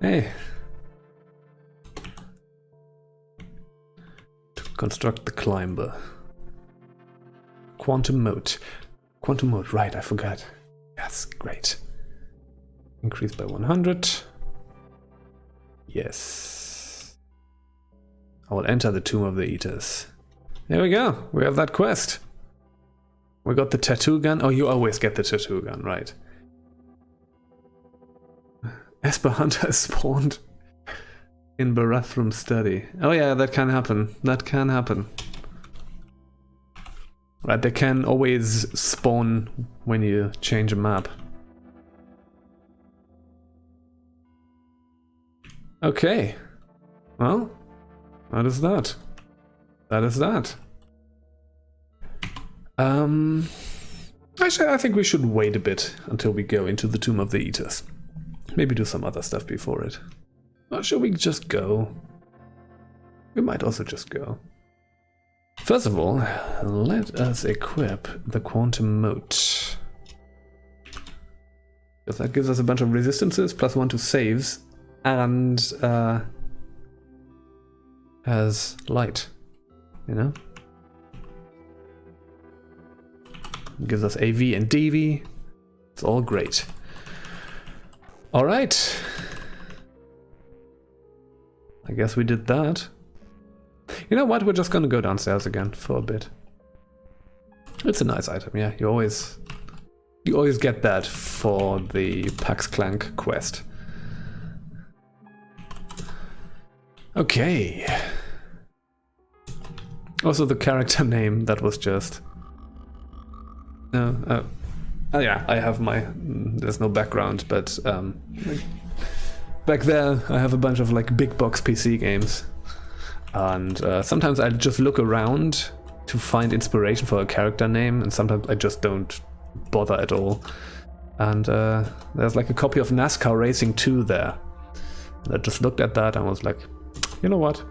Hey. To construct the climber. Quantum mode. Quantum mode, right, I forgot. Yes, great. Increase by 100. Yes. I will enter the Tomb of the Eaters. There we go. We have that quest. We got the tattoo gun. Oh, you always get the tattoo gun, right? Esper Hunter is spawned in Barathrum study. Oh yeah, that can happen. That can happen. Right, they can always spawn when you change a map. Okay. Well, That is that. That is that. Actually, I think we should wait a bit until we go into the Tomb of the Eaters. Maybe do some other stuff before it. Or should we just go? We might also just go. First of all, let us equip the Quantum Mote. Because that gives us a bunch of resistances, +1 to saves, and has light, you know? It gives us AV and DV. It's all great. Alright. I guess we did that. You know what? We're just gonna go downstairs again for a bit. It's a nice item, yeah. You always get that for the Pax Clank quest. Okay. Also the character name, that was just... oh yeah, I have my... there's no background, but back there I have a bunch of like big box PC games. And sometimes I just look around to find inspiration for a character name, and sometimes I just don't bother at all. And there's like a copy of NASCAR Racing 2 there. And I just looked at that and was like, you know what?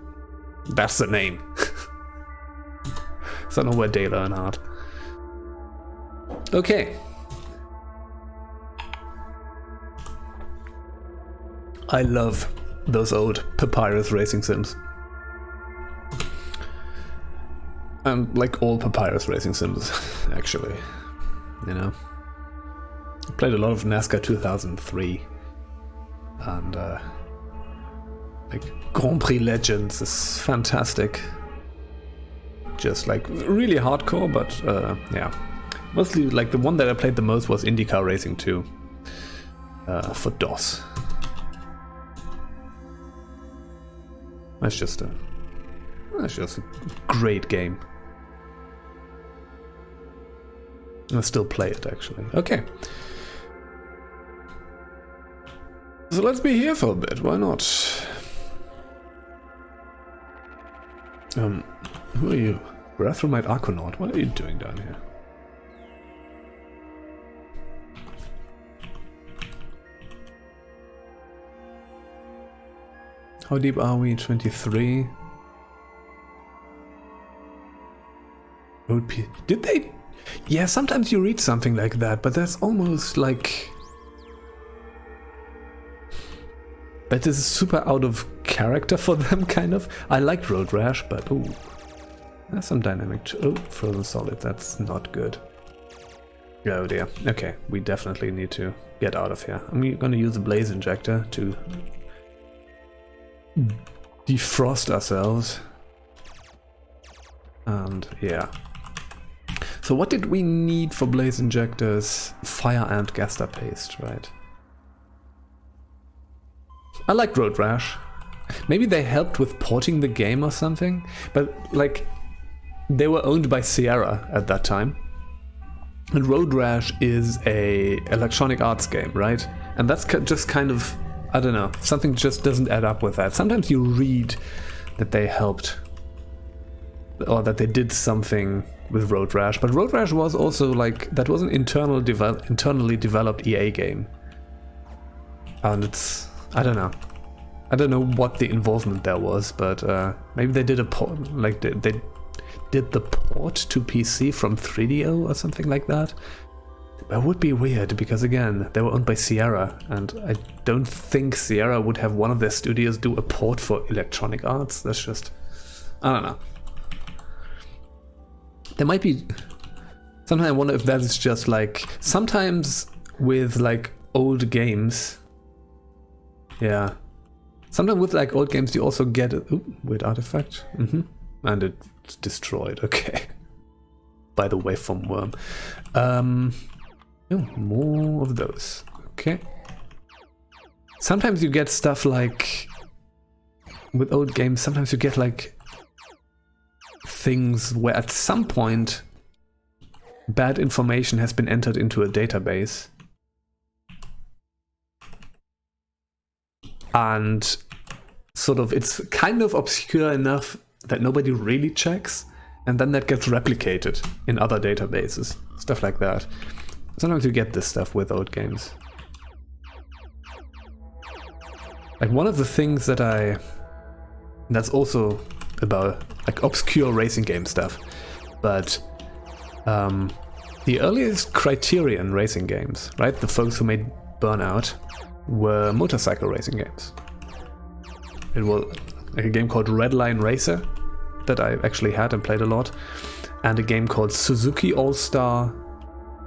That's the name. So nowhere Dale Earnhardt. Okay. I love those old Papyrus racing sims. And like all Papyrus racing sims, actually. You know? I played a lot of NASCAR 2003. And like Grand Prix Legends is fantastic. Just like really hardcore, but yeah. Mostly like the one that I played the most was IndyCar Racing 2 for DOS. That's just a great game. I still play it actually. Okay. So let's be here for a bit, why not? Who are you? Brathomite Arconaut, what are you doing down here? How deep are we? 23? Did they? Yeah, sometimes you read something like that, but that's almost like... But this is super out of character for them, kind of. I liked Road Rash, but oh, there's some dynamic... Oh, Frozen Solid, that's not good. Oh dear. Okay, we definitely need to get out of here. I'm gonna use the Blaze Injector to defrost ourselves. And yeah. So what did we need for Blaze Injectors? Fire and Gaster Paste, right? I like Road Rash. Maybe they helped with porting the game or something, but like they were owned by Sierra at that time. And Road Rash is a Electronic Arts game, right? And that's just kind of, I don't know, something just doesn't add up with that. Sometimes you read that they helped or that they did something with Road Rash, but Road Rash was also like, that was an internally developed EA game. And it's, I don't know what the involvement there was, but maybe they did a port, like they did the port to PC from 3DO or something like that. That would be weird because again, they were owned by Sierra, and I don't think Sierra would have one of their studios do a port for Electronic Arts. That's just, I don't know. There might be, sometimes I wonder if that is just like, sometimes with like old games, yeah. Sometimes with like old games you also get a weird artifact. And it's destroyed, okay. By the waveform worm. Oh, more of those. Okay. Sometimes you get stuff like, with old games, sometimes you get like things where at some point bad information has been entered into a database. And sort of, it's kind of obscure enough that nobody really checks, and then that gets replicated in other databases, stuff like that. Sometimes you get this stuff with old games. Like one of the things that's also about like obscure racing game stuff, but the earliest Criterion racing games, right, the folks who made Burnout, were motorcycle racing games. It was like a game called Redline Racer that I actually had and played a lot, and a game called Suzuki All-Star,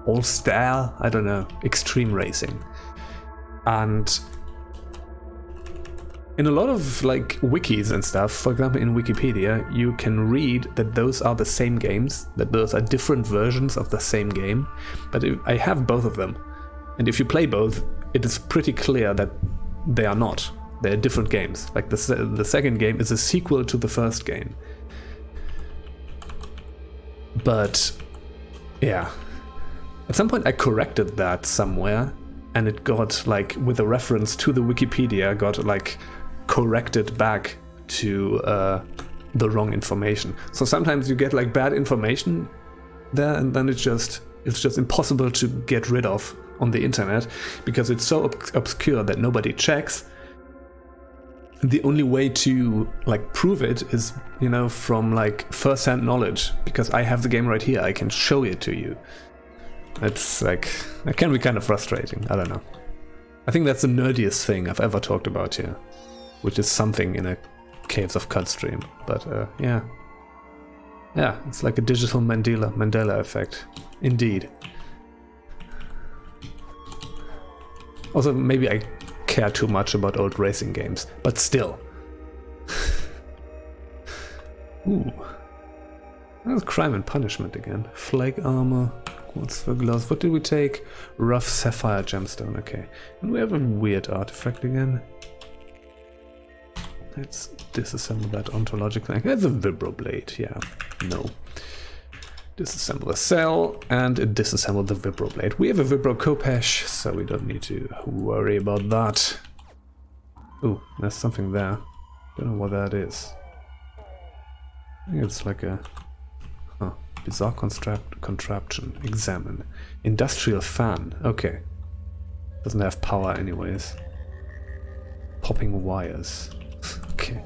I don't know, Extreme Racing. And in a lot of like wikis and stuff, for example in Wikipedia, you can read that those are the same games, that those are different versions of the same game, but I have both of them. And if you play both, it is pretty clear that they are not. They're different games. Like the second game is a sequel to the first game. But yeah, at some point I corrected that somewhere, and it got like, with a reference to the Wikipedia, got like corrected back to the wrong information. So sometimes you get like bad information there, and then it's just impossible to get rid of on the internet because it's so obscure that nobody checks. The only way to like prove it is, you know, from like first-hand knowledge, because I have the game right here, I can show it to you. It's like, it can be kind of frustrating, I don't know. I think that's the nerdiest thing I've ever talked about here, which is something in a Caves of Qud stream, but yeah. Yeah, it's like a digital Mandela effect, indeed. Also, maybe I care too much about old racing games, but still. Ooh. That's Crime and Punishment again. Flake armor, quartz for gloves. What did we take? Rough sapphire gemstone, okay. And we have a weird artifact again. Let's disassemble that ontological thing. That's a vibroblade, yeah. No. Disassemble the cell and disassemble the vibroblade. We have a vibro Kopesh, so we don't need to worry about that. Ooh, there's something there. Don't know what that is. I think it's like a bizarre contraption. Examine. Industrial fan. Okay. Doesn't have power anyways. Popping wires. Okay.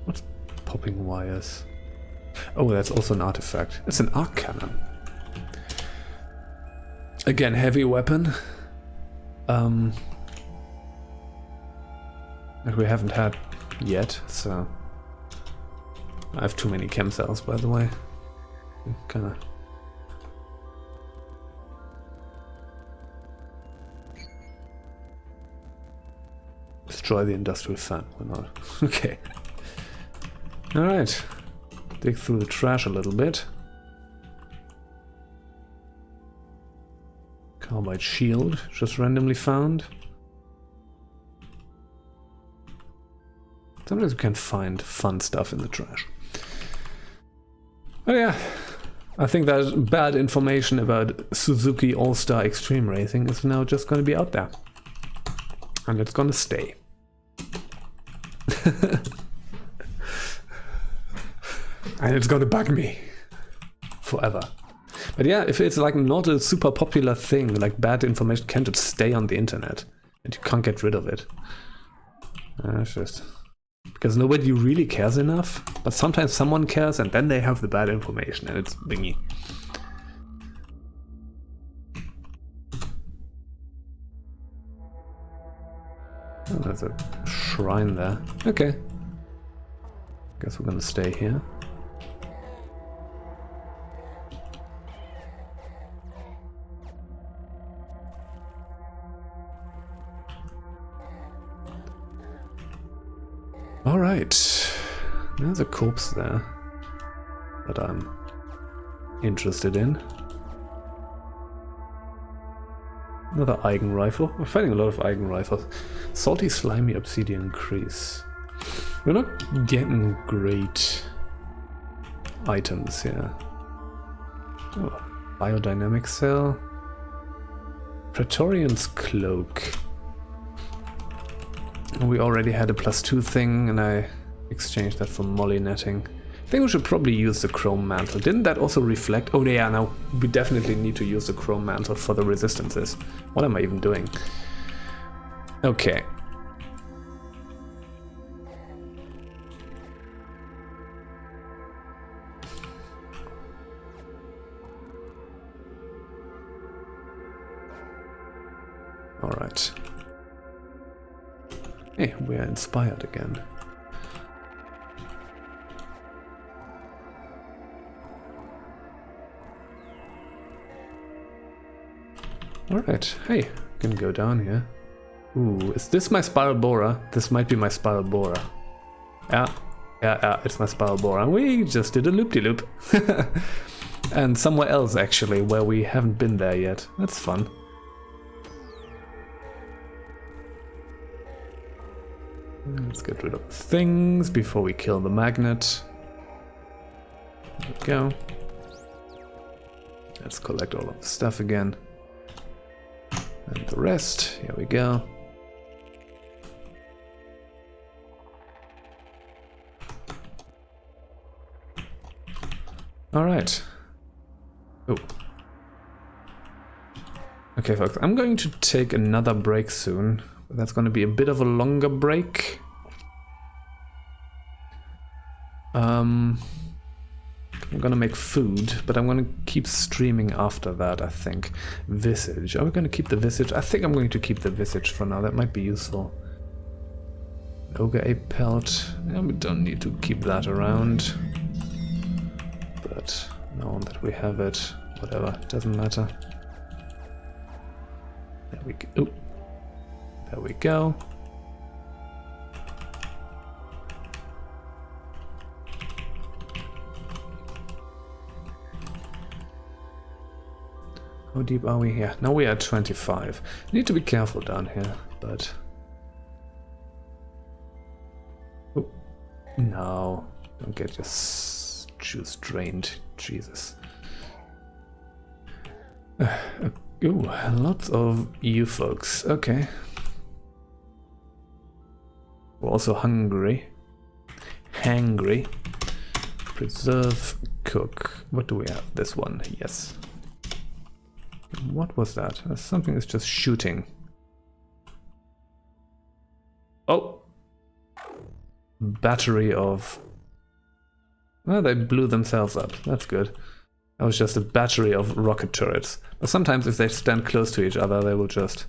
What's popping wires? Oh, that's also an artifact. It's an arc cannon. Again, heavy weapon. That we haven't had yet, so... I have too many chem cells, by the way. Kinda... Destroy the industrial fan, why not? Okay. Alright. Dig through the trash a little bit. Carbide shield, just randomly found. Sometimes we can find fun stuff in the trash. Oh yeah, I think that bad information about Suzuki All-Star Extreme Racing is now just going to be out there. And it's going to stay. And it's gonna bug me forever. But yeah, if it's like not a super popular thing, like bad information can just stay on the internet and you can't get rid of it. It's just because nobody really cares enough, but sometimes someone cares and then they have the bad information and it's bingy. Oh, there's a shrine there. Okay. Guess we're gonna stay here. Alright, there's a corpse there that I'm interested in. Another Eigen rifle. We're finding a lot of Eigen rifles. Salty slimy obsidian crease. We're not getting great items here. Oh, biodynamic cell. Praetorian's cloak. We already had a +2 thing, and I exchanged that for molly netting. I think we should probably use the chrome mantle. Didn't that also reflect? Oh yeah, no, we definitely need to use the chrome mantle for the resistances. What am I even doing? Okay. All right. Hey, we are inspired again. Alright, hey, can go down here. Ooh, is this my spiral borer? This might be my spiral borer. Yeah, it's my spiral borer. We just did a loop-de-loop. And somewhere else, actually, where we haven't been there yet. That's fun. Let's get rid of things before we kill the magnet. There we go. Let's collect all of the stuff again. And the rest, here we go. All right. Oh. Okay, folks, I'm going to take another break soon. That's going to be a bit of a longer break. I'm gonna make food, but I'm gonna keep streaming after that, I think. Visage. Are we gonna keep the visage? I think I'm going to keep the visage for now. That might be useful. Ogre ape pelt. Yeah, we don't need to keep that around. But now that we have it, whatever, doesn't matter. There we go. Ooh. There we go. How deep are we here? Now we are at 25. Need to be careful down here, but... Oh, no. Don't get your juice drained. Jesus. Ooh, lots of you folks. Okay. We're also hungry. Hangry. Preserve, cook. What do we have? This one, yes. What was that? Something is just shooting. Oh! Battery of... Well, they blew themselves up. That's good. That was just a battery of rocket turrets. But sometimes if they stand close to each other, they will just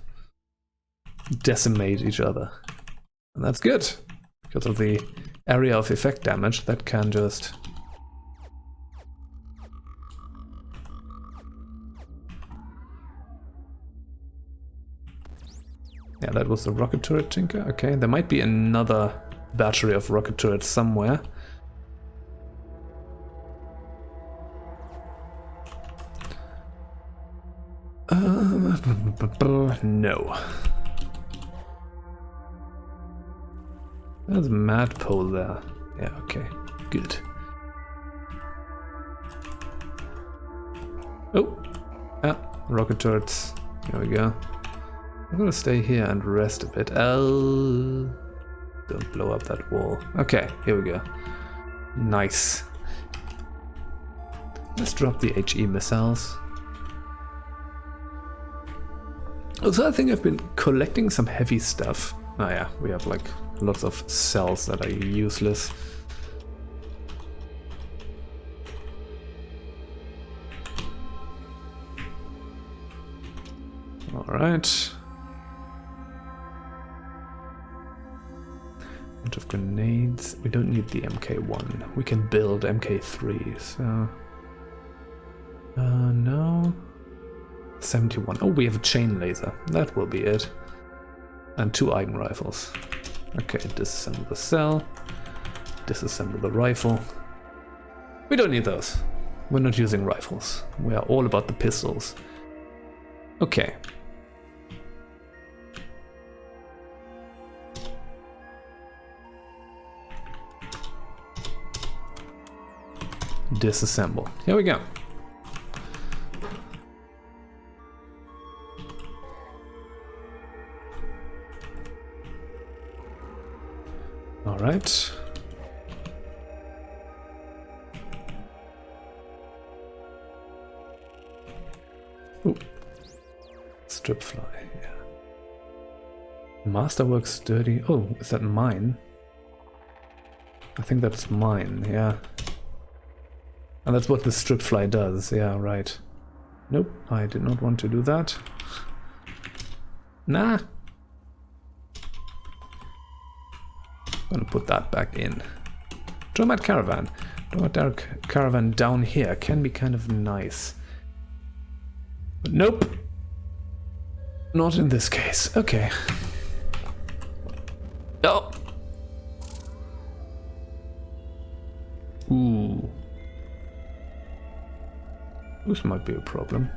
decimate each other. And that's good. Because of the area of effect damage, that can just... Yeah, that was the rocket turret tinker. Okay, there might be another battery of rocket turrets somewhere. No. There's a mad pole there. Yeah, okay, good. Oh, rocket turrets. Here we go. I'm gonna stay here and rest a bit. Oh, don't blow up that wall. Okay, here we go. Nice. Let's drop the HE missiles. Also, I think I've been collecting some heavy stuff. Oh yeah, we have like lots of cells that are useless. All right. Bunch of grenades. We don't need the MK1. We can build MK3, so... no. 71. Oh, we have a chain laser. That will be it. And 2 Eigen rifles. Okay, disassemble the cell. Disassemble the rifle. We don't need those. We're not using rifles. We are all about the pistols. Okay. Disassemble. Here we go. All right. Ooh. Strip fly, yeah. Masterworks dirty. Oh, is that mine? I think that's mine, yeah. And that's what the strip fly does, yeah, right. Nope, I did not want to do that. Nah. Gonna put that back in. Dromad caravan. Dromad caravan down here can be kind of nice. But nope. Not in this case. Okay. Oh. Ooh. This might be a problem.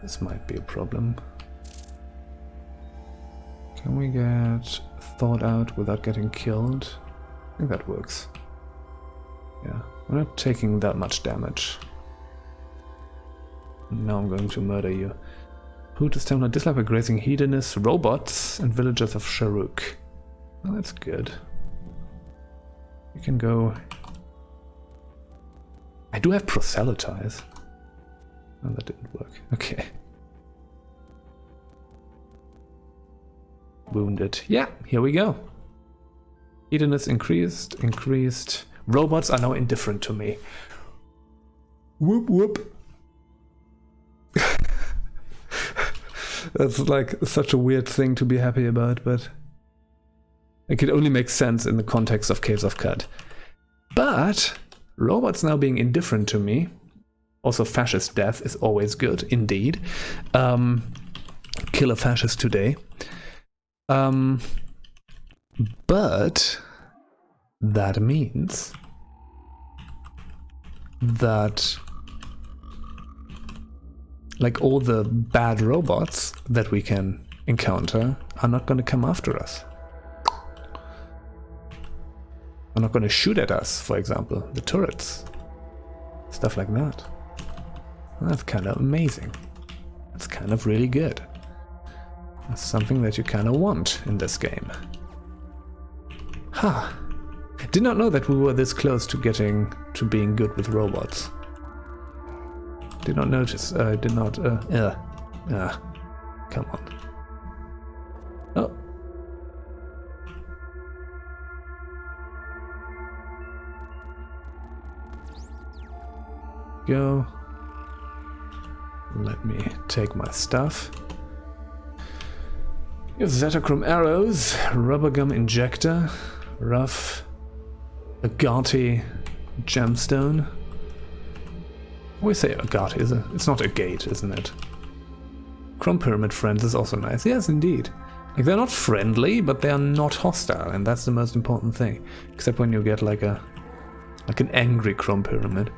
This might be a problem. Can we get thawed out without getting killed? I think that works. Yeah, we're not taking that much damage. Now I'm going to murder you. Who to stamina dislike by grazing hedonists, robots, and villagers of Sharuk. Well, that's good. You can go. I do have proselytize. Oh, that didn't work. Okay. Wounded. Yeah, here we go. Hedonists increased. Robots are now indifferent to me. Whoop whoop. That's like such a weird thing to be happy about, but it could only make sense in the context of Caves of Qud. But robots now being indifferent to me, also fascist death is always good, indeed. Kill a fascist today. But that means that like all the bad robots that we can encounter are not going to come after us. Are not going to shoot at us, for example, the turrets. Stuff like that. That's kind of amazing. That's kind of really good. That's something that you kind of want in this game. Ha! Did not know that we were this close to getting to being good with robots. Did not notice. Did not. Come on. Oh. Go. Let me take my stuff. You have Zetachrome arrows, rubber gum injector, rough, agate gemstone. We say agate, it's not agate, isn't it? Chrome pyramid friends is also nice. Yes, indeed. Like, they're not friendly, but they are not hostile, and that's the most important thing. Except when you get like an angry chrome pyramid.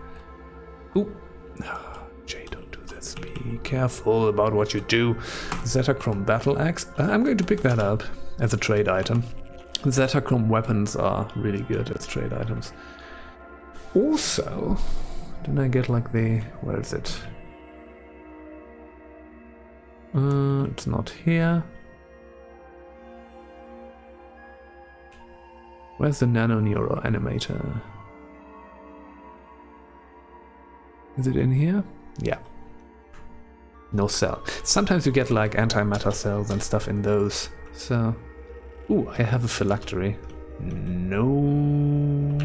Ooh. Jay, don't do this. Be careful about what you do. Zetachrome battle axe. I'm going to pick that up as a trade item. Zetachrome weapons are really good as trade items. Also, didn't I get like the... where is it? It's not here. Where's the nano neuro animator? Is it in here? Yeah. No cell. Sometimes you get like antimatter cells and stuff in those. So... ooh, I have a phylactery. No.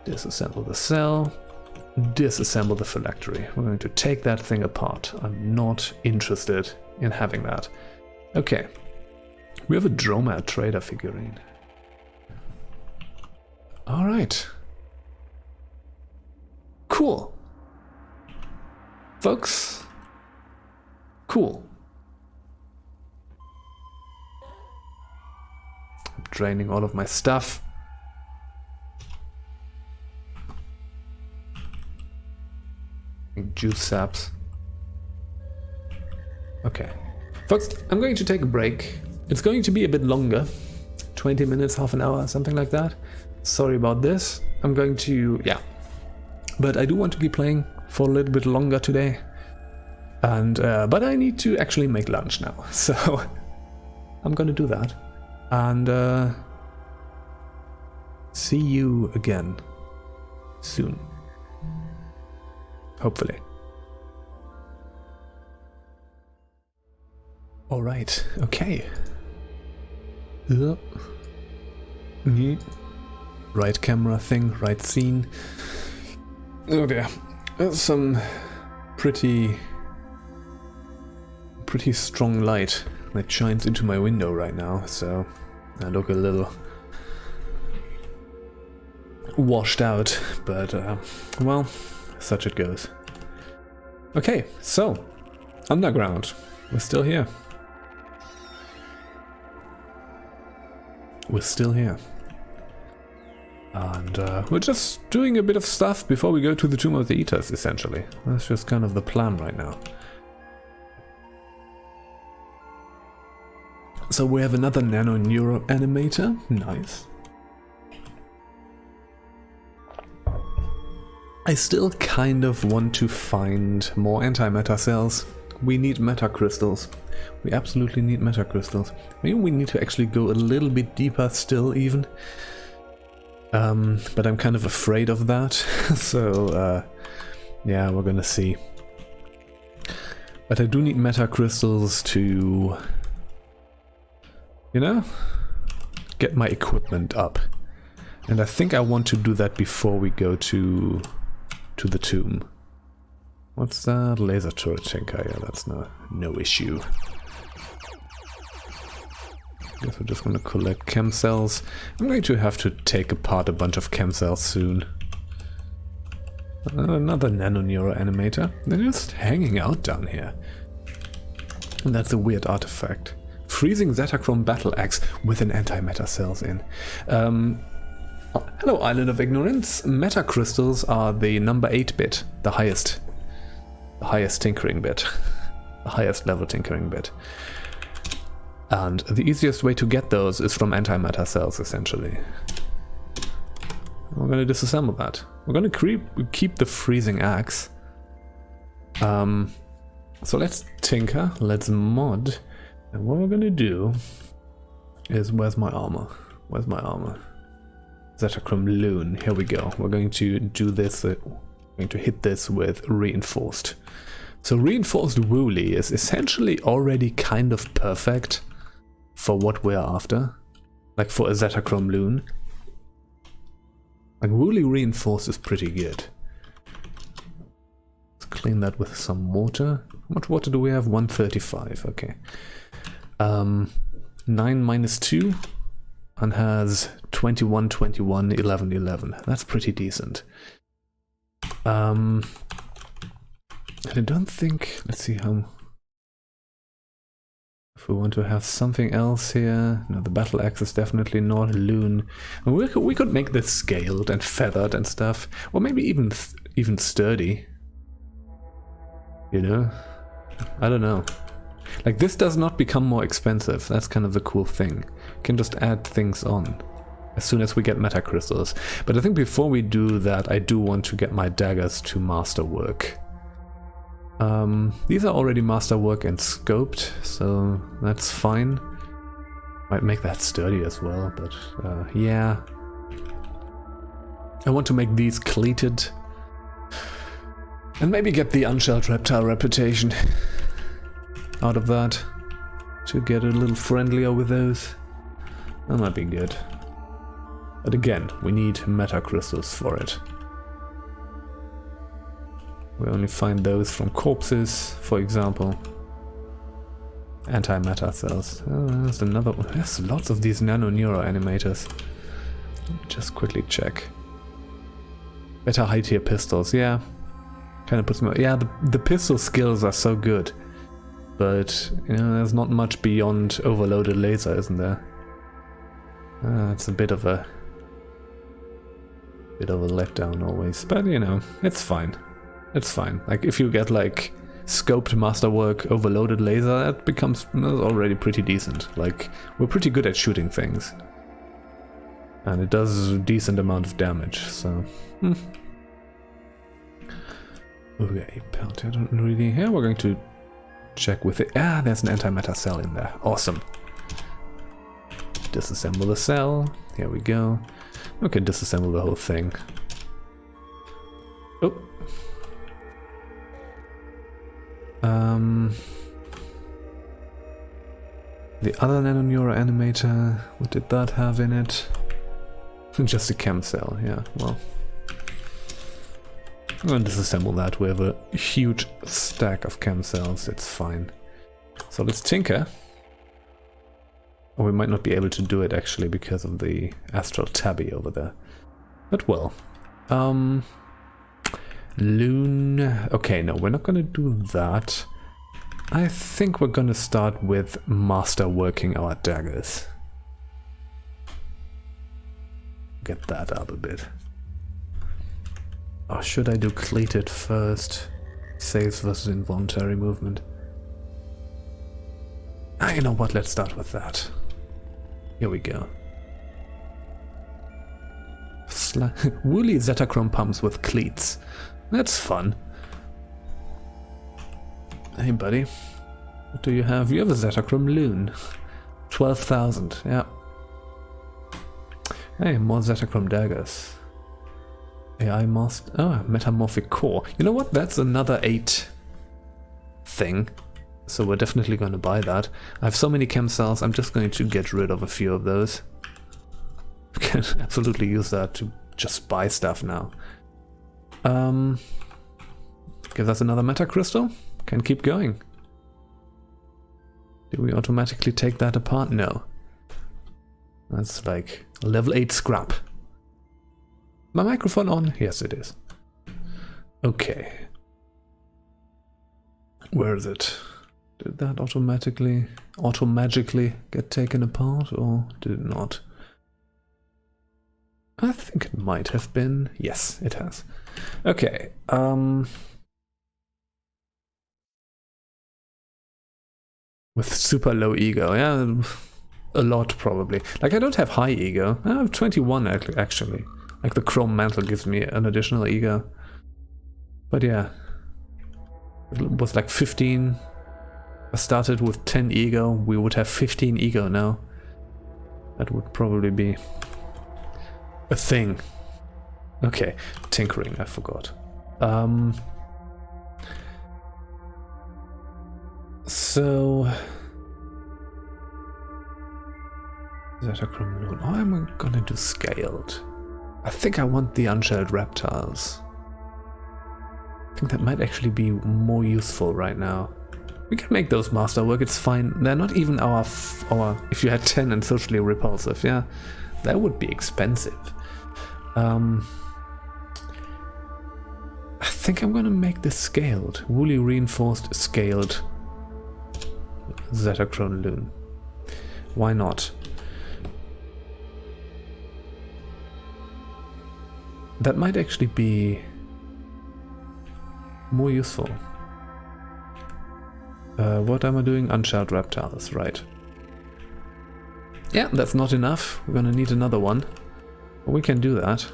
Disassemble the cell. Disassemble the phylactery. We're going to take that thing apart. I'm not interested in having that. Okay. We have a Dromad trader figurine. Alright. Cool. Folks. Cool. I'm draining all of my stuff. Juice saps. Okay. Folks, I'm going to take a break. It's going to be a bit longer. 20 minutes, half an hour, something like that. Sorry about this. I'm going to... yeah. But I do want to be playing for a little bit longer today. And but I need to actually make lunch now. So I'm going to do that. And see you again soon. Hopefully. Alright, okay. Right camera thing, right scene. Oh dear. There's some pretty strong light that shines into my window right now, so I look a little washed out, but well, such it goes. Okay, so underground. We're still here. We're still here. And we're just doing a bit of stuff before we go to the Tomb of the Eaters, essentially. That's just kind of the plan right now. So we have another nano neuro animator. Nice. I still kind of want to find more antimatter cells. We need meta crystals. We absolutely need meta crystals. Maybe we need to actually go a little bit deeper still even. But I'm kind of afraid of that. So yeah, we're gonna see. But I do need meta crystals to, you know, get my equipment up. And I think I want to do that before we go to the tomb. What's that? Laser turret tinker. Yeah, that's no issue. Guess we're just gonna collect chem cells. I'm going to have to take apart a bunch of chem cells soon. Another nano neuro animator. They're just hanging out down here. And that's a weird artifact. Freezing Zetachrome battle axe with an antimatter cells in. Hello, Island of Ignorance. Meta crystals are the number 8 bit, the highest tinkering bit, the highest level tinkering bit. And the easiest way to get those is from antimatter cells, essentially. We're going to disassemble that. We're going to keep the freezing axe. So let's tinker, let's mod, and what we're going to do is, where's my armor? Where's my armor? Zetachrome Loon, here we go. We're going to do this, we're going to hit this with reinforced. So reinforced Wooly is essentially already kind of perfect for what we're after, like for a Zetachrome Loon. Like Wooly reinforced is pretty good. Let's clean that with some water. How much water do we have? 135, okay. 9 minus 2 and has 21, 21, 11, 11. That's pretty decent. And I don't think, let's see how, if we want to have something else here. No, the battle axe is definitely not. Loon. We could make this scaled and feathered and stuff, or maybe even sturdy. You know, I don't know. Like, this does not become more expensive. That's kind of the cool thing. You can just add things on as soon as we get meta crystals. But I think before we do that, I do want to get my daggers to masterwork. These are already masterwork and scoped, so that's fine. Might make that sturdy as well, but yeah. I want to make these cleated. And maybe get the unshelled reptile reputation out of that, to get a little friendlier with those. That might be good. But again, we need meta crystals for it. We only find those from corpses, for example. Antimatter cells. Oh, there's another one. There's lots of these nano neuro animators. Just quickly check. Better high tier pistols, yeah. Kind of puts me. Yeah, the pistol skills are so good. But, you know, there's not much beyond overloaded laser, isn't there? It's a bit of a letdown always. But, you know, it's fine. It's fine. Like, if you get, like, scoped masterwork overloaded laser, that becomes already pretty decent. Like, we're pretty good at shooting things. And it does a decent amount of damage, so... Okay, I don't really... Here we're going to check with it. Ah, there's an antimatter cell in there. Awesome. Disassemble the cell. Here we go. We can disassemble the whole thing. Oh. The other nanoneuro animator, what did that have in it? Just a chem cell, yeah, well. I'm going to disassemble that. We have a huge stack of chem cells, it's fine. So let's tinker. Or we might not be able to do it actually because of the astral tabby over there. But well. Loon. Okay, no, we're not gonna do that. I think we're gonna start with master working our daggers. Get that up a bit. Or should I do cleated first? Saves versus involuntary movement. Ah, you know what, let's start with that. Here we go. Woolly Zetachrome pumps with cleats. That's fun. Hey buddy, what do you have? You have a Zetachrome loon. 12,000, yeah. Hey, more Zetachrome daggers. AI mask. Oh, metamorphic core. You know what? That's another 8 thing. So we're definitely going to buy that. I have so many chem cells, I'm just going to get rid of a few of those. I can absolutely use that to just buy stuff now. Gives us another meta crystal. Can keep going. Do we automatically take that apart? No. That's like level 8 scrap. My microphone on? Yes, it is. Okay. Where is it? Did that automatically get taken apart, or did it not? I think it might have been. Yes, it has. Okay. With super low ego, yeah, a lot probably. Like I don't have high ego. I have 21 actually. Like the chrome mantle gives me an additional ego. But yeah, it was like 15. I started with 10 ego. We would have 15 ego now. That would probably be a thing. Okay, tinkering, I forgot. So Zetachrome loon. Oh, I'm gonna do scaled. I think I want the unshelled reptiles. I think that might actually be more useful right now. We can make those masterwork, it's fine. They're not even our if you had 10 and socially repulsive, yeah. That would be expensive. I think I'm gonna make this scaled. Woolly reinforced scaled Zetachrome loon. Why not? That might actually be more useful. What am I doing? Unshelled reptiles, right. Yeah, that's not enough. We're gonna need another one. But we can do that.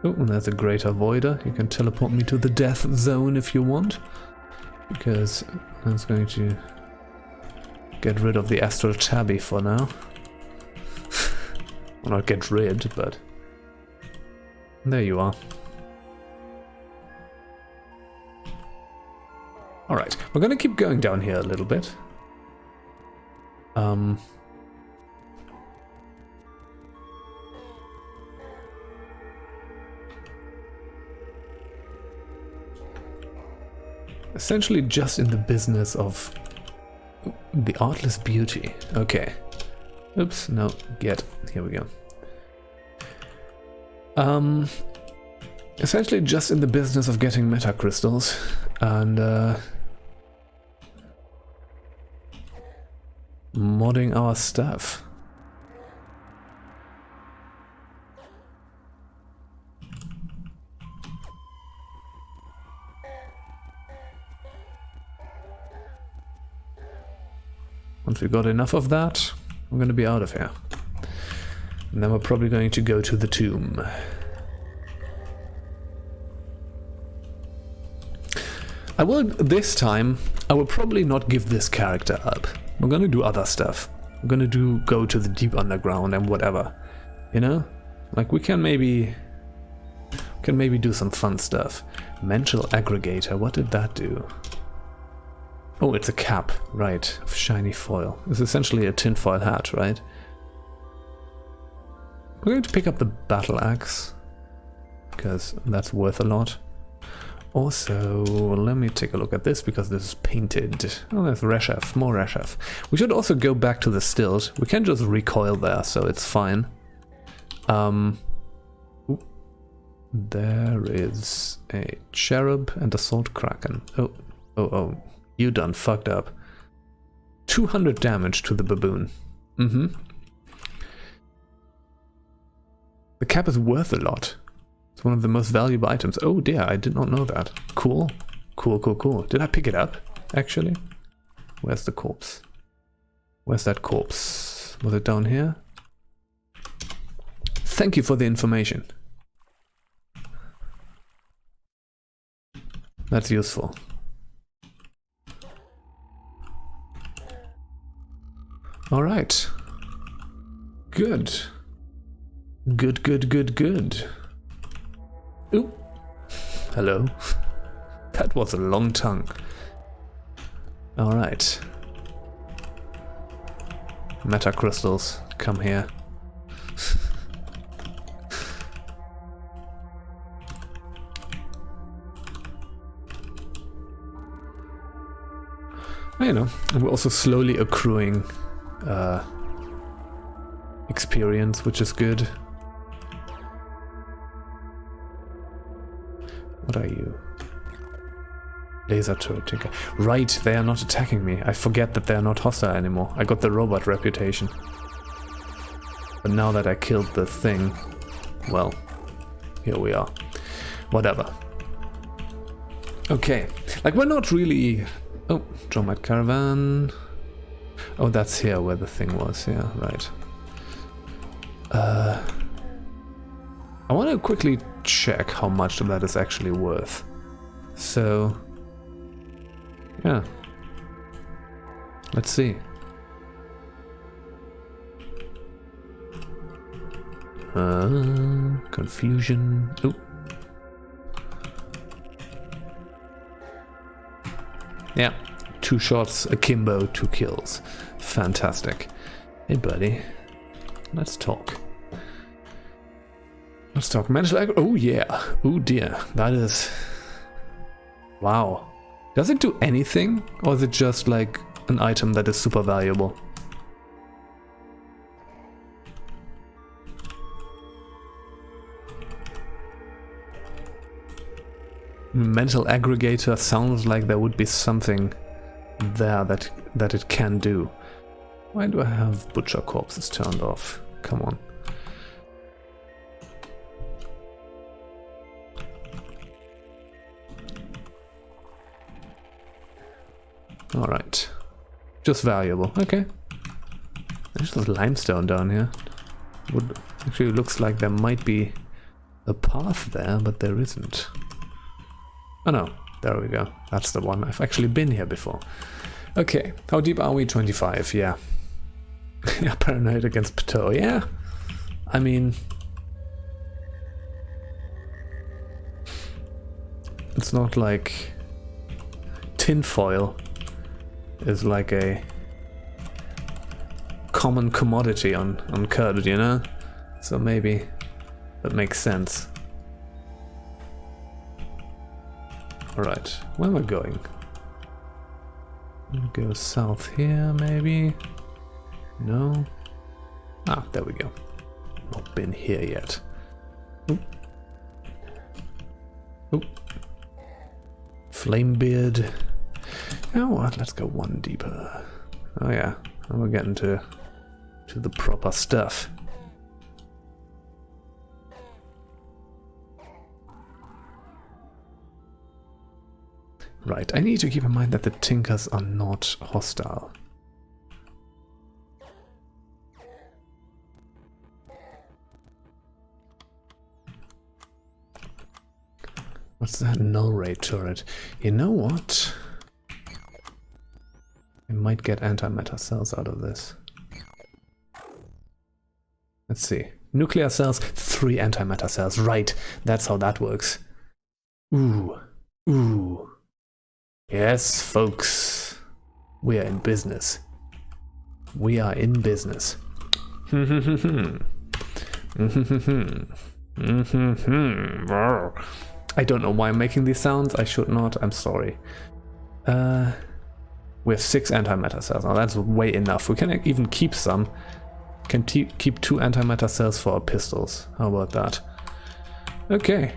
Oh, and there's a great avoider. You can teleport me to the death zone if you want. Because I'm going to get rid of the astral tabby for now. Well, not get rid, but there you are. Alright, we're gonna keep going down here a little bit. Essentially just in the business of the artless beauty. Okay. Oops, no, get. Here we go. Essentially just in the business of getting meta crystals and modding our stuff. Once we got enough of that, I'm going to be out of here. And then we're probably going to go to the tomb. I will, this time, I will probably not give this character up. I'm gonna do other stuff. I'm gonna go to the deep underground and whatever. You know? Like, we can maybe do some fun stuff. Mental aggregator, what did that do? Oh, it's a cap, right, of shiny foil. It's essentially a tinfoil hat, right? We're going to pick up the battle axe, because that's worth a lot. Also, let me take a look at this, because this is painted. Oh, there's Reshef, more Reshef. We should also go back to the stills. We can just recoil there, so it's fine. There is a cherub and a salt kraken. Oh, you done fucked up. 200 damage to the baboon. The cap is worth a lot. It's one of the most valuable items. Oh dear, I did not know that. Cool. Cool. Did I pick it up, actually? Where's the corpse? Where's that corpse? Was it down here? Thank you for the information. That's useful. All right. Good. Good. Oop. Hello. That was a long tongue. All right. Meta crystals, come here. You know, we're also slowly accruing experience, which is good. What are you? Laser turret tinker. Right, they are not attacking me. I forget that they are not hostile anymore. I got the robot reputation. But now that I killed the thing, well, here we are. Whatever. Okay, like we're not really... Oh, Dromite Caravan. Oh, that's here where the thing was. Yeah, right. I want to quickly check how much that is actually worth. So, yeah. Let's see. Confusion. Oh. Yeah, 2 shots, akimbo, 2 kills. Fantastic. Hey, buddy. Let's talk. Let's talk. Mental oh, yeah. Oh, dear. That is... Wow. Does it do anything? Or is it just, like, an item that is super valuable? Mental aggregator sounds like there would be something there that it can do. Why do I have butcher corpses turned off? Come on. Alright. Just valuable. Okay. There's just limestone down here. Actually looks like there might be a path there, but there isn't. Oh no, there we go. That's the one. I've actually been here before. Okay, how deep are we? 25, yeah. Yeah, paranoid against Pateau, yeah. I mean... It's not like... Tinfoil is like a common commodity on Qud, you know? So maybe that makes sense. Alright, where am I going? Go south here, maybe? No? Ah, there we go. Not been here yet. Oop. Oop. Flamebeard. Oh, what? Let's go one deeper. Oh yeah, and we're getting to the proper stuff. Right, I need to keep in mind that the Tinkers are not hostile. What's that? Null ray turret. You know what? I might get antimatter cells out of this. Let's see. Nuclear cells, 3 antimatter cells. Right, that's how that works. Ooh. Ooh. Yes, folks. We are in business. We are in business. I don't know why I'm making these sounds. I should not. I'm sorry. We have 6 antimatter cells. Now that's way enough. We can even keep some. Can keep 2 antimatter cells for our pistols. How about that? Okay.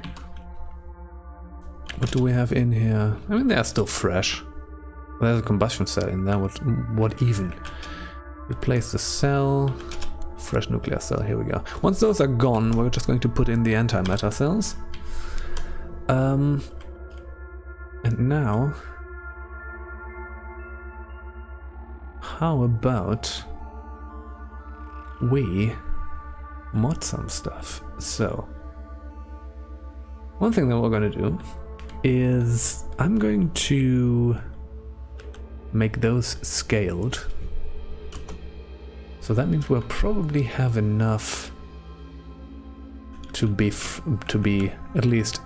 What do we have in here? I mean, they're still fresh. There's a combustion cell in there. What even? Replace the cell. Fresh nuclear cell. Here we go. Once those are gone, we're just going to put in the antimatter cells. And now, how about we mod some stuff? So, one thing that we're going to do is I'm going to make those scaled. So that means we'll probably have enough to be at least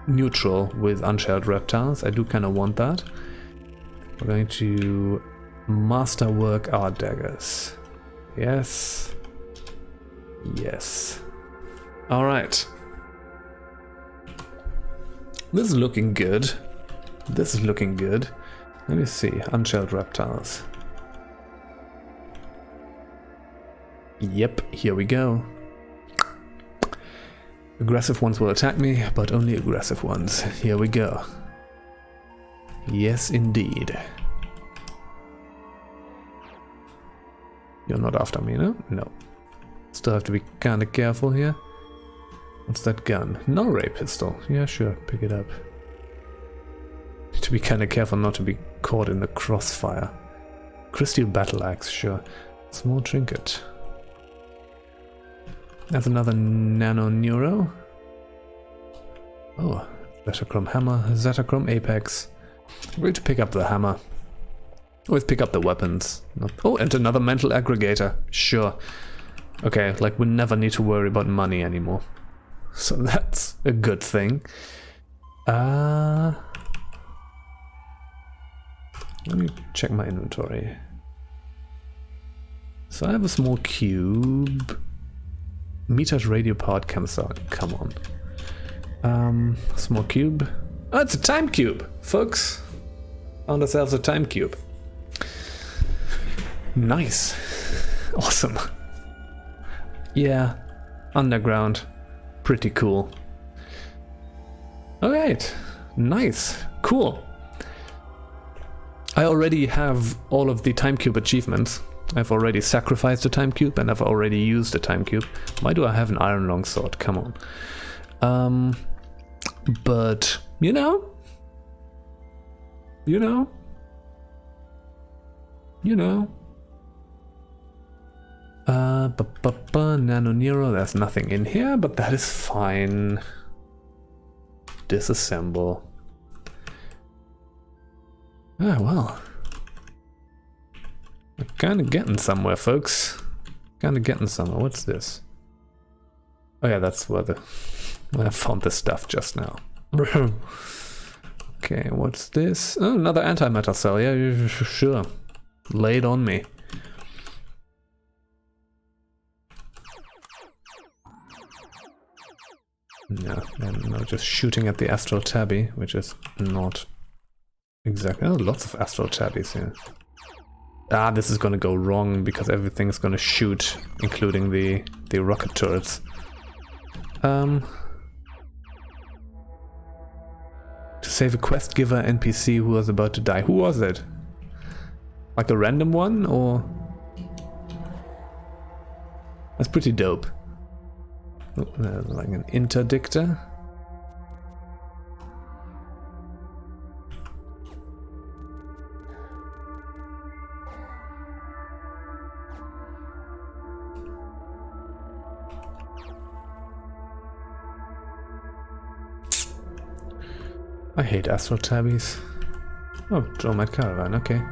neutral with unshelled reptiles. I do kind of want that. We're going to masterwork our daggers. Yes. Yes. All right. This is looking good. This is looking good. Let me see. Unshelled reptiles. Yep, here we go. Aggressive ones will attack me, but only aggressive ones. Here we go. Yes, indeed. You're not after me, no? No. Still have to be kind of careful here. What's that gun? Null ray pistol. Yeah, sure, pick it up. Need to be kind of careful not to be caught in the crossfire. Crystal battle axe, sure. Small trinket. That's another nano neuro. Oh, Zetachrome hammer, Zetachrome apex. I'm going to pick up the hammer. Always pick up the weapons. Oh, and another mental aggregator. Sure. Okay, like we never need to worry about money anymore. So that's a good thing. Let me check my inventory. So I have a small cube. Metered radio powered campsite. Come on. Small cube. Oh, it's a time cube, folks. Found ourselves a time cube. Nice. Awesome. Yeah. Underground. Pretty cool. Alright. Nice. Cool. I already have all of the time cube achievements. I've already sacrificed a time cube and I've already used a time cube. Why do I have an iron longsword? Come on. But you know, Nano Nero, there's nothing in here, but that is fine. Disassemble. Ah, well. We're kind of getting somewhere, folks. Kind of getting somewhere. What's this? Oh yeah, that's where I found the stuff just now. Okay, what's this? Oh, another antimatter cell. Yeah, sure. Lay it on me. No, no, just shooting at the astral tabby, which is not exactly. Oh, lots of astral tabbies here. Ah, this is gonna go wrong because everything's gonna shoot, including the rocket turrets. To save a quest giver NPC who was about to die. Who was it? Like a random one, or? That's pretty dope. Oh, there's like an interdictor. I hate astral tabbies. Oh, draw my caravan, okay.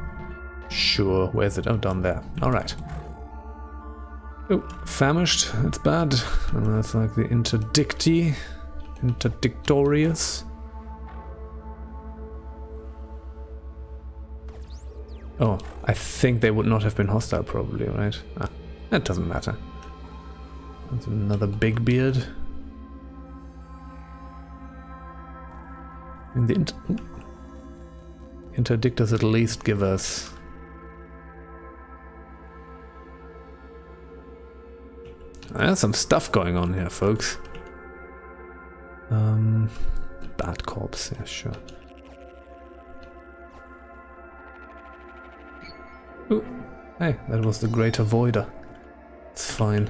Sure, where's it? Oh, down there. Alright. Oh, famished, it's bad. And that's like the interdictorious. Oh, I think they would not have been hostile probably, right? Ah, that doesn't matter. That's another big beard. And the interdictors at least give us... There's some stuff going on here, folks. Bad corpse, yeah, sure. Ooh, hey, that was the Great Avoider. It's fine.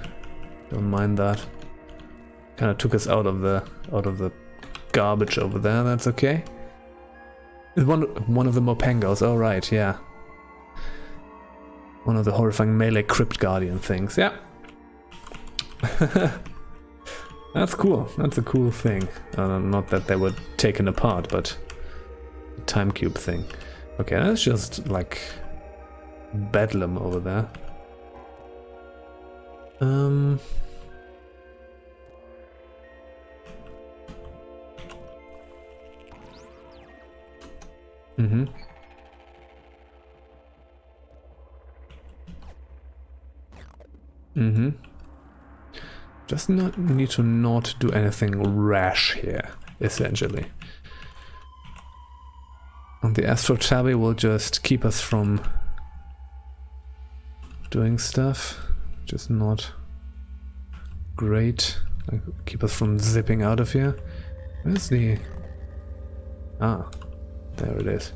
Don't mind that. Kind of took us out of the garbage over there. That's okay. One of the Mopengos. Oh right, yeah. One of the horrifying melee crypt guardian things. Yeah. That's cool. That's a cool thing. Not that they were taken apart, but the time cube thing. Okay, that's just like bedlam over there. Just need to not do anything rash here, essentially. And the astral tabby will just keep us from doing stuff, just not great. Like, keep us from zipping out of here. Where's the... Ah, there it is.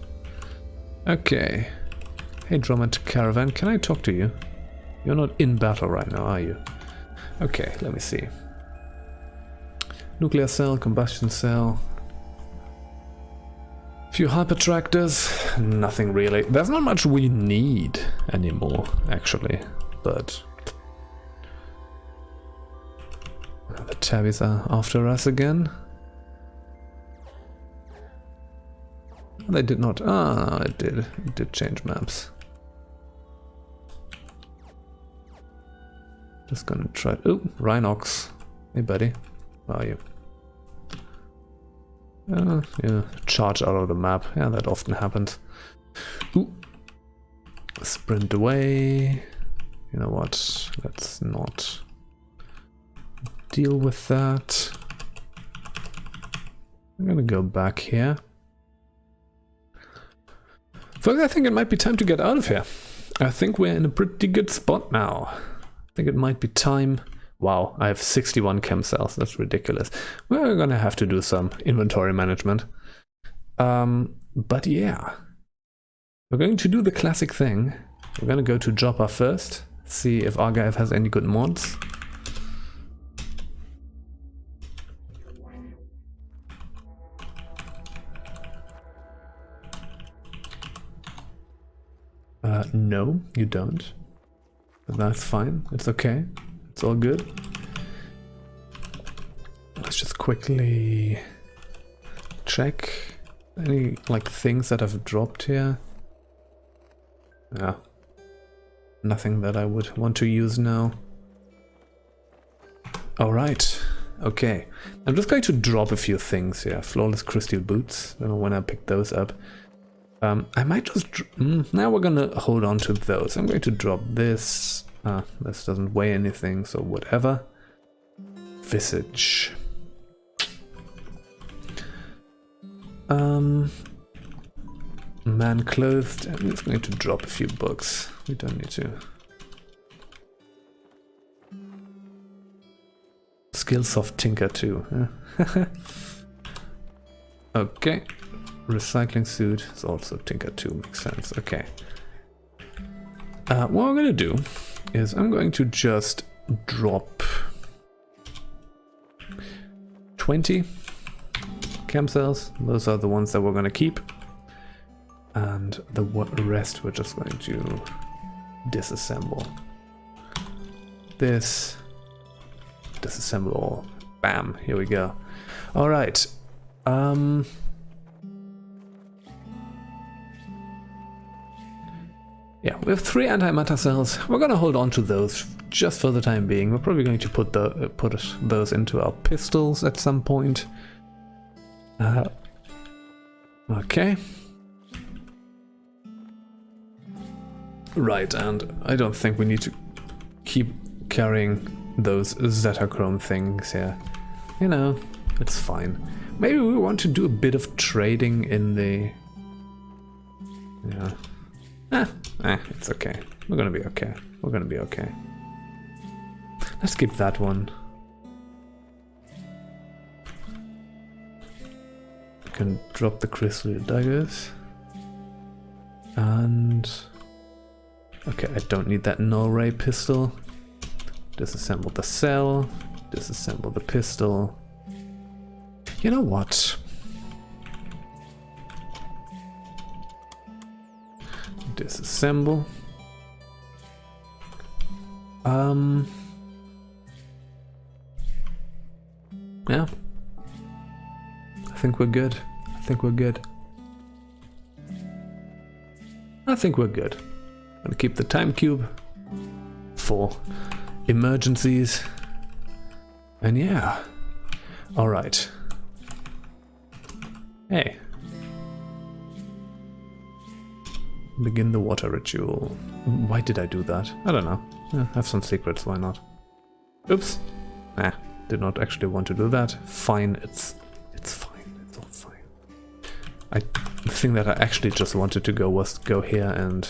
Okay. Hey, Drummond Caravan, can I talk to you? You're not in battle right now, are you? Okay, let me see. Nuclear cell, combustion cell. Few hypertractors, nothing really. There's not much we need anymore, actually, but... The tabbies are after us again. They did not. Ah, it did. It did change maps. Just gonna try. Oh, Rhinox. Hey, buddy. Where are you? Yeah, charge out of the map. Yeah, that often happens. Ooh. Sprint away. You know what? Let's not deal with that. I'm gonna go back here. Folks, I think it might be time to get out of here. I think we're in a pretty good spot now. I think it might be time. Wow, I have 61 chem cells. That's ridiculous. We're gonna have to do some inventory management. But yeah, we're going to do the classic thing. We're gonna go to Joppa first, see if Argive has any good mods. No, you don't. But that's fine. It's okay. It's all good. Let's just quickly check any like things that have dropped here. Yeah. Nothing that I would want to use now. Alright. Okay. I'm just going to drop a few things here. Flawless crystal boots. I don't know when I picked those up. I might just... now we're gonna hold on to those. I'm going to drop this. This doesn't weigh anything, so whatever. Visage. Man clothed. I'm just going to drop a few books. We don't need to. Skillsoft Tinker too. Okay. Recycling suit is also Tinker 2, makes sense. Okay. What I'm gonna do is I'm going to just drop 20 chem cells. Those are the ones that we're gonna keep, and the rest we're just going to disassemble. This, disassemble all. Bam, here we go. All right. Yeah, we have 3 antimatter cells. We're gonna hold on to those just for the time being. We're probably going to put those into our pistols at some point. Okay. Right, and I don't think we need to keep carrying those Zetachrome things here. You know, it's fine. Maybe we want to do a bit of trading in the... Yeah. It's okay. We're gonna be okay. We're gonna be okay. Let's keep that one. We can drop the crystal daggers. And... Okay, I don't need that null ray pistol. Disassemble the cell. Disassemble the pistol. You know what? Disassemble. Yeah. I think we're good. I think we're good. I think we're good. I'm gonna keep the time cube for emergencies. And yeah. Alright. Hey. Begin the water ritual. Why did I do that? I don't know. Have some secrets, why not? Oops. Did not actually want to do that. Fine, it's fine. It's all fine. The thing that I actually just wanted to go was go here and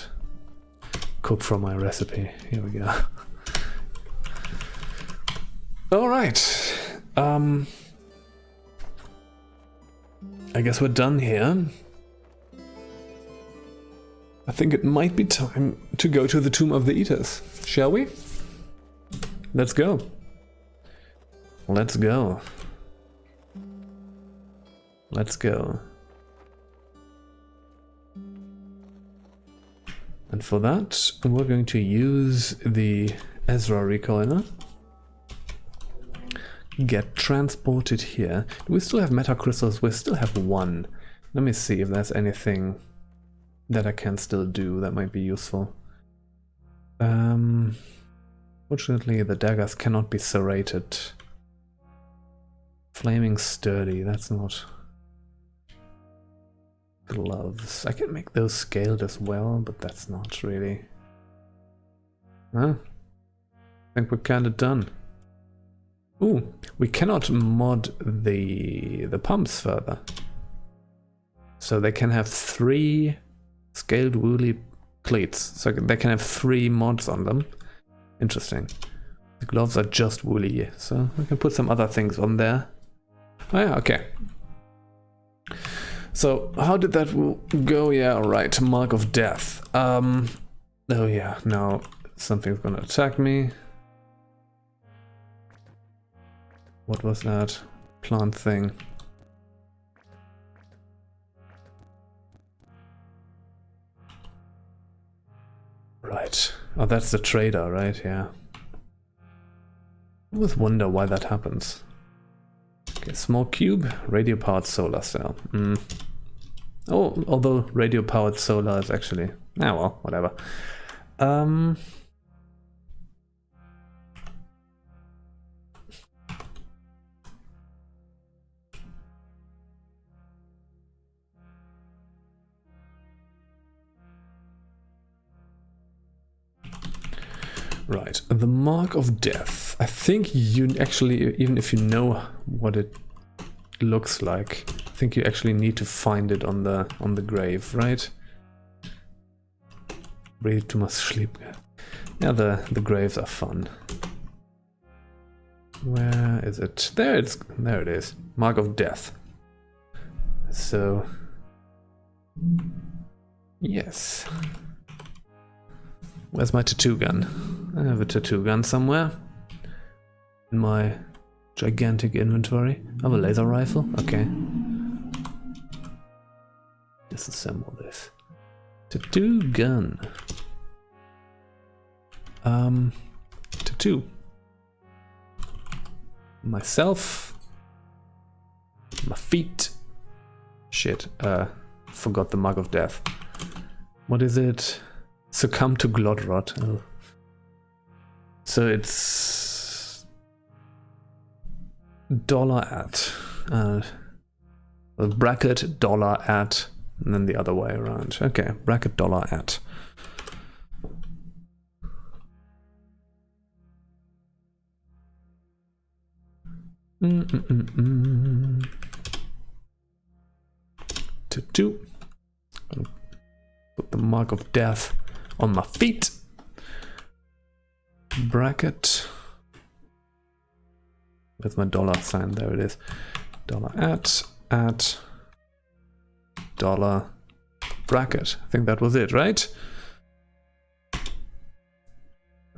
cook from my recipe. Here we go. Alright. I guess we're done here. I think it might be time to go to the Tomb of the Eaters, shall we? Let's go. Let's go. Let's go. And for that, we're going to use the Ezra recoiler. Get transported here. Do we still have metacrystals? We still have 1. Let me see if there's anything that I can still do that might be useful. Fortunately, the daggers cannot be serrated. Flaming sturdy, that's not... Gloves. I can make those scaled as well, but that's not really... Huh? I think we're kinda done. Ooh, we cannot mod the pumps further. So they can have 3 scaled woolly cleats. So they can have 3 mods on them. Interesting. The gloves are just woolly, so we can put some other things on there. Oh yeah, okay. So how did that go? Yeah, right. Mark of Death. Oh yeah, now something's gonna attack me. What was that? Plant thing. Right. Oh, that's the trader, right? Yeah. I always wonder why that happens. Okay, small cube, radio-powered solar cell. Oh, although radio-powered solar is actually... Ah, well, whatever. Right, the Mark of Death. I think you actually, even if you know what it looks like, I think you actually need to find it on the grave, right? Breathe too much sleep. Yeah, the graves are fun. Where is it? There it is. Mark of Death. So yes. Where's my tattoo gun? I have a tattoo gun somewhere in my gigantic inventory. I have a laser rifle. Okay. Disassemble this. Tattoo gun. Tattoo. Myself. My feet. Shit. Forgot the Mark of Death. What is it? Succumb to Glodrot. Oh. So it's $at bracket $at and then the other way around. Okay, bracket $at. To 2. Put the mark of death on my feet. Bracket. With my $sign, there it is. $at dollar bracket. I think that was it, right?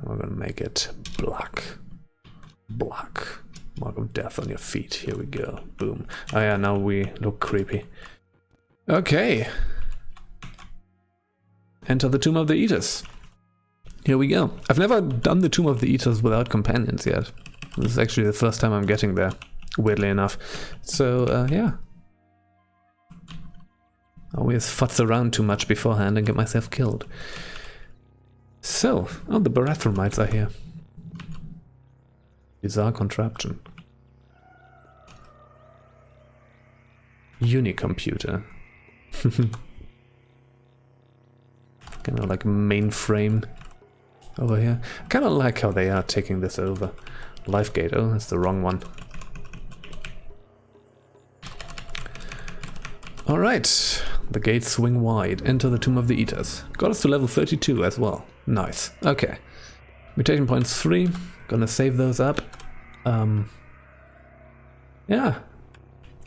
We're gonna make it black. Black. Mark of death on your feet. Here we go. Boom. Oh yeah, now we look creepy. Okay. Enter the Tomb of the Eaters. Here we go. I've never done the Tomb of the Eaters without companions yet. This is actually the first time I'm getting there, weirdly enough. So, yeah. I always futz around too much beforehand and get myself killed. So, oh, the Barathromites are here. Bizarre contraption. Unicomputer. Kind of like mainframe over here. I kind of like how they are taking this over. Lifegate, oh, that's the wrong one. Alright, the gates swing wide. Enter the Tomb of the Eaters. Got us to level 32 as well. Nice. Okay. Mutation points 3. Gonna save those up. Yeah.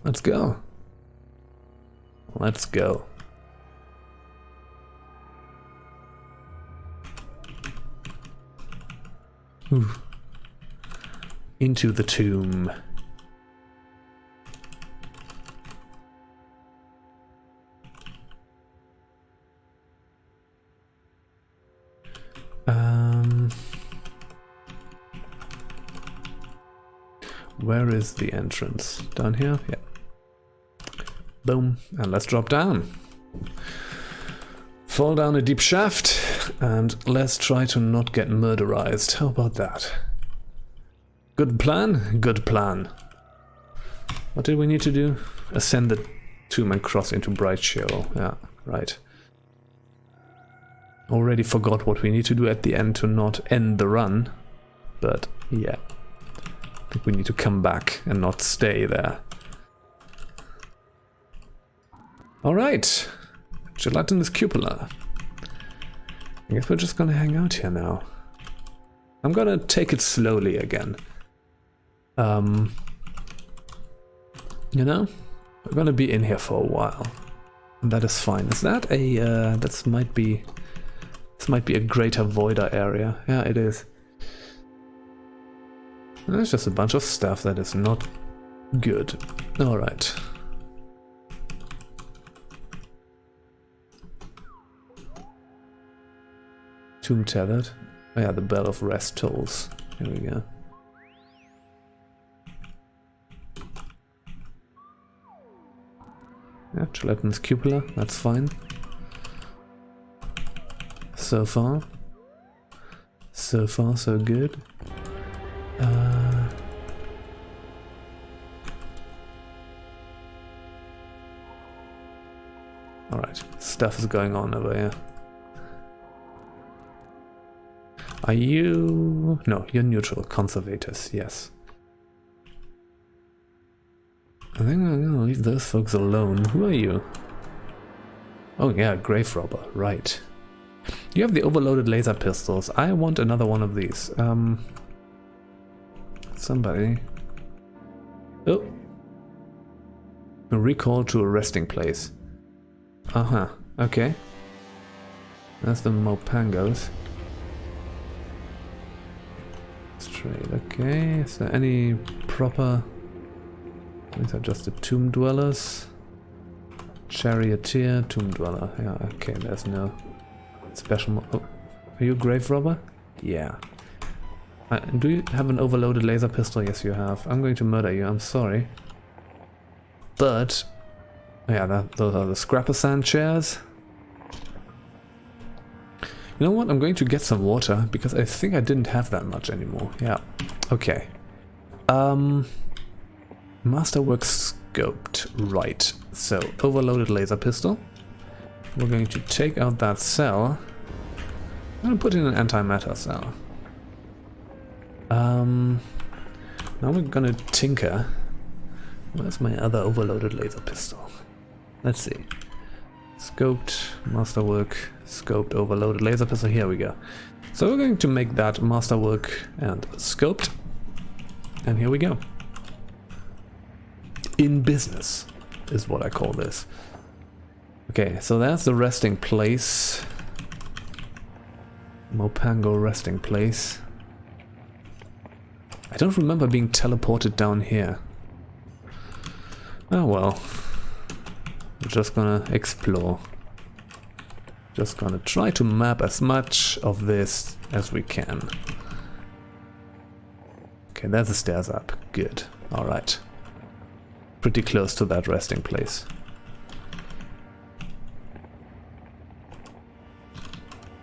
Let's go. Let's go. Ooh. Into the tomb. Where is the entrance? Down here? Yeah. Boom. And let's drop down. Fall down a deep shaft, and let's try to not get murderized. How about that? Good plan? Good plan. What did we need to do? Ascend the tomb and cross into Bright Sheol. Yeah, right. Already forgot what we need to do at the end to not end the run. But, yeah. I think we need to come back and not stay there. Alright. Gelatinous cupola. I guess we're just gonna hang out here now. I'm gonna take it slowly again. You know? We're gonna be in here for a while. And that is fine. Is that a, this might be a greater voider area. Yeah, it is. There's just a bunch of stuff that is not good. Alright. Tomb tethered. Oh yeah, the bell of rest tolls. Here we go. Yeah, gelatinous cupola, that's fine. So far, so good. Alright, stuff is going on over here. Are you... No, you're neutral. Conservators, yes. I think I'm gonna leave those folks alone. Who are you? Oh yeah, grave robber, right. You have the overloaded laser pistols. I want another one of these. Somebody... Oh! A recall to a resting place. Uh-huh, okay. That's the Mopangos. Straight, okay. Is there any proper... These are just the tomb dwellers. Charioteer, tomb dweller. Yeah, okay, there's no special... Oh, are you a grave robber? Yeah. Do you have an overloaded laser pistol? Yes, you have. I'm going to murder you, I'm sorry. But... Yeah, those are the scrapper sand chairs. You know what? I'm going to get some water because I think I didn't have that much anymore. Yeah. Okay. Masterwork scoped. Right. So, overloaded laser pistol. We're going to take out that cell. I'm going to put in an antimatter cell. Now we're going to tinker. Where's my other overloaded laser pistol? Let's see. Scoped, masterwork, scoped, overloaded laser pistol. Here we go. So we're going to make that masterwork and scoped. And here we go. In business is what I call this. Okay, so that's the resting place. Mopango resting place. I don't remember being teleported down here. Oh well. We're just gonna explore. Just gonna try to map as much of this as we can. Okay, there's the stairs up. Good. Alright. Pretty close to that resting place.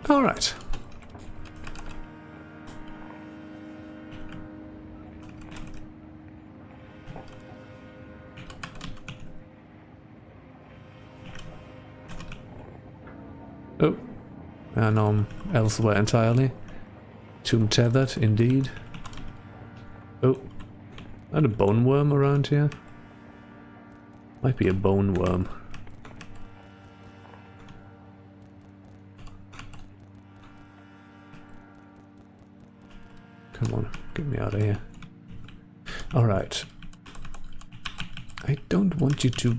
Alright. Oh, and I'm elsewhere entirely. Tomb tethered, indeed. Oh, and a bone worm around here. Might be a bone worm. Come on, get me out of here. Alright. I don't want you to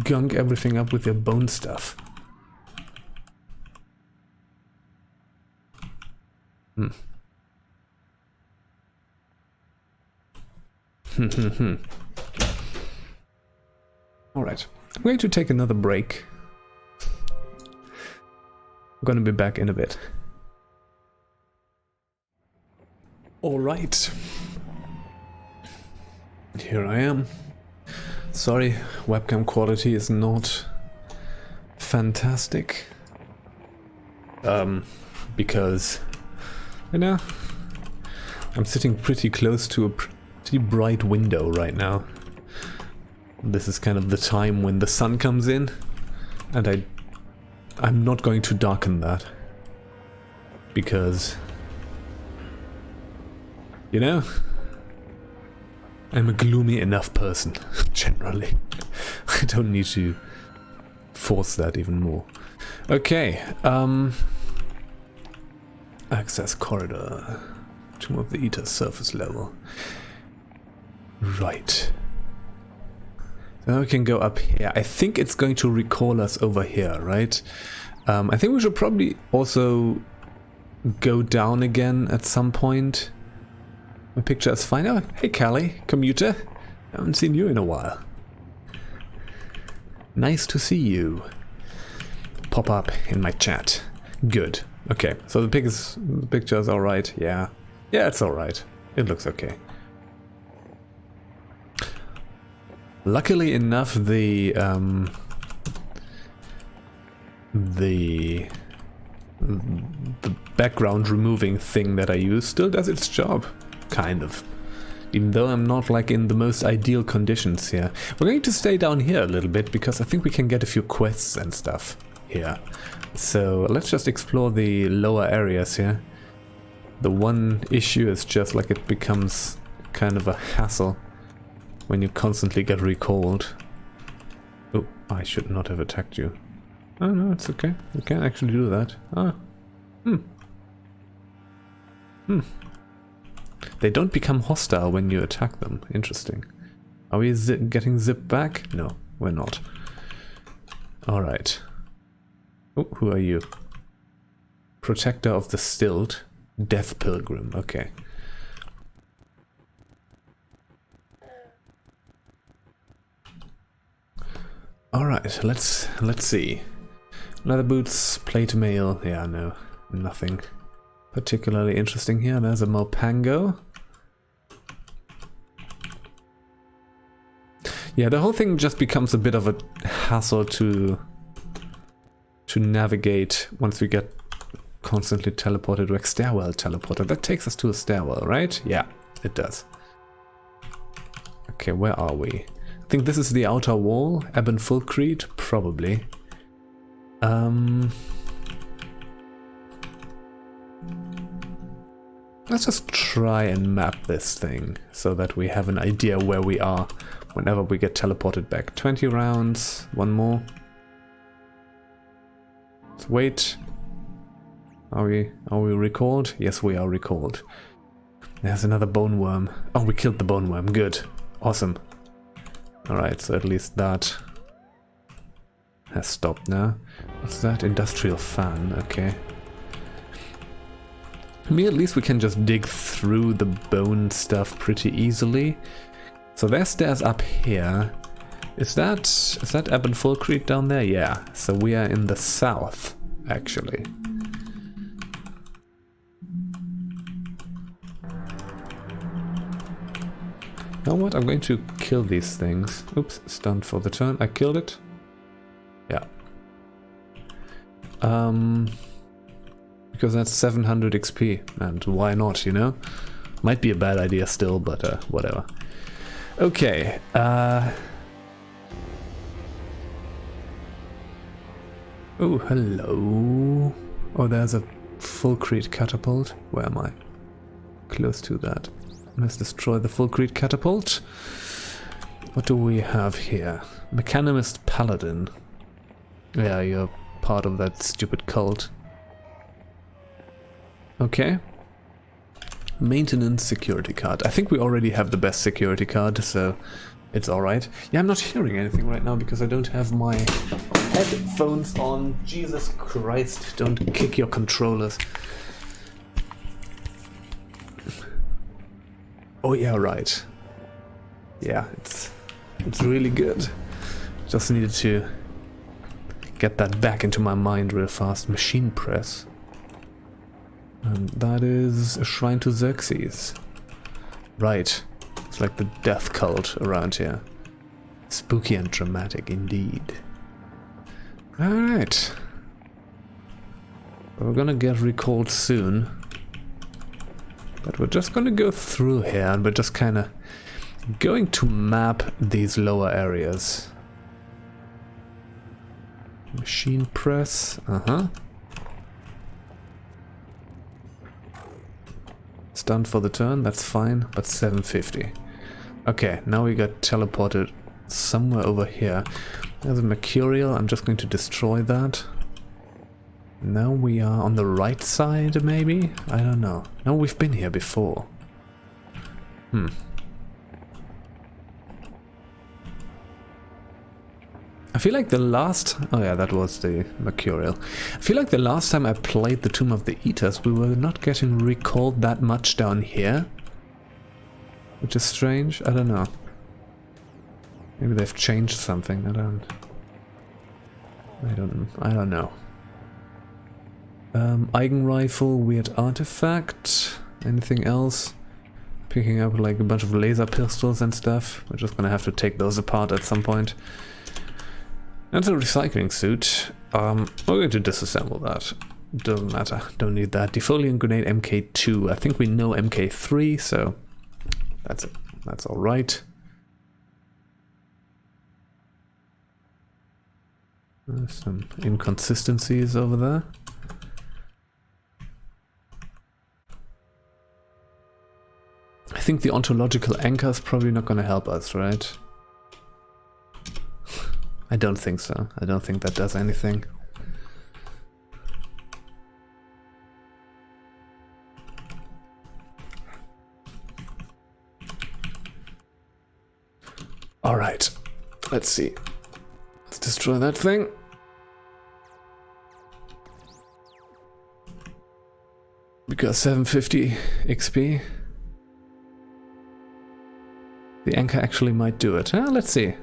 gunk everything up with your bone stuff. Alright, I'm going to take another break. I'm going to be back in a bit. Alright. Here I am. Sorry, webcam quality is not fantastic. Because, you know, I'm sitting pretty close to a pretty bright window right now. This is kind of the time when the sun comes in, and I'm not going to darken that. Because, you know, I'm a gloomy enough person, generally. I don't need to force that even more. Okay, access corridor. Tomb of the Eater, surface level. Right. Now we can go up here. I think it's going to recall us over here, right? I think we should probably also go down again at some point. My picture is fine. Oh, hey Callie, commuter. I haven't seen you in a while. Nice to see you. Pop up in my chat. Good. Okay, so the picture is alright. Yeah. Yeah, it's alright. It looks okay. Luckily enough, the background removing thing that I use still does its job. Kind of. Even though I'm not like in the most ideal conditions here. We're going to stay down here a little bit because I think we can get a few quests and stuff here. So let's just explore the lower areas here. The one issue is just like it becomes kind of a hassle when you constantly get recalled. Oh, I should not have attacked you. Oh no, it's okay. You can actually do that. Ah. They don't become hostile when you attack them. Interesting. Are we getting zipped back? No, we're not. Alright. Oh, who are you? Protector of the Stilt. Death Pilgrim. Okay. Alright, let's see. Leather boots, plate mail. Yeah, no. Nothing particularly interesting here. There's a Mopango. Yeah, the whole thing just becomes a bit of a hassle to navigate once we get constantly teleported, like stairwell teleporter. That takes us to a stairwell, right? Yeah, it does. Okay, where are we? I think this is the outer wall. Ebon Fulcrete? Probably. Let's just try and map this thing so that we have an idea where we are whenever we get teleported back. 20 rounds, one more. Let's wait. Are we recalled? Yes, we are recalled. There's another bone worm. Oh, we killed the bone worm. Good. Awesome. Alright, so at least that has stopped now. What's that? Industrial fan. Okay. I mean, at least we can just dig through the bone stuff pretty easily. So there's stairs up here. Is that Ebon Fulcrete down there? Yeah. So we are in the south, actually. You know what? I'm going to kill these things. Oops, stunned for the turn. I killed it. Yeah. Because that's 700 XP, and why not, you know? Might be a bad idea still, but whatever. Okay, oh, hello. Oh, there's a Fulcrete catapult. Where am I? Close to that. Let's destroy the Fulcrete catapult. What do we have here? Mechanimist Paladin. Yeah, you're part of that stupid cult. Okay. Maintenance security card. I think we already have the best security card, so it's alright. Yeah, I'm not hearing anything right now because I don't have my headphones on. Jesus Christ, don't kick your controllers. Oh yeah, right. Yeah, it's really good. Just needed to get that back into my mind real fast. Machine press. And that is a shrine to Xerxes. Right. It's like the death cult around here. Spooky and dramatic indeed. Alright. We're gonna get recalled soon. But we're just gonna go through here and we're just kinda going to map these lower areas. Machine press. Stunned for the turn, that's fine, but 750. Okay, now we got teleported somewhere over here. There's a Mercurial, I'm just going to destroy that. Now we are on the right side, maybe? I don't know. No, we've been here before. I feel like the last... Oh yeah, that was the Mercurial. I feel like the last time I played the Tomb of the Eaters, we were not getting recalled that much down here. Which is strange. I don't know. Maybe they've changed something. I don't know. Eigenrifle, weird artifact. Anything else? Picking up like a bunch of laser pistols and stuff. We're just gonna have to take those apart at some point. That's a recycling suit. We're going to disassemble that. Doesn't matter. Don't need that. Defoliant grenade MK2. I think we know MK3, so that's it. That's all right. There's some inconsistencies over there. I think the ontological anchor is probably not going to help us, right? I don't think so. I don't think that does anything. Alright. Let's see. Let's destroy that thing. We got 750 XP. The anchor actually might do it. Let's see.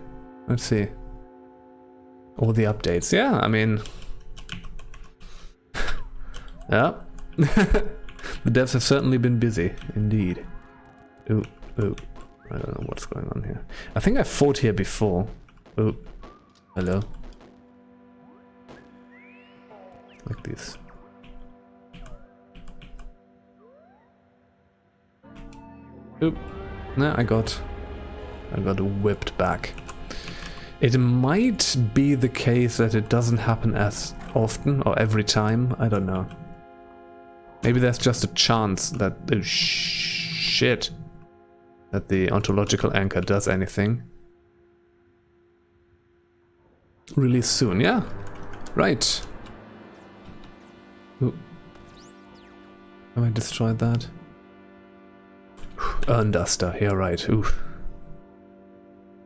Let's see. All the updates. Yeah, I mean... yeah. The devs have certainly been busy, indeed. Ooh. I don't know what's going on here. I think I fought here before. Ooh. Hello. Like this. Oop. No, I got whipped back. It might be the case that it doesn't happen as often or every time. I don't know. Maybe there's just a chance that shit that the ontological anchor does anything really soon. Yeah, right. Ooh. Have I destroyed that? Urn duster. Yeah, right. Ooh.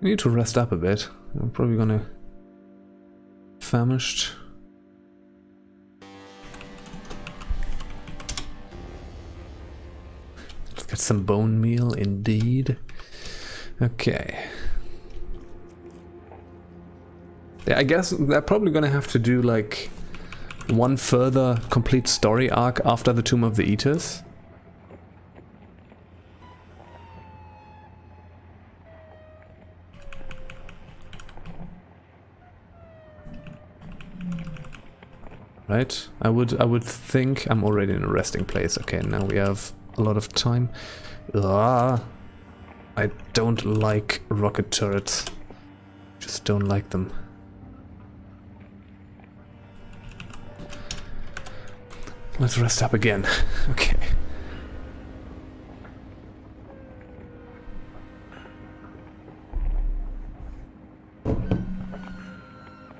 I need to rest up a bit. I'm probably gonna famished. Let's get some bone meal, indeed. Okay. Yeah, I guess they're probably gonna have to do like one further complete story arc after the Tomb of the Eaters. Right? I would think I'm already in a resting place. Okay, now we have a lot of time. I don't like rocket turrets. Just don't like them. Let's rest up again. Okay.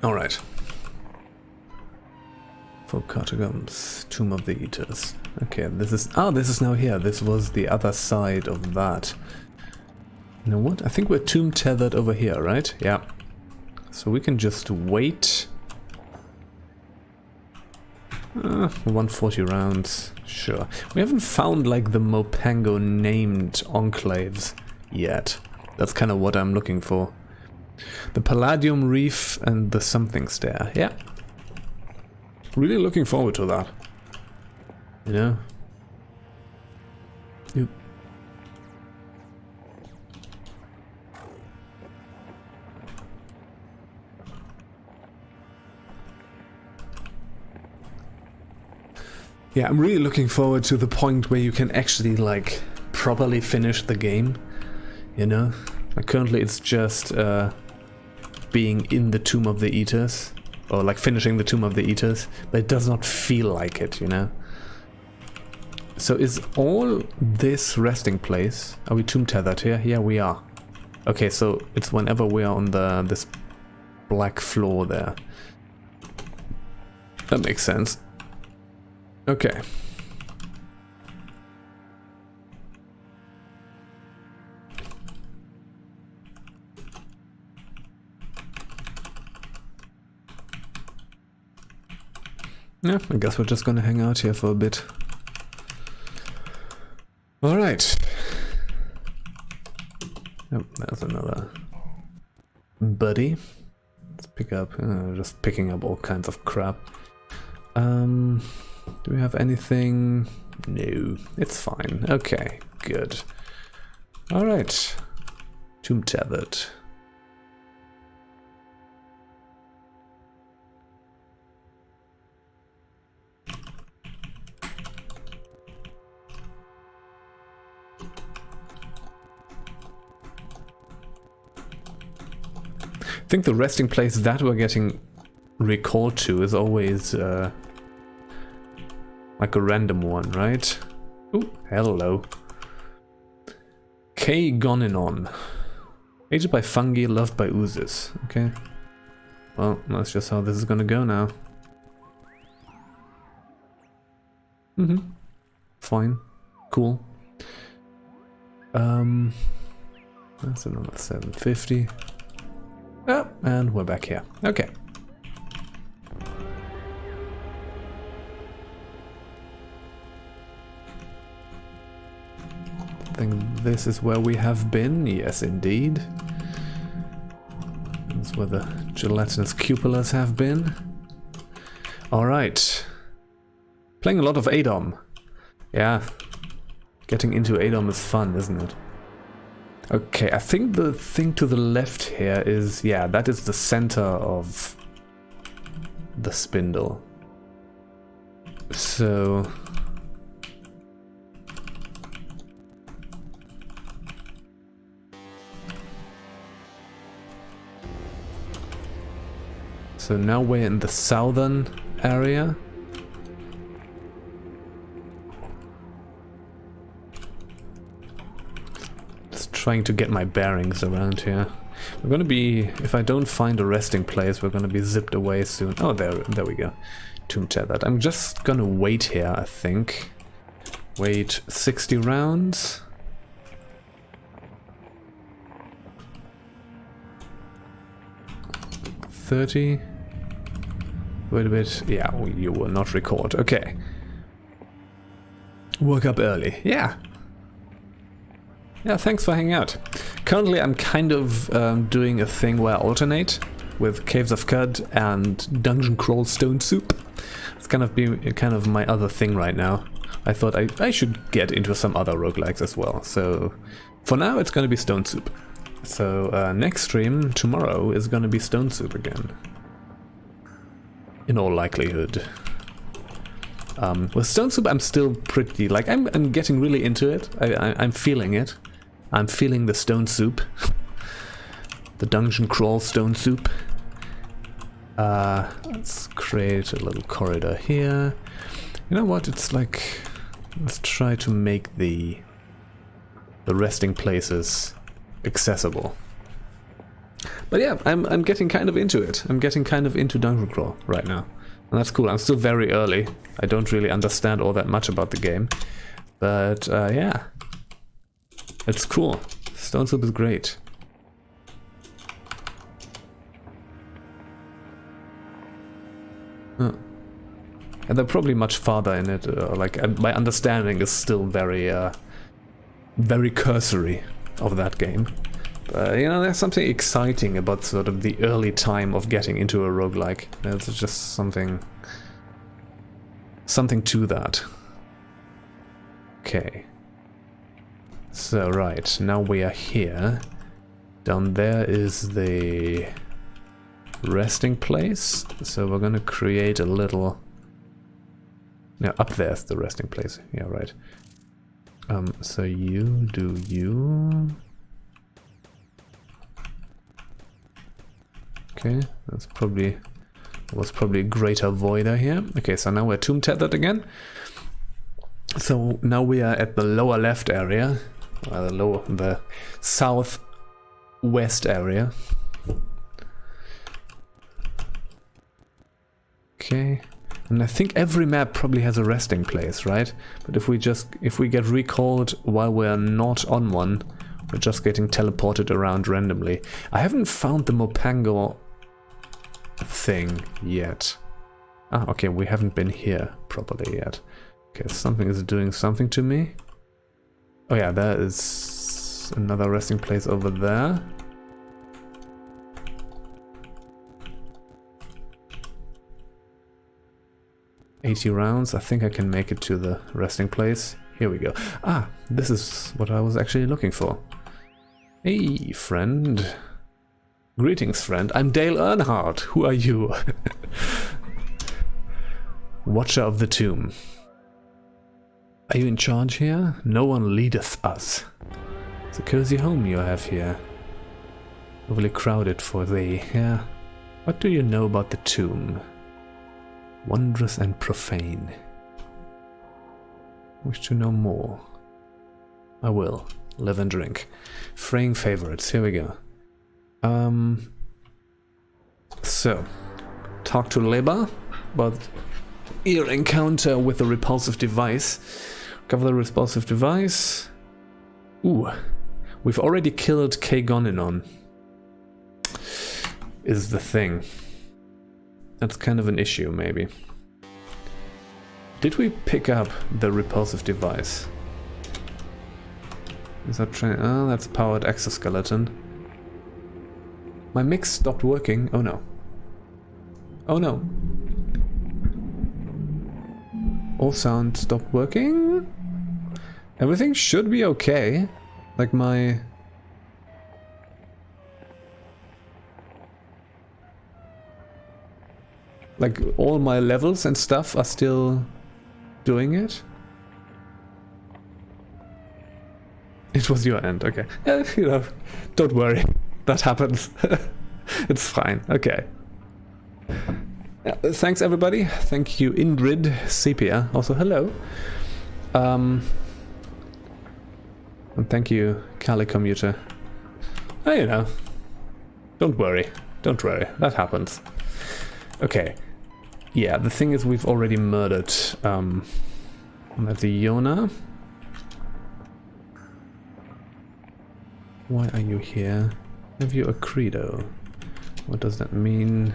Alright. For Cartagon's Tomb of the Eaters. Okay, this is now here. This was the other side of that. You know what? I think we're tomb tethered over here, right? Yeah. So we can just wait. 140 rounds. Sure. We haven't found like the Mopango named enclaves yet. That's kind of what I'm looking for. The Palladium Reef and the something stair. Yeah. Really looking forward to that. You know? Yep. Yeah, I'm really looking forward to the point where you can actually, like, properly finish the game. You know? Like, currently it's just, being in the Tomb of the Eaters. Or like finishing the Tomb of the Eaters, but it does not feel like it, you know? So is all this resting place... Are we tomb tethered here? Yeah, we are. Okay, so it's whenever we are on this black floor there. That makes sense. Okay. Yeah, I guess we're just gonna hang out here for a bit. Alright. Yep, there's another buddy. Let's pick up, just picking up all kinds of crap. Do we have anything? No, it's fine. Okay, good. Alright. Tomb tethered. I think the resting place that we're getting recalled to is always like a random one, right? Ooh, hello. K Goninon. Aged by fungi, loved by oozes. Okay. Well, that's just how this is gonna go now. Fine. Cool. That's another 750. Oh, and we're back here. Okay. I think this is where we have been. Yes, indeed. That's where the gelatinous cupolas have been. Alright. Playing a lot of ADOM. Yeah. Getting into ADOM is fun, isn't it? Okay, I think the thing to the left here is, yeah, that is the center of the spindle. So... So now we're in the southern area. Just trying to get my bearings around here. We're gonna be, if I don't find a resting place, we're gonna be zipped away soon. Oh, there we go. Tomb tethered. I'm just gonna wait here, I think. Wait 60 rounds. $30. Wait a bit. Yeah, you will not record. Okay. Woke up early. Yeah. Yeah, thanks for hanging out. Currently, I'm kind of doing a thing where I alternate with Caves of Qud and Dungeon Crawl Stone Soup. It's kind of my other thing right now. I thought I should get into some other roguelikes as well. So for now, it's going to be Stone Soup. So next stream tomorrow is going to be Stone Soup again. In all likelihood. With Stone Soup, I'm still pretty, like, I'm getting really into it. I'm feeling it. I'm feeling the Stone Soup. The Dungeon Crawl Stone Soup. Let's create a little corridor here. You know what, it's like, let's try to make the resting places accessible. But yeah, I'm getting kind of into it. I'm getting kind of into Dungeon Crawl right now. And that's cool. I'm still very early. I don't really understand all that much about the game. But yeah. It's cool. Stone Soup is great. Oh. And they're probably much farther in it. Like, my understanding is still very, very cursory of that game. You know, there's something exciting about sort of the early time of getting into a roguelike. There's just something to that. Okay. So, right, now we are here. Down there is the resting place. So we're gonna create a little... Yeah, up there's the resting place. Yeah, right. So you do you... Okay, was probably a greater voider here. Okay, so now we're tomb tethered again. So now we are at the lower left area, the southwest area. Okay, and I think every map probably has a resting place, right? But if we get recalled while we're not on one, we're just getting teleported around randomly. I haven't found the Mopango thing yet. Ah, okay, we haven't been here properly yet. Okay, something is doing something to me. Oh yeah, there is another resting place over there. $80 rounds. I think I can make it to the resting place. Here we go. Ah, this is what I was actually looking for. Hey, friend. Greetings, friend. I'm Dale Earnhardt. Who are you? Watcher of the tomb. Are you in charge here? No one leadeth us. It's a cozy home you have here. Overly crowded for thee, yeah. What do you know about the tomb? Wondrous and profane. Wish to know more. I will. Live and drink. Fraying favorites. Here we go. So, talk to Leba about your encounter with the repulsive device. Cover the repulsive device. Ooh, we've already killed Kagoninon. Is the thing. That's kind of an issue, maybe. Did we pick up the repulsive device? Is that train? Oh, that's powered exoskeleton. My mix stopped working. Oh no. Oh no. All sound stopped working. Everything should be okay. Like my... Like all my levels and stuff are still doing it. It was your end, okay. You know, don't worry. That happens. It's fine, okay. Yeah, thanks everybody. Thank you Indrid Sepia. Also hello. And thank you Kali Commuter. Oh, you know. Don't worry. Don't worry. That happens. Okay. Yeah, the thing is we've already murdered the Yona. Why are you here? Have you a credo? What does that mean?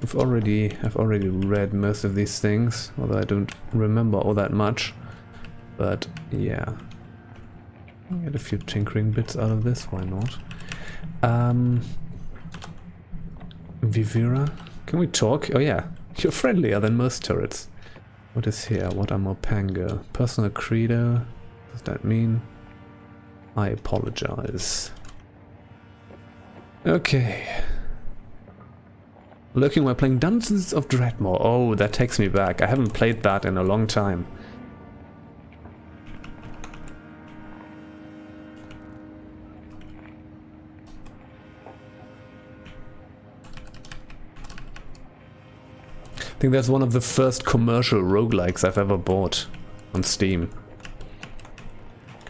I've already read most of these things, although I don't remember all that much. But yeah. I'll get a few tinkering bits out of this, why not? Vivira? Can we talk? Oh yeah, you're friendlier than most turrets. What is here? What are Mopango? Personal credo? What does that mean? I apologize. Okay. Lurking while playing Dungeons of Dreadmore. Oh, that takes me back. I haven't played that in a long time. I think that's one of the first commercial roguelikes I've ever bought on Steam.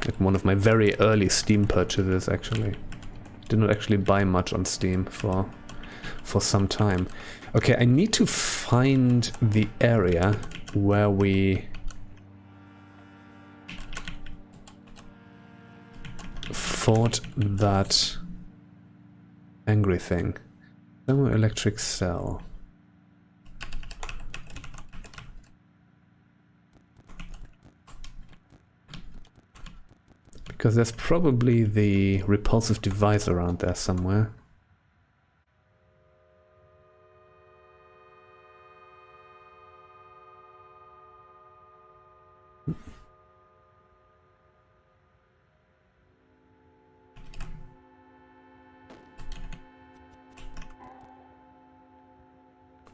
Like one of my very early Steam purchases, actually. Did not actually buy much on Steam for some time. Okay, I need to find the area where we fought that angry thing. Thermoelectric cell. Because there's probably the repulsive device around there somewhere.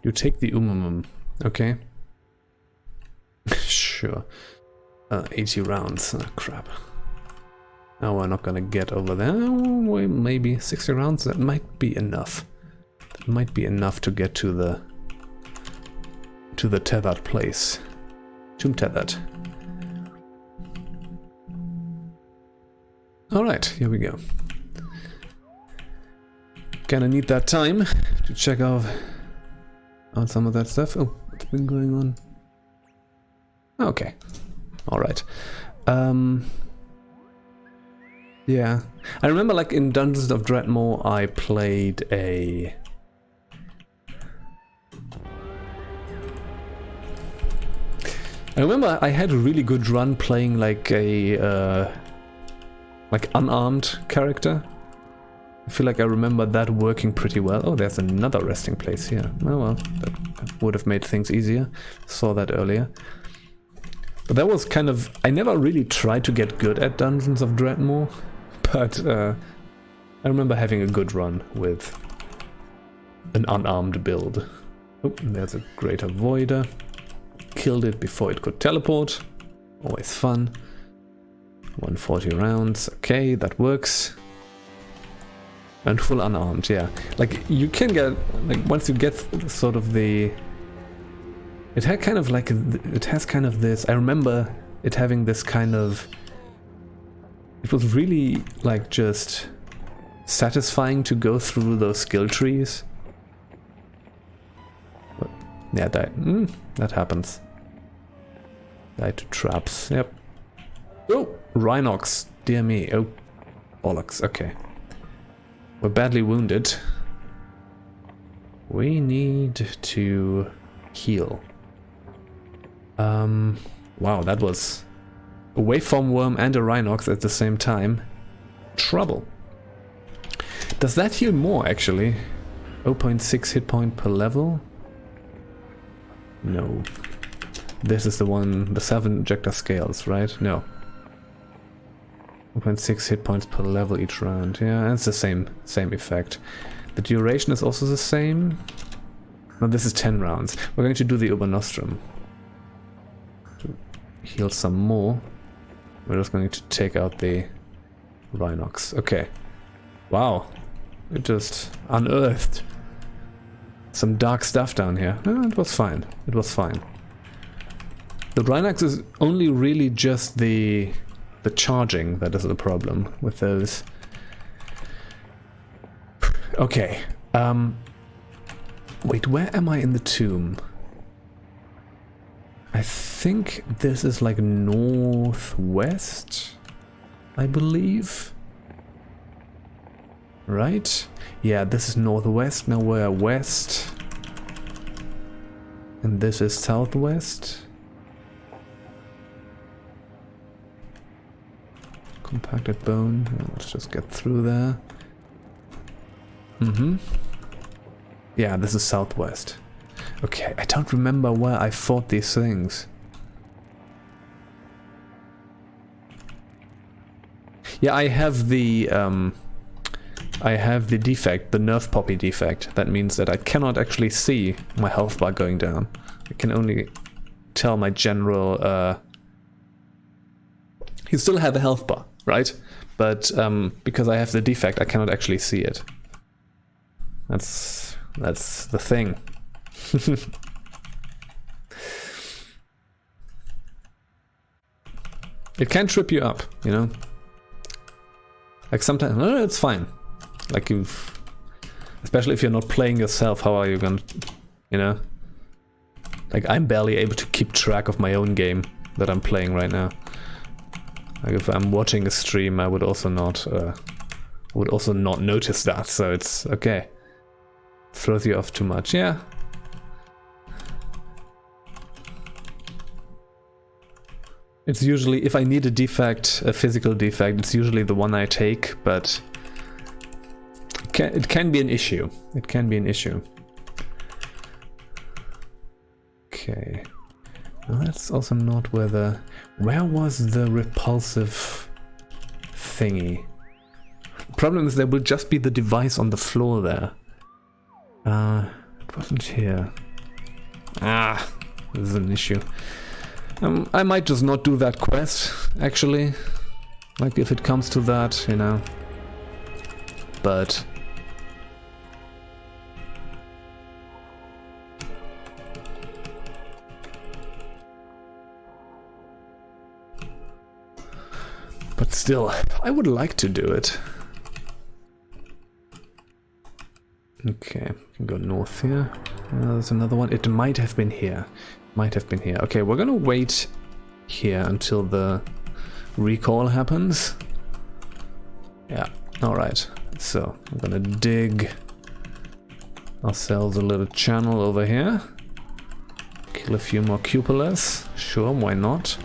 You take the umumum, okay? Sure. 80 rounds, oh, crap. Now we're not gonna get over there. Well, maybe 60 rounds, that might be enough. That might be enough to get to the tethered place. Tomb tethered. Alright, here we go. Gonna need that time to check out some of that stuff. Oh, what's been going on? Okay. Alright. Yeah. I remember like in Dungeons of Dreadmore I played a... I remember I had a really good run playing like a like unarmed character. I feel like I remember that working pretty well. Oh, there's another resting place here. Oh well, that would have made things easier. Saw that earlier. But that was kind of... I never really tried to get good at Dungeons of Dreadmore, but I remember having a good run with an unarmed build. Oh, there's a Greater Voider. Killed it before it could teleport. Always fun. 140 rounds. Okay, that works. And full unarmed, yeah. Like, you can get... Like, once you get sort of the... It had kind of like... It has kind of this... I remember it having this kind of... It was really, like, just satisfying to go through those skill trees. But, yeah, that happens. Died to traps, yep. Oh! Rhinox, dear me. Oh, bollocks, okay. We're badly wounded. We need to heal. Wow, that was a waveform worm and a Rhinox at the same time. Trouble. Does that heal more, actually? 0.6 hit point per level? No. This is the one, the 7 ejector scales, right? No. 0.6 hit points per level each round. Yeah, it's the same effect. The duration is also the same. No, this is 10 rounds. We're going to do the Ubernosstrum. To heal some more. We're just going to take out the Rhinox. Okay. Wow. It just unearthed some dark stuff down here. It was fine. It was fine. The Rhinax is only really just the charging that is the problem with those. Okay. Wait, where am I in the tomb? I think this is like northwest, I believe. Right? Yeah, this is northwest. Now we're west. And this is southwest. Compacted bone. Let's just get through there. Yeah, this is southwest. Okay, I don't remember where I fought these things. Yeah, I have the defect, the nerve poppy defect. That means that I cannot actually see my health bar going down. I can only tell my general. You still have a health bar, right? But because I have the defect, I cannot actually see it. That's the thing. It can trip you up, you know. Like sometimes, no, it's fine. Like especially if you're not playing yourself, how are you gonna, you know? Like I'm barely able to keep track of my own game that I'm playing right now. Like if I'm watching a stream, I would also not notice that. So it's okay. Throws you off too much, yeah. It's usually, if I need a defect, a physical defect, it's usually the one I take, but it can be an issue. It can be an issue. Okay. Well, that's also not where the... Where was the repulsive thingy? The problem is there will just be the device on the floor there. It wasn't here. Ah, this is an issue. I might just not do that quest, actually. Like, if it comes to that, you know. But... But still, I would like to do it. Okay, we can go north here. There's another one. It might have been here. Might have been here. Okay, we're gonna wait here until the recall happens. Yeah, alright. So, I'm gonna dig ourselves a little channel over here. Kill a few more cupolas. Sure, why not?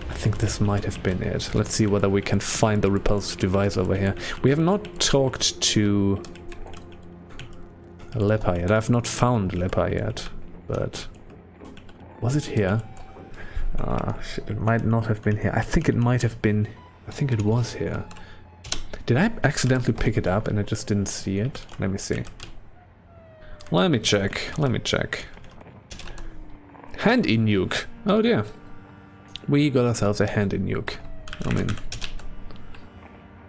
I think this might have been it. Let's see whether we can find the repulsive device over here. We have not talked to Lepa yet. I've not found Lepa yet, but... Was it here? Ah, shit, it might not have been here. I think it might have been... I think it was here. Did I accidentally pick it up and I just didn't see it? Let me see. Let me check. Let me check. Hand-in nuke. Oh dear. We got ourselves a hand-in nuke. I mean...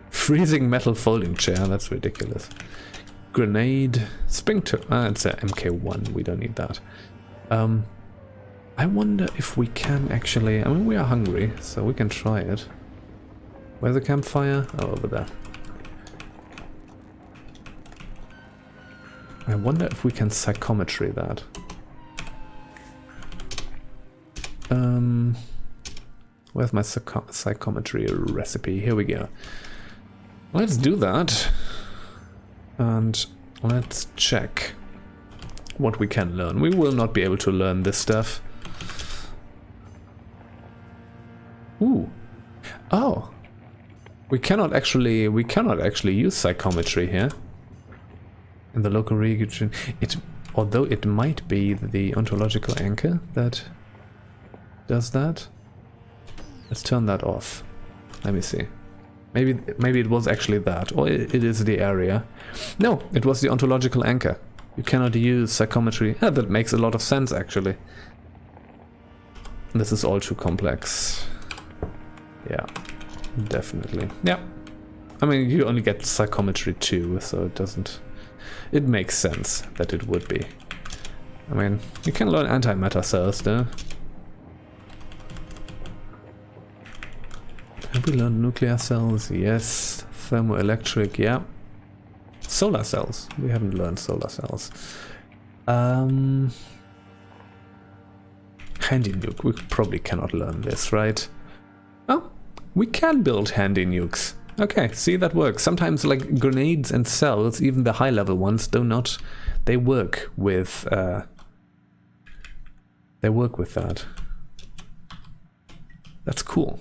Freezing metal folding chair. That's ridiculous. Grenade. Spring to... it's a MK1. We don't need that. I wonder if we can actually... I mean, we are hungry, so we can try it. Where's the campfire? Oh, over there. I wonder if we can psychometry that. Where's my psychometry recipe? Here we go. Let's do that. And let's check what we can learn. We will not be able to learn this stuff. Ooh. Oh. We cannot actually use psychometry here. In the local region. Although it might be the ontological anchor that does that. Let's turn that off. Let me see. Maybe it was actually that, or it is the area. No, it was the ontological anchor. You cannot use psychometry. Yeah, that makes a lot of sense, actually. This is all too complex. Yeah, definitely. Yeah. I mean, you only get psychometry 2, so it doesn't... It makes sense that it would be. I mean, you can learn antimatter cells though. Have we learned nuclear cells? Yes. Thermoelectric, yeah. Solar cells. We haven't learned solar cells. Handy nuke. We probably cannot learn this, right? Oh, we can build handy nukes. Okay, see, that works. Sometimes like grenades and cells, even the high level ones, do not. They work with that. That's cool.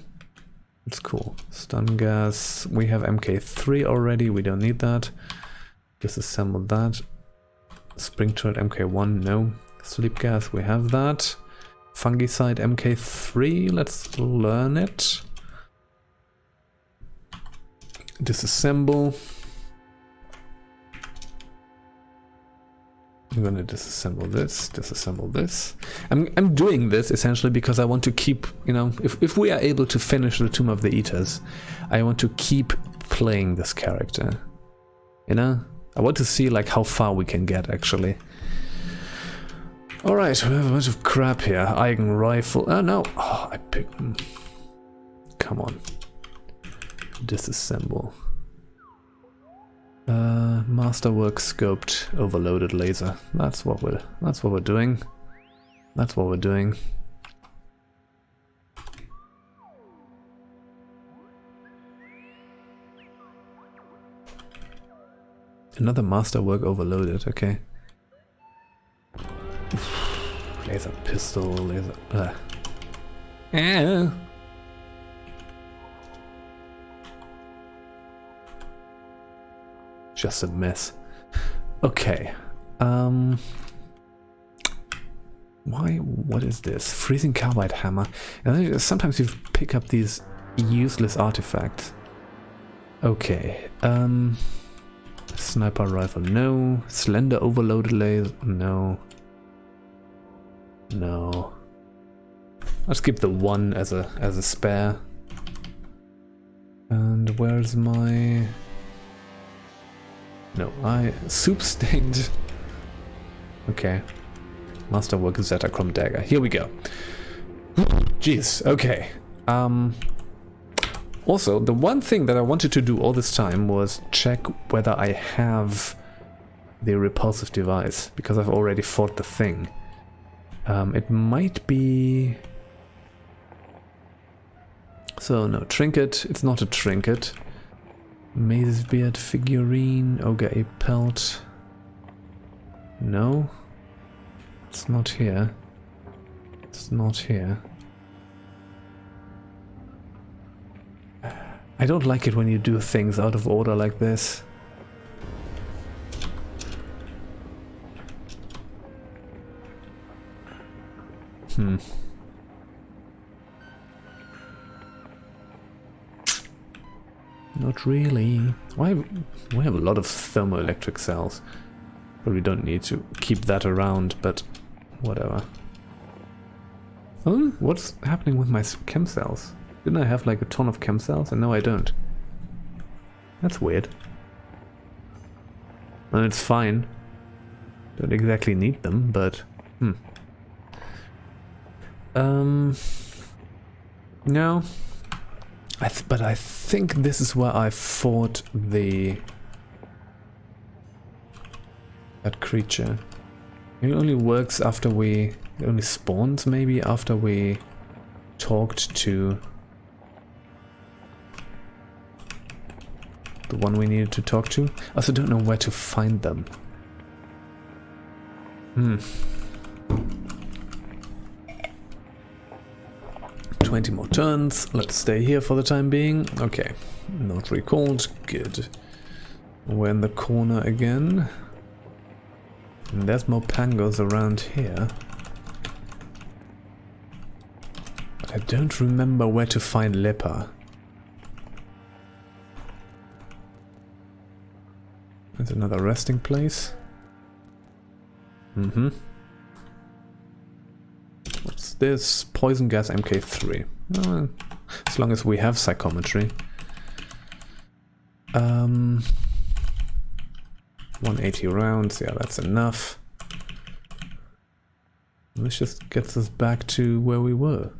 It's cool. Stun gas. We have MK3 already. We don't need that. Disassemble that. Spring turret MK1. No. Sleep gas. We have that. Fungicide MK3. Let's learn it. Disassemble. I'm gonna disassemble this. I'm doing this essentially because I want to keep, you know, if we are able to finish the Tomb of the Eaters, I want to keep playing this character. You know? I want to see like how far we can get actually. Alright, we have a bunch of crap here. Eigen rifle. Oh no! Oh, I picked them. Come on. Disassemble. Masterwork scoped overloaded laser. That's what we're doing. That's what we're doing. Another masterwork overloaded, okay. Laser pistol, laser. Just a mess. Okay. What is this? Freezing carbide hammer. And sometimes you pick up these useless artifacts. Okay. Sniper rifle, no. Slender overloaded laser, no. No. I'll skip the one as a spare. And where's my... No, soup stained. Okay. Masterwork Zetachrome dagger. Here we go. Jeez, okay. Also, the one thing that I wanted to do all this time was check whether I have the repulsive device, because I've already fought the thing. It might be... So, no, trinket. It's not a trinket. Maze's beard figurine, ogre ape pelt. No. It's not here. It's not here. I don't like it when you do things out of order like this. Not really. Why? We have a lot of thermoelectric cells. Probably don't need to keep that around, but whatever. Oh, what's happening with my chem cells? Didn't I have like a ton of chem cells? And no, I don't. That's weird. And it's fine. Don't exactly need them, but... No. But I think this is where I fought that creature. It only works after it only spawns maybe after we talked to the one we needed to talk to. I also don't know where to find them. 20 more turns. Let's stay here for the time being. Okay. Not recalled. Good. We're in the corner again. And there's more pangos around here. But I don't remember where to find Lepa. There's another resting place. What's this? Poison gas MK3. As long as we have psychometry. 180 rounds, yeah, that's enough. This just gets us back to where we were.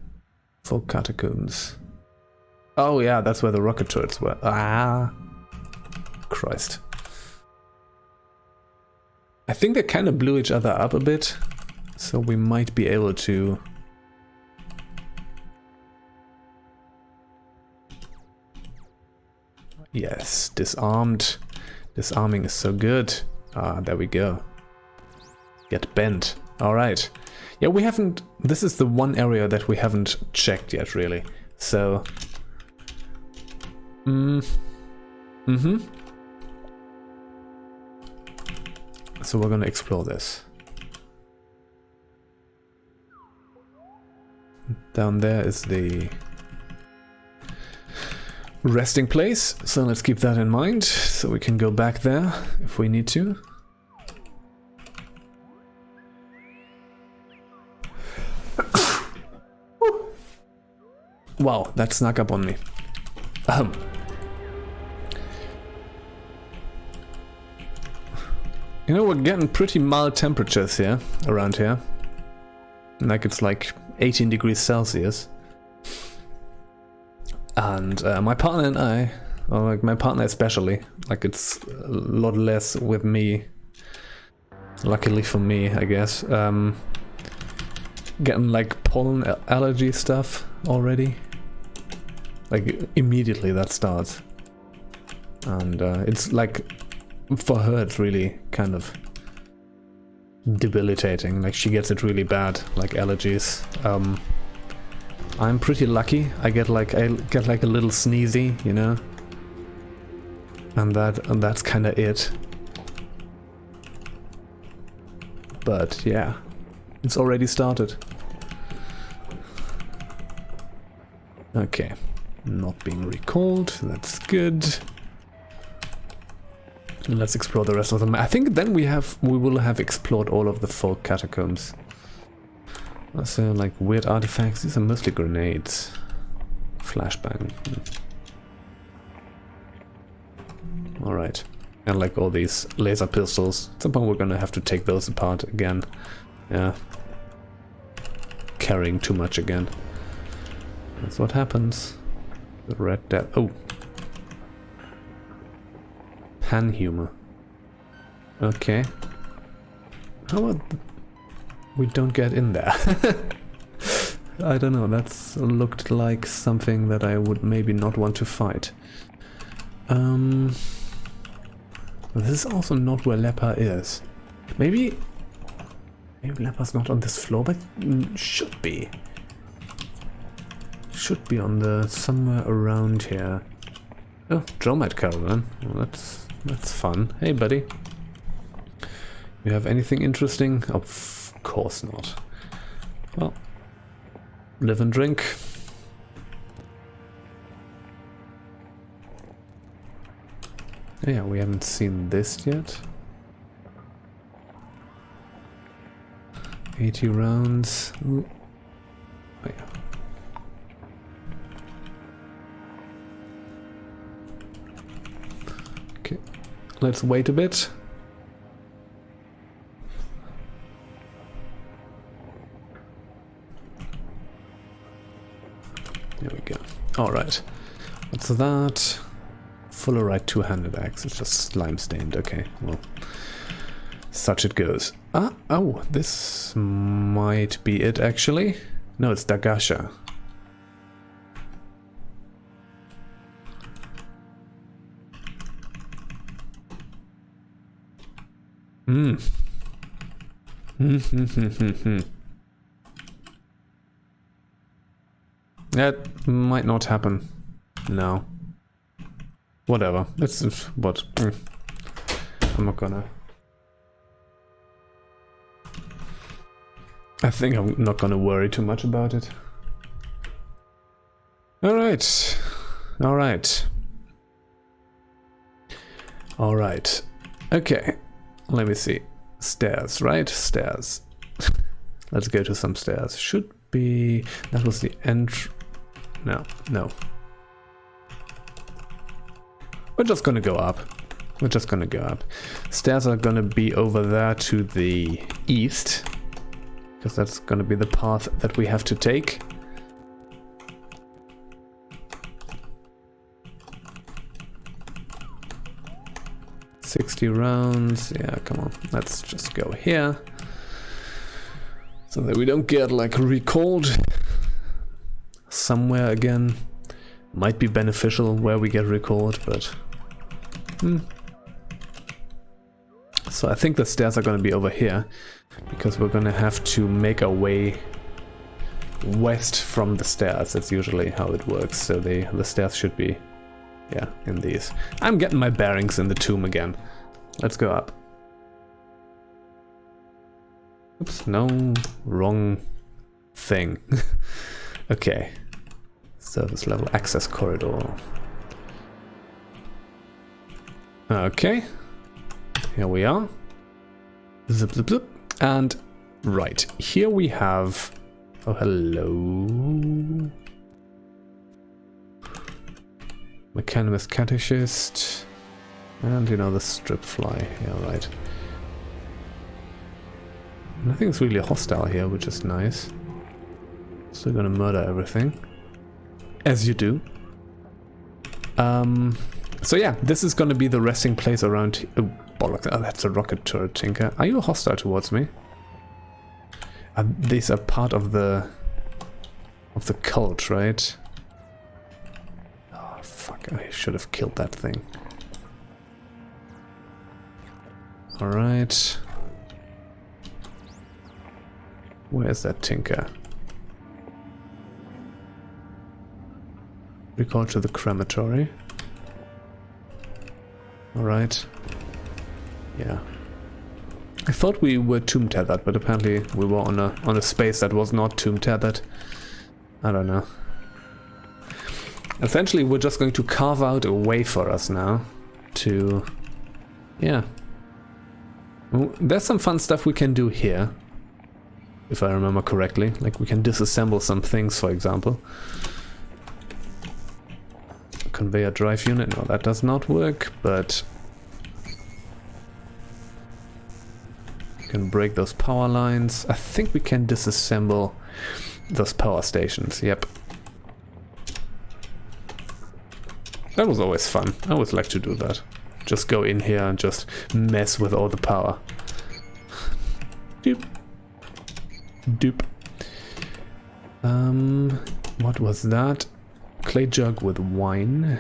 Full catacombs. Oh yeah, that's where the rocket turrets were. Ah, Christ. I think they kind of blew each other up a bit, so we might be able to... Yes, disarmed. Disarming is so good. Ah, there we go. Get bent. Alright. Yeah, we haven't... This is the one area that we haven't checked yet, really. So... So we're gonna explore this. Down there is the resting place, so let's keep that in mind, so we can go back there if we need to. Wow, that snuck up on me. You know, we're getting pretty mild temperatures here, around here. Like it's like 18 degrees Celsius. And my partner and I, or like my partner especially, like it's a lot less with me. Luckily for me, I guess. Getting like pollen allergy stuff already. Like immediately that starts. And it's like, for her it's really kind of debilitating. Like she gets it really bad, like allergies. I'm pretty lucky. I get like a little sneezy, you know, and that's kind of it. But yeah, it's already started. Okay, not being recalled. That's good. And let's explore the rest of them. I think then we will have explored all of the folk catacombs. So like weird artifacts. These are mostly grenades. Flashbang. All right, and like all these laser pistols. At some point we're gonna have to take those apart again. Yeah, carrying too much again. That's what happens. The Red Death. Oh. Pan humor. Okay. How about we don't get in there? I don't know, that's looked like something that I would maybe not want to fight. This is also not where Lepa is. Maybe Lepa's not on this floor, but should be. Should be on the somewhere around here. Oh, Dromite Caravan. Well, that's fun. Hey, buddy. You have anything interesting? Of course not. Well, live and drink. Yeah, we haven't seen this yet. 80 rounds. Ooh. Oh, yeah. Okay, let's wait a bit. There we go. Alright. What's that? Fullerite two-handed axe. It's just slime stained. Okay, well. Such it goes. Ah, oh, this might be it actually. No, it's Dagasha. That might not happen. No. Whatever. It's what. I'm not gonna. I think I'm not gonna worry too much about it. Alright. Alright. Alright. Okay. Let me see. Stairs, right? Stairs. Let's go to some stairs. Should be... That was the No, no. We're just gonna go up. We're just gonna go up. Stairs are gonna be over there to the east, because that's gonna be the path that we have to take. $60 rounds. Yeah, come on. Let's just go here, so that we don't get like recalled somewhere again. Might be beneficial where we get recalled, but so I think the stairs are going to be over here, because we're going to have to make our way west from the stairs. That's usually how it works. So the stairs should be, yeah, in these. I'm getting my bearings in the tomb again. Let's go up. Oops, no, wrong thing. Okay. Service level access corridor. Okay. Here we are. Zip, zip, zip. And right, here we have... Oh, hello. Mechanimist Catechist. And, you know, the strip fly. Yeah, right. Nothing's really hostile here, which is nice. Still gonna murder everything. As you do. So yeah, this is gonna be the resting place around... Oh, bollocks. Oh, that's a rocket turret, Tinker. Are you hostile towards me? These are part of the cult, right? Oh, fuck. I should have killed that thing. Alright. Where's that Tinker? Recall to the crematory. Alright. Yeah. I thought we were tomb tethered, but apparently we were on a space that was not tomb tethered. I don't know. Essentially, we're just going to carve out a way for us now to... Yeah. Well, there's some fun stuff we can do here, if I remember correctly. Like, we can disassemble some things, for example. Conveyor drive unit, no, that does not work, but... we can break those power lines. I think we can disassemble those power stations, yep. That was always fun. I always like to do that. Just go in here and just mess with all the power. Doop. Doop. What was that? Clay jug with wine.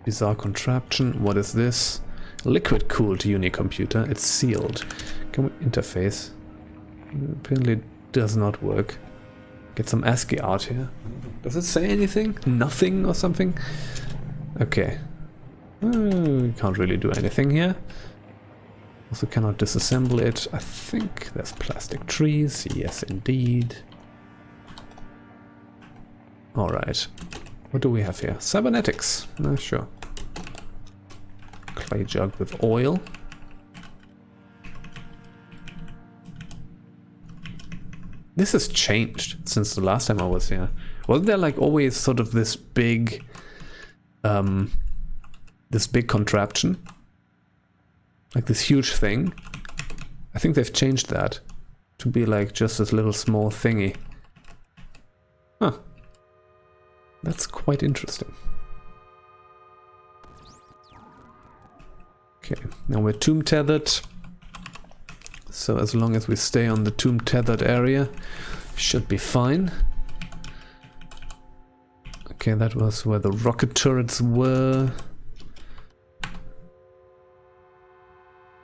Bizarre contraption. What is this? Liquid cooled unicomputer. It's sealed. Can we interface? Apparently it does not work. Get some ASCII art here. Does it say anything? Nothing or something? Okay. We can't really do anything here. Also cannot disassemble it. I think there's plastic trees. Yes, indeed. Alright. What do we have here? Cybernetics. Sure. Clay jug with oil. This has changed since the last time I was here. Wasn't there like always sort of this big contraption? Like this huge thing? I think they've changed that to be like just this little small thingy. Huh. That's quite interesting. Okay, now we're tomb tethered. So as long as we stay on the tomb tethered area, should be fine. Okay, that was where the rocket turrets were.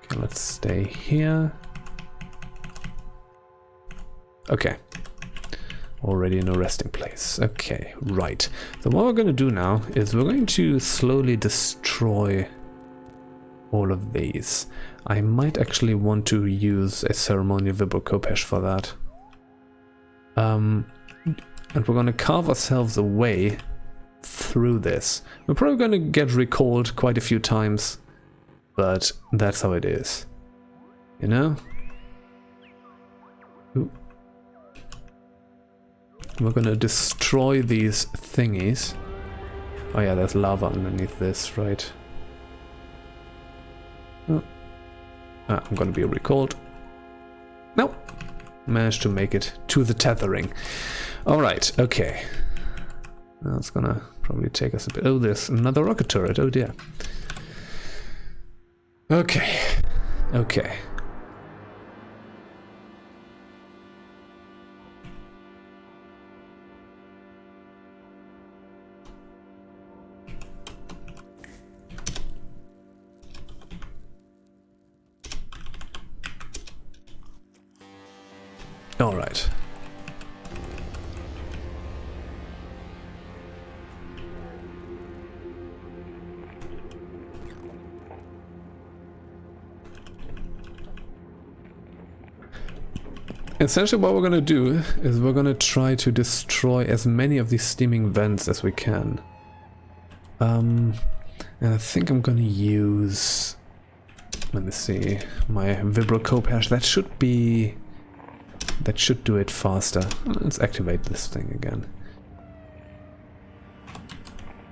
Okay, let's stay here. Okay. Already in a resting place. Okay, right. So what we're going to do now is we're going to slowly destroy all of these. I might actually want to use a ceremonial vibrocopesh for that. And we're going to carve ourselves a way through this. We're probably going to get recalled quite a few times, but that's how it is. You know? Ooh. We're going to destroy these thingies. Oh yeah, there's lava underneath this, right? Oh. I'm gonna be recalled. Nope. Managed to make it to the tethering. Alright, okay. That's gonna probably take us a bit. Oh, there's another rocket turret. Oh dear. Okay. Okay. All right. Essentially what we're going to do is we're going to try to destroy as many of these steaming vents as we can. And I think I'm going to use, let me see, my vibrocope hash. That should do it faster. Let's activate this thing again.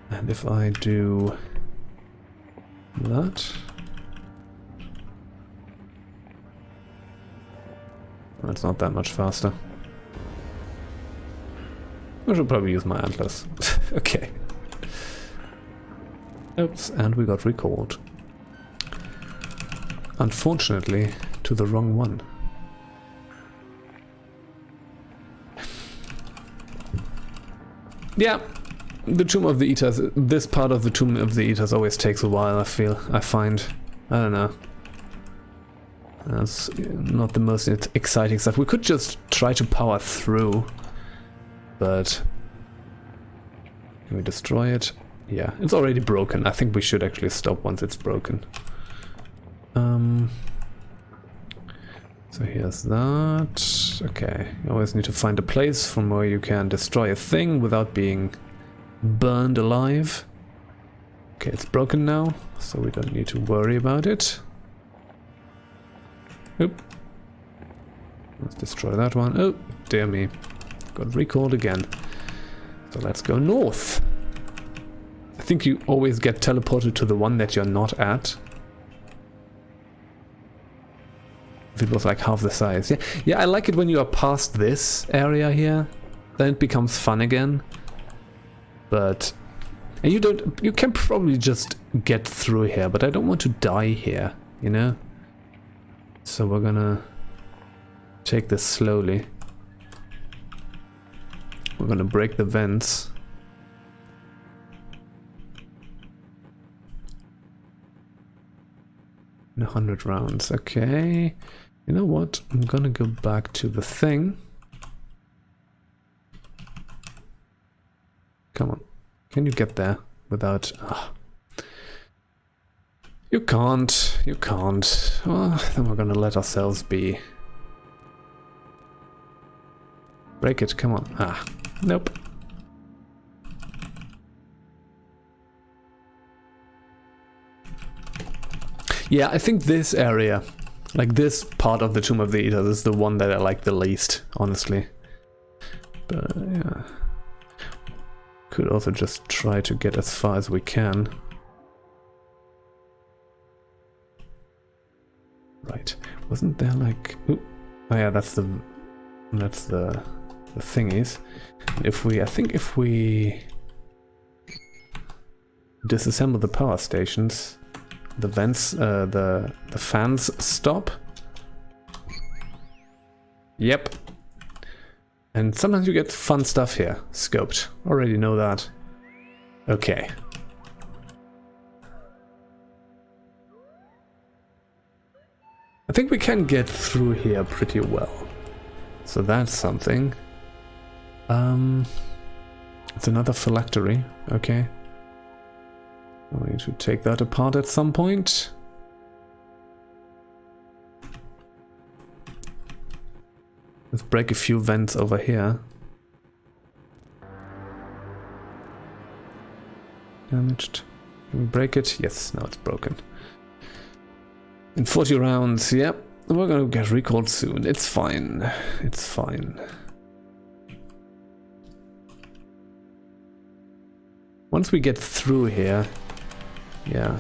And if I do that, that's not that much faster. I should probably use my antlers. Okay. Oops, and we got recalled. Unfortunately, to the wrong one. Yeah, the Tomb of the Eaters, this part of the Tomb of the Eaters always takes a while, I find. I don't know. That's not the most exciting stuff. We could just try to power through, but can we destroy it? Yeah, it's already broken. I think we should actually stop once it's broken. So here's that. Okay, you always need to find a place from where you can destroy a thing without being burned alive. Okay, it's broken now, so we don't need to worry about it. Oop. Let's destroy that one. Oh, dear me. Got recalled again. So let's go north. I think you always get teleported to the one that you're not at. If it was like half the size. Yeah, I like it when you are past this area here. Then it becomes fun again. But and you can probably just get through here, but I don't want to die here, you know? So we're gonna take this slowly. We're gonna break the vents. In 100 rounds, okay. You know what? I'm gonna go back to the thing. Come on. Can you get there without... You can't. You can't. Well, then we're gonna let ourselves be. Break it, come on. Nope. Yeah, I think this area, like this part of the Tomb of the Eaters, is the one that I like the least, honestly. But yeah. Could also just try to get as far as we can. Right. Wasn't there like... Ooh. Oh yeah, that's the thingies. I think if we disassemble the power stations, the vents, the fans stop. Yep. And sometimes you get fun stuff here. Scoped. Already know that. Okay. I think we can get through here pretty well. So that's something. It's another phylactery. Okay. We need to take that apart at some point. Let's break a few vents over here. Damaged. Can we break it? Yes, now it's broken. In 40 rounds, yep. We're gonna get recalled soon. It's fine. It's fine. Once we get through here, yeah.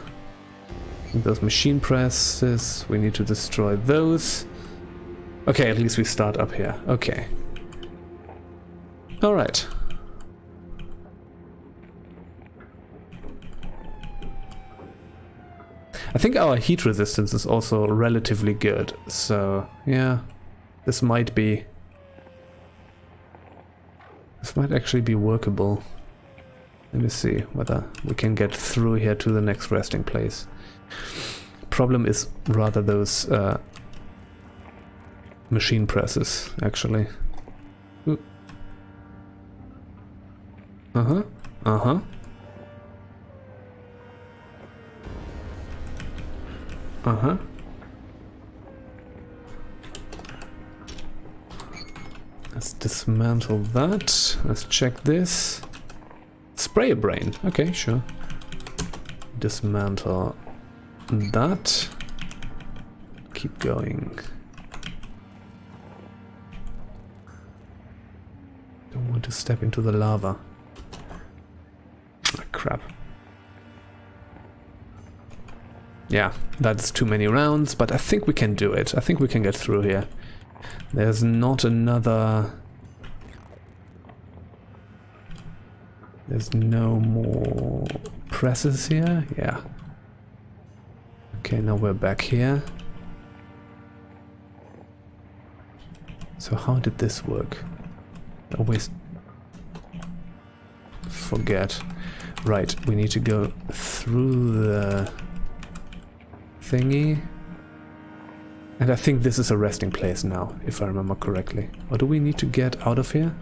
Those machine presses, we need to destroy those. Okay, at least we start up here. Okay. Alright. I think our heat resistance is also relatively good, so yeah, this might actually be workable. Let me see whether we can get through here to the next resting place. Problem is rather those machine presses, actually. Ooh. Uh-huh, uh-huh. Uh-huh. Let's dismantle that. Let's check this. Spray a brain. Okay, sure. Dismantle that. Keep going. Don't want to step into the lava. Ah, crap. Yeah, that's too many rounds, but I think we can do it. I think we can get through here. There's not another... There's no more presses here? Yeah. Okay, now we're back here. So how did this work? I always forget. Right, we need to go through the thingy. And I think this is a resting place now, if I remember correctly. Or do we need to get out of here?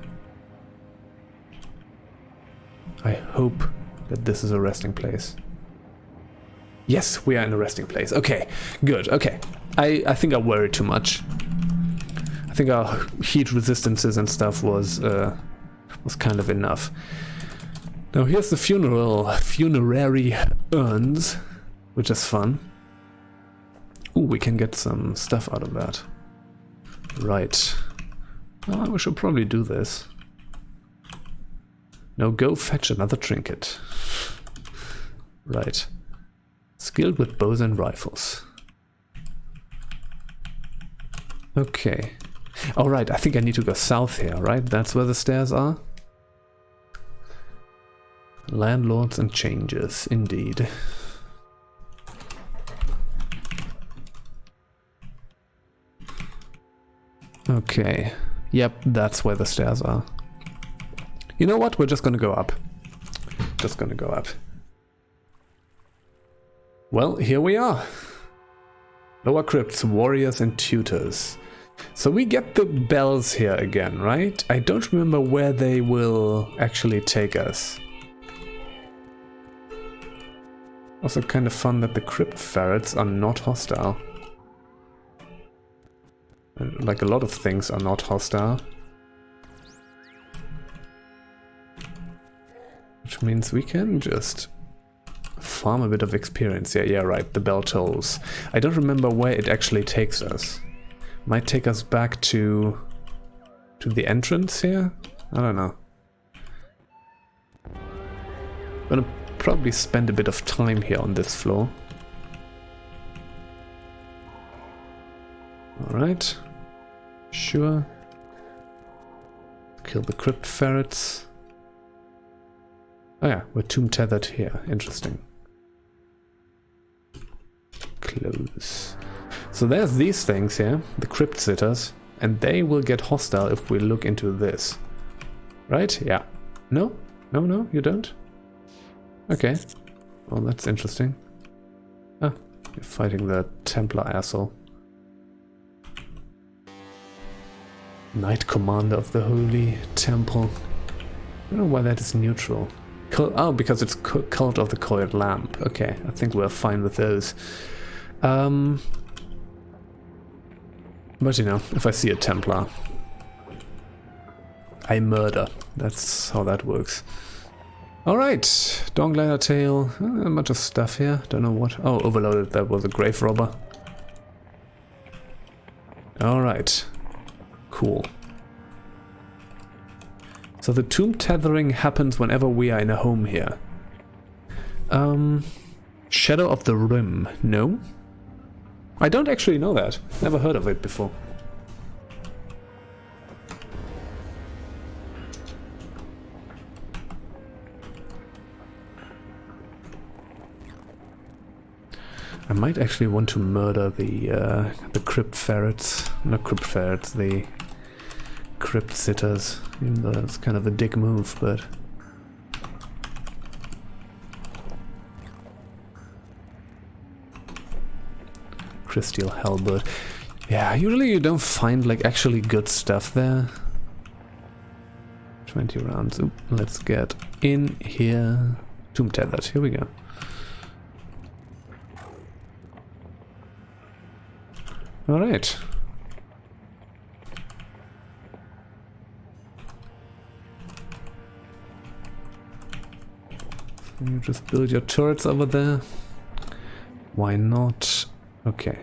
I hope that this is a resting place. Yes, we are in a resting place. Okay, good, okay. I think I worried too much. I think our heat resistances and stuff was kind of enough. Now here's the funerary urns, which is fun. Ooh, we can get some stuff out of that. Right. Oh, we should probably do this. Now go fetch another trinket. Right. Skilled with bows and rifles. Okay. Alright, I think I need to go south here, right? That's where the stairs are? Landlords and changes, indeed. Okay. Yep, that's where the stairs are. You know what? We're just gonna go up. Just gonna go up. Well, here we are. Lower crypts, warriors and tutors. So we get the bells here again, right? I don't remember where they will actually take us. Also kind of fun that the crypt ferrets are not hostile. Like a lot of things are not hostile. Which means we can just farm a bit of experience. Yeah, right, the bell tolls. I don't remember where it actually takes us. Might take us back to the entrance here? I don't know. Gonna probably spend a bit of time here on this floor. Alright. Sure. Kill the crypt ferrets. Oh yeah, we're tomb tethered here. Interesting. Close. So there's these things here, the crypt sitters, and they will get hostile if we look into this. Right? Yeah. No? No, you don't? Okay. Well, that's interesting. Ah, you're fighting the Templar asshole. Knight Commander of the Holy Temple. I don't know why that is neutral. Oh, because it's Cult of the Coiled Lamp. Okay, I think we're fine with those. But you know, if I see a Templar, I murder. That's how that works. Alright, Dawn Glider Tail. A bunch of stuff here. Don't know what. Oh, overloaded. That was a grave robber. Alright. Cool. So the tomb tethering happens whenever we are in a home here. Shadow of the Rim. No? I don't actually know that. Never heard of it before. I might actually want to murder the crypt ferrets. Not crypt ferrets, the crypt sitters. Even though that's kind of a dick move, but... Crystal halberd. Yeah, usually you don't find like actually good stuff there. 20 rounds. Oop, let's get in here. Tomb tethered. Here we go. All right. You just build your turrets over there. Why not? Okay.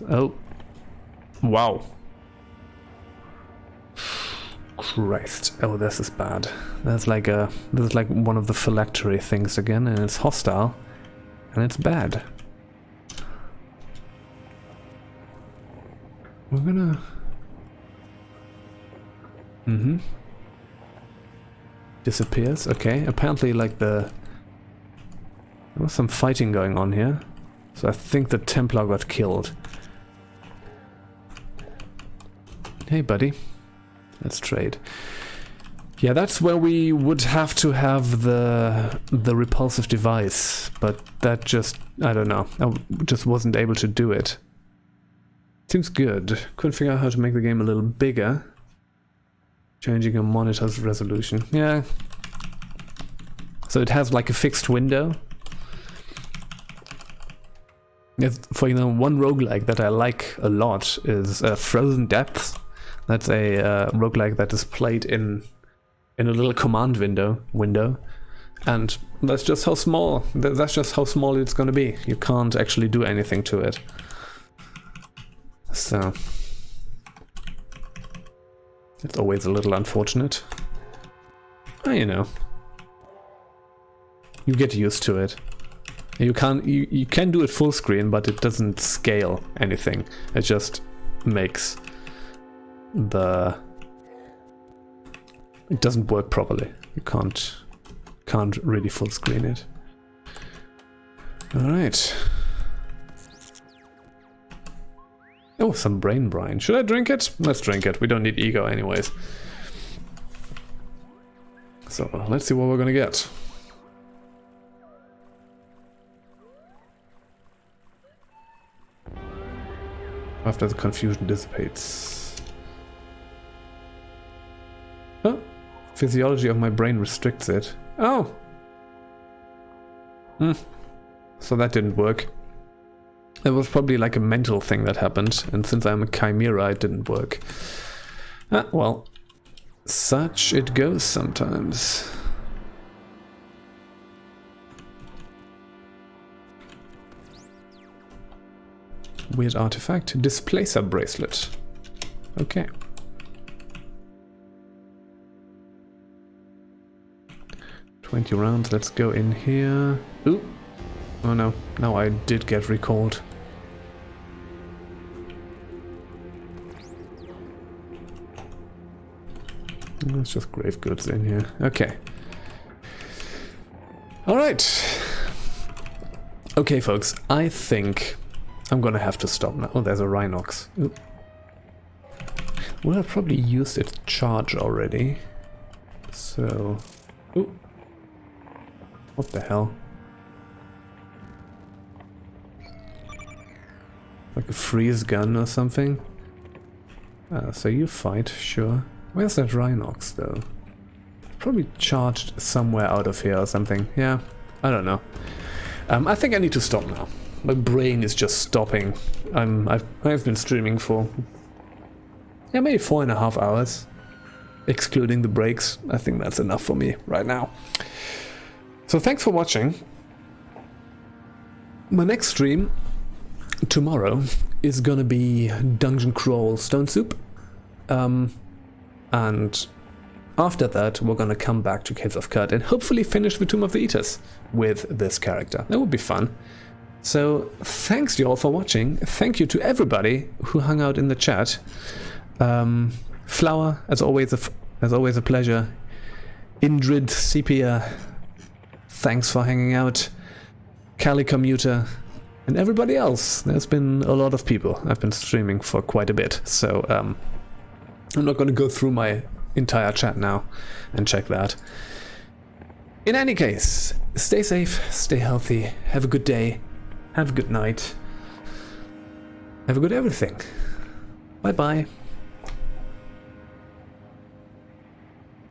Oh. Wow. Christ. Oh, this is bad. This is like one of the phylactery things again, and it's hostile. And it's bad. We're gonna... Disappears. Okay. Apparently like there was some fighting going on here. So I think the Templar got killed. Hey, buddy. Let's trade. Yeah, that's where we would have to have the repulsive device, but that just... I don't know. I just wasn't able to do it. Seems good. Couldn't figure out how to make the game a little bigger. Changing a monitor's resolution. Yeah. So it has like a fixed window. For one roguelike that I like a lot is Frozen Depths. That's a roguelike that is played in a little command window, and that's just how small it's going to be. You can't actually do anything to it. So it's always a little unfortunate. Oh, you know, you get used to it. You can do it full screen, but it doesn't scale anything. It just makes it doesn't work properly. You can't really full screen it. All right. Oh, some brain brine. Should I drink it? Let's drink it. We don't need ego anyways. So let's see what we're gonna get. After the confusion dissipates. Oh, physiology of my brain restricts it. Oh! So that didn't work. It was probably like a mental thing that happened, and since I'm a chimera, it didn't work. Ah, well, such it goes sometimes. Weird artifact. Displacer bracelet. Okay. $20 rounds. Let's go in here. Ooh. Oh no. Now I did get recalled. There's just grave goods in here. Okay. Alright. Okay, folks. I think I'm gonna have to stop now. Oh, there's a Rhinox. Oop. Well, I've probably used its charge already. So... Ooh. What the hell? Like a freeze gun or something? So you fight, sure. Where's that Rhinox, though? Probably charged somewhere out of here or something. Yeah, I don't know. I think I need to stop now. My brain is just stopping. I've been streaming for... yeah, maybe 4.5 hours. Excluding the breaks. I think that's enough for me right now. So thanks for watching. My next stream tomorrow is gonna be Dungeon Crawl Stone Soup. And after that, we're gonna come back to Caves of Qud and hopefully finish the Tomb of the Eaters with this character. That would be fun. So, thanks you all for watching. Thank you to everybody who hung out in the chat. Flower, as always a pleasure. Indrid, Sepia, thanks for hanging out. Cali Commuter, and everybody else. There's been a lot of people. I've been streaming for quite a bit, so I'm not going to go through my entire chat now and check that. In any case, stay safe, stay healthy, have a good day, have a good night, have a good everything. Bye bye.